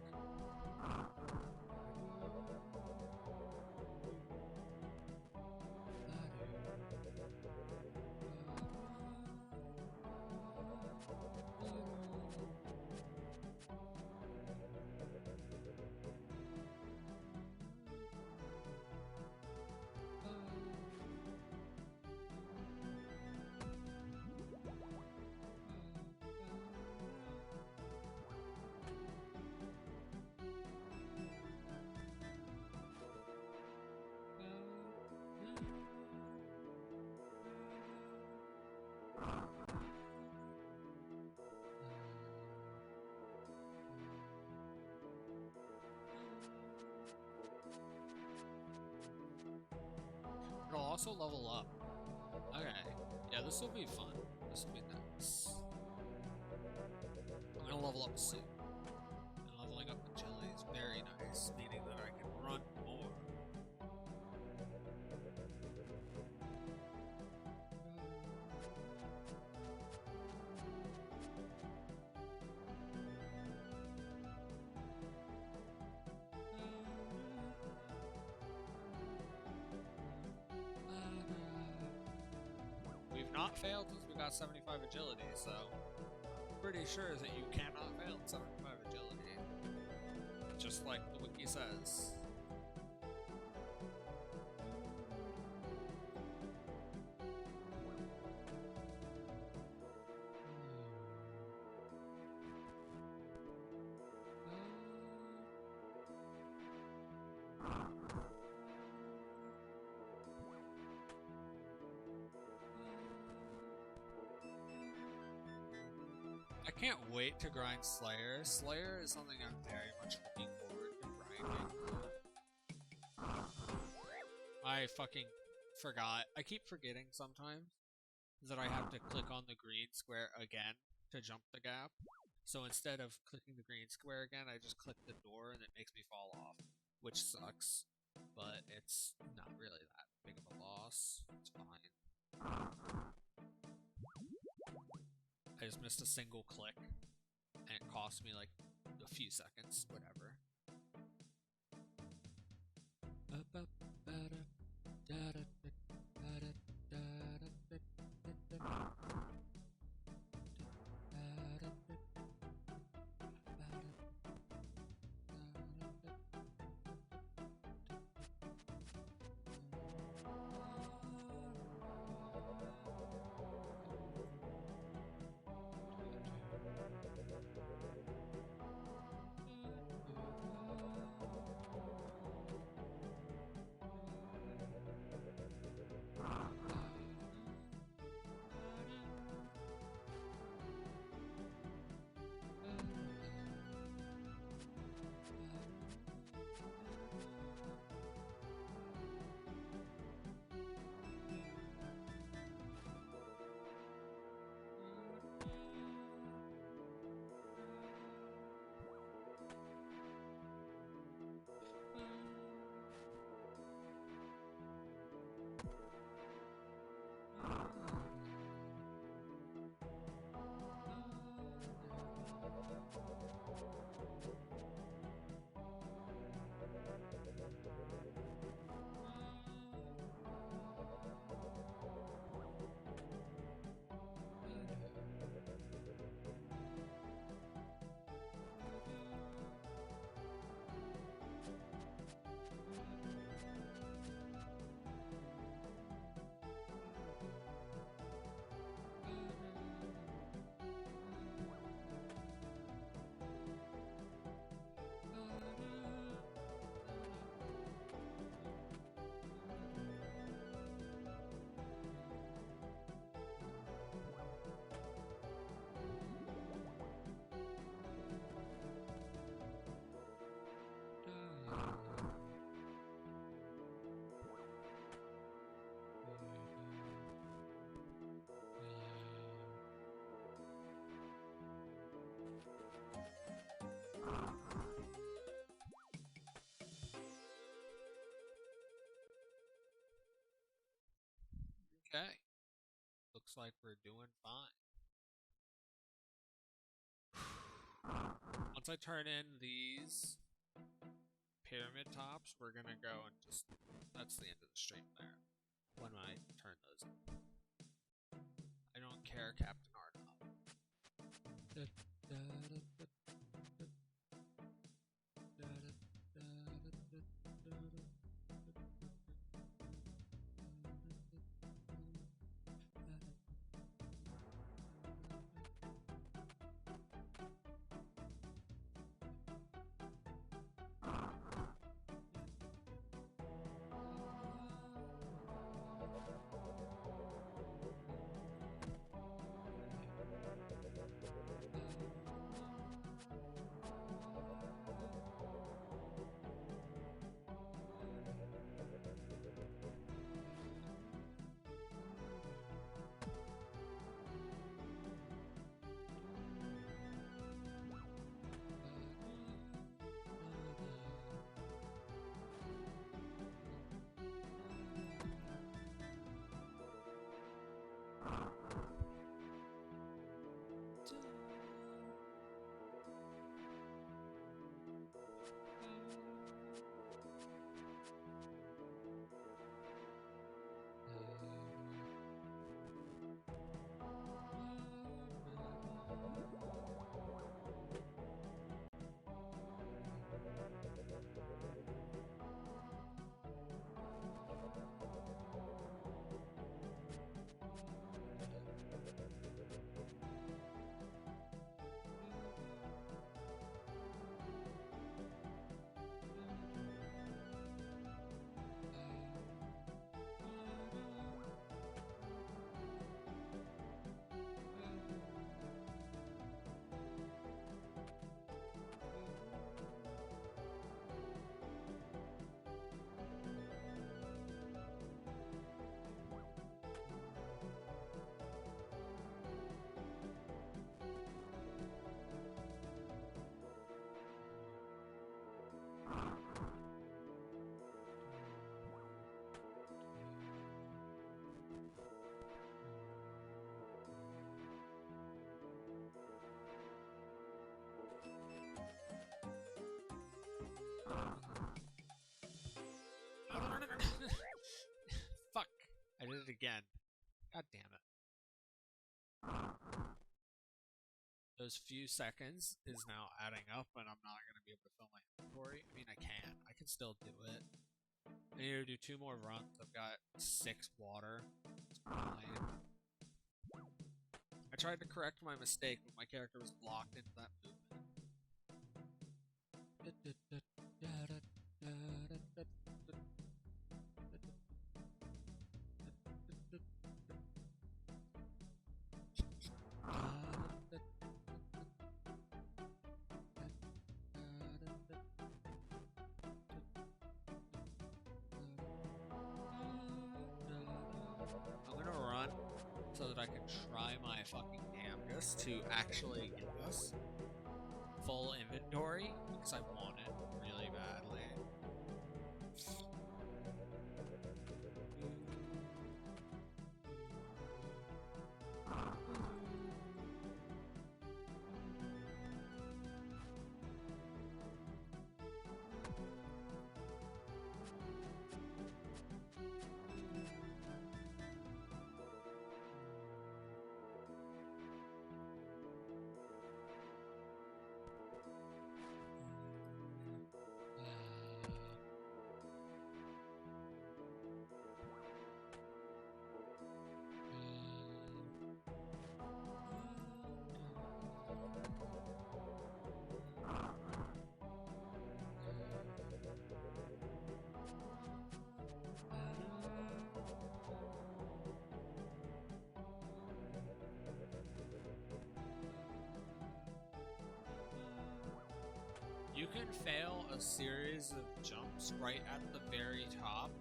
It'll also level up. Okay. Yeah, this will be fun. This will be nice. I'm gonna level up soon. And leveling up agility is very nice, meaning that I can run more. We've not failed since we got 75 agility, so I'm pretty sure that you cannot fail at 75 agility. Just like the wiki says. I can't wait to grind Slayer. Slayer is something I'm very much looking forward to grinding. I fucking forgot. I keep forgetting sometimes that I have to click on the green square again to jump the gap. So instead of clicking the green square again, I just click the door and it makes me fall off, which sucks. But it's not really that big of a loss. It's fine. I just missed a single click and it cost me like a few seconds, whatever. Okay. Looks like we're doing fine. Once I turn in these pyramid tops, we're gonna go and just... That's the end of the stream there. When I turn those in. I don't care, Captain Arnold. it again. God damn it. Those few seconds is now adding up, and I'm not going to be able to fill my inventory. I mean, I can. I can still do it. I need to do 2 more runs. I've got 6 water. It's fine. I tried to correct my mistake, but my character was locked into that movement. I'm gonna run so that I can try my fucking damnedest to actually get this full inventory because I want it really badly. You can fail a series of jumps right at the very top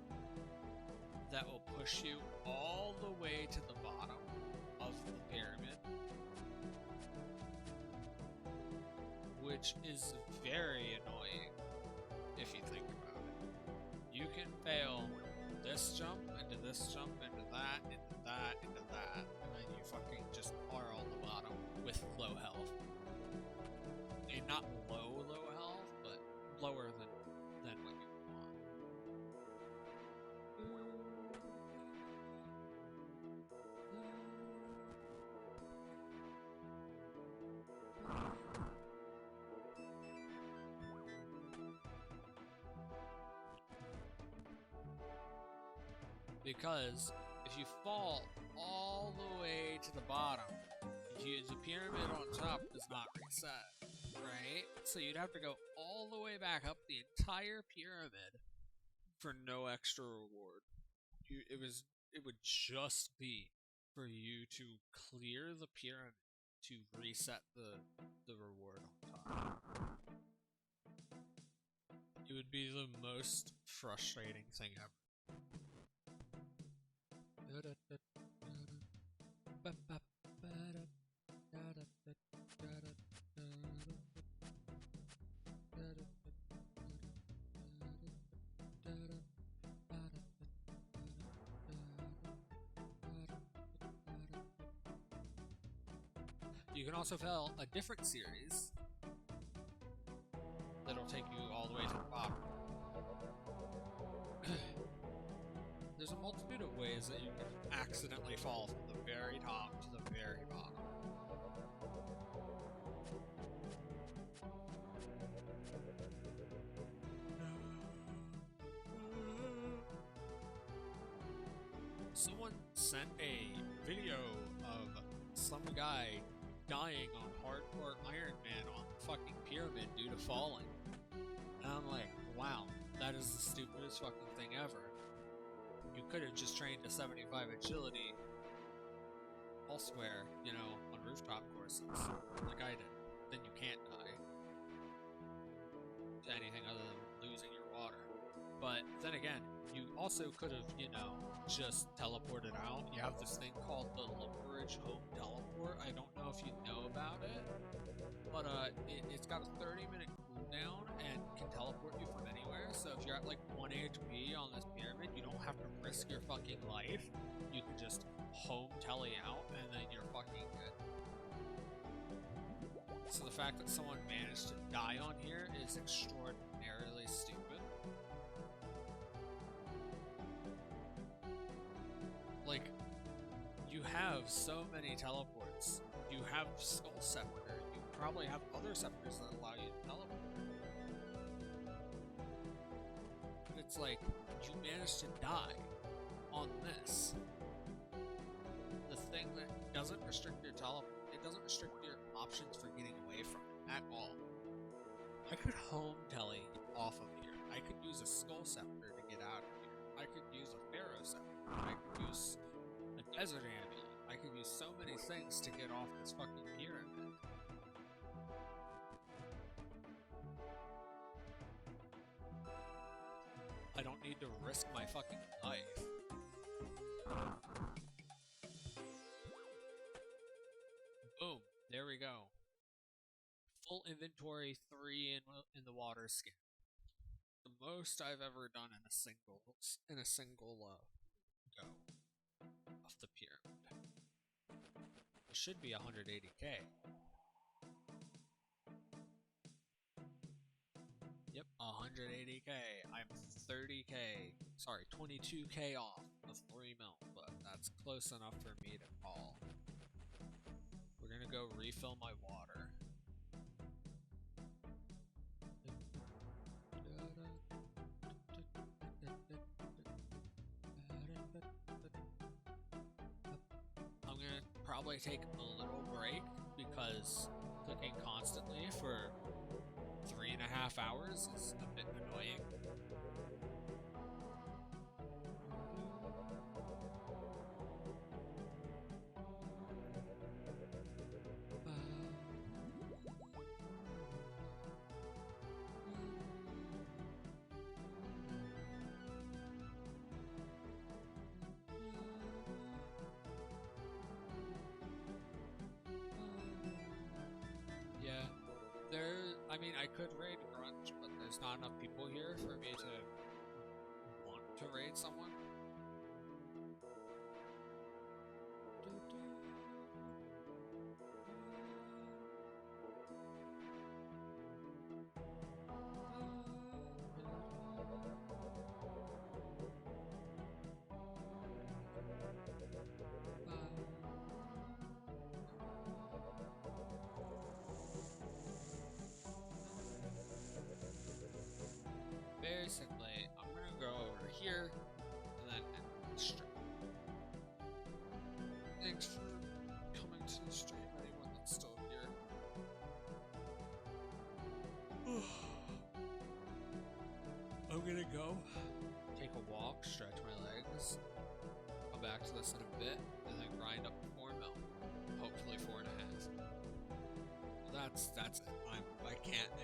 that will push you all the way to the bottom of the pyramid, which is very annoying if you think about it. You can fail this jump, into this jump, into that, into that, into that, and then you fucking just are on the bottom with low health. I mean, not low health, but lower than what you want. Because if you fall all the way to the bottom, the pyramid on top does not reset, right? So you'd have to go all the way back up the entire pyramid for no extra reward. It would just be for you to clear the pyramid to reset the reward on top. It would be the most frustrating thing ever. You can also fail a different series that'll take you all the way to the bottom. There's a multitude of ways that you can accidentally fall from the very top to the very bottom. Someone sent a video of some guy dying on hardcore Iron Man on the fucking pyramid due to falling. And I'm like, wow, that is the stupidest fucking thing ever. You could have just trained to 75 agility elsewhere, you know, on rooftop courses, like I did. Then you can't die to anything other than losing your water. But then again, you also could have, you know, just teleported out. You have this thing called the Lumberage Home Teleport. I don't know if you know about it, but it's got a 30-minute cooldown and can teleport you from anywhere. So if you're at like 1 HP on this pyramid, you don't have to risk your fucking life. You can just home tele out and then you're fucking good. So the fact that someone managed to die on here is extraordinarily stupid. Like, have so many teleports. You have Skull Scepter. You probably have other scepters that allow you to teleport. But it's like, you managed to die on this. The thing that doesn't restrict your teleport, it doesn't restrict your options for getting away from it at all. I could home tele off of here. I could use a Skull Scepter to get out of here. I could use a Pharaoh Scepter. I could use a Desert Amulet. I could use so many things to get off this fucking pyramid. I don't need to risk my fucking life. Boom. There we go. Full inventory, 3 in the water skin. The most I've ever done in a single go of the pyramid. It should be 180k. Yep, 180k. I'm 30k. Sorry, 22k off of 3 mil, but that's close enough for me to call. We're gonna go refill my water. I'm gonna probably take a little break because cooking constantly for 3.5 hours is a bit annoying. I mean, I could raid Grunge, but there's not enough people here for me to want to raid someone. Basically, I'm gonna go over here and then end the stream. Thanks for coming to the stream, anyone that's still here. I'm gonna go take a walk, stretch my legs, come back to this in a bit, and then grind up 4 mil. Hopefully 4.5. That's it. I can't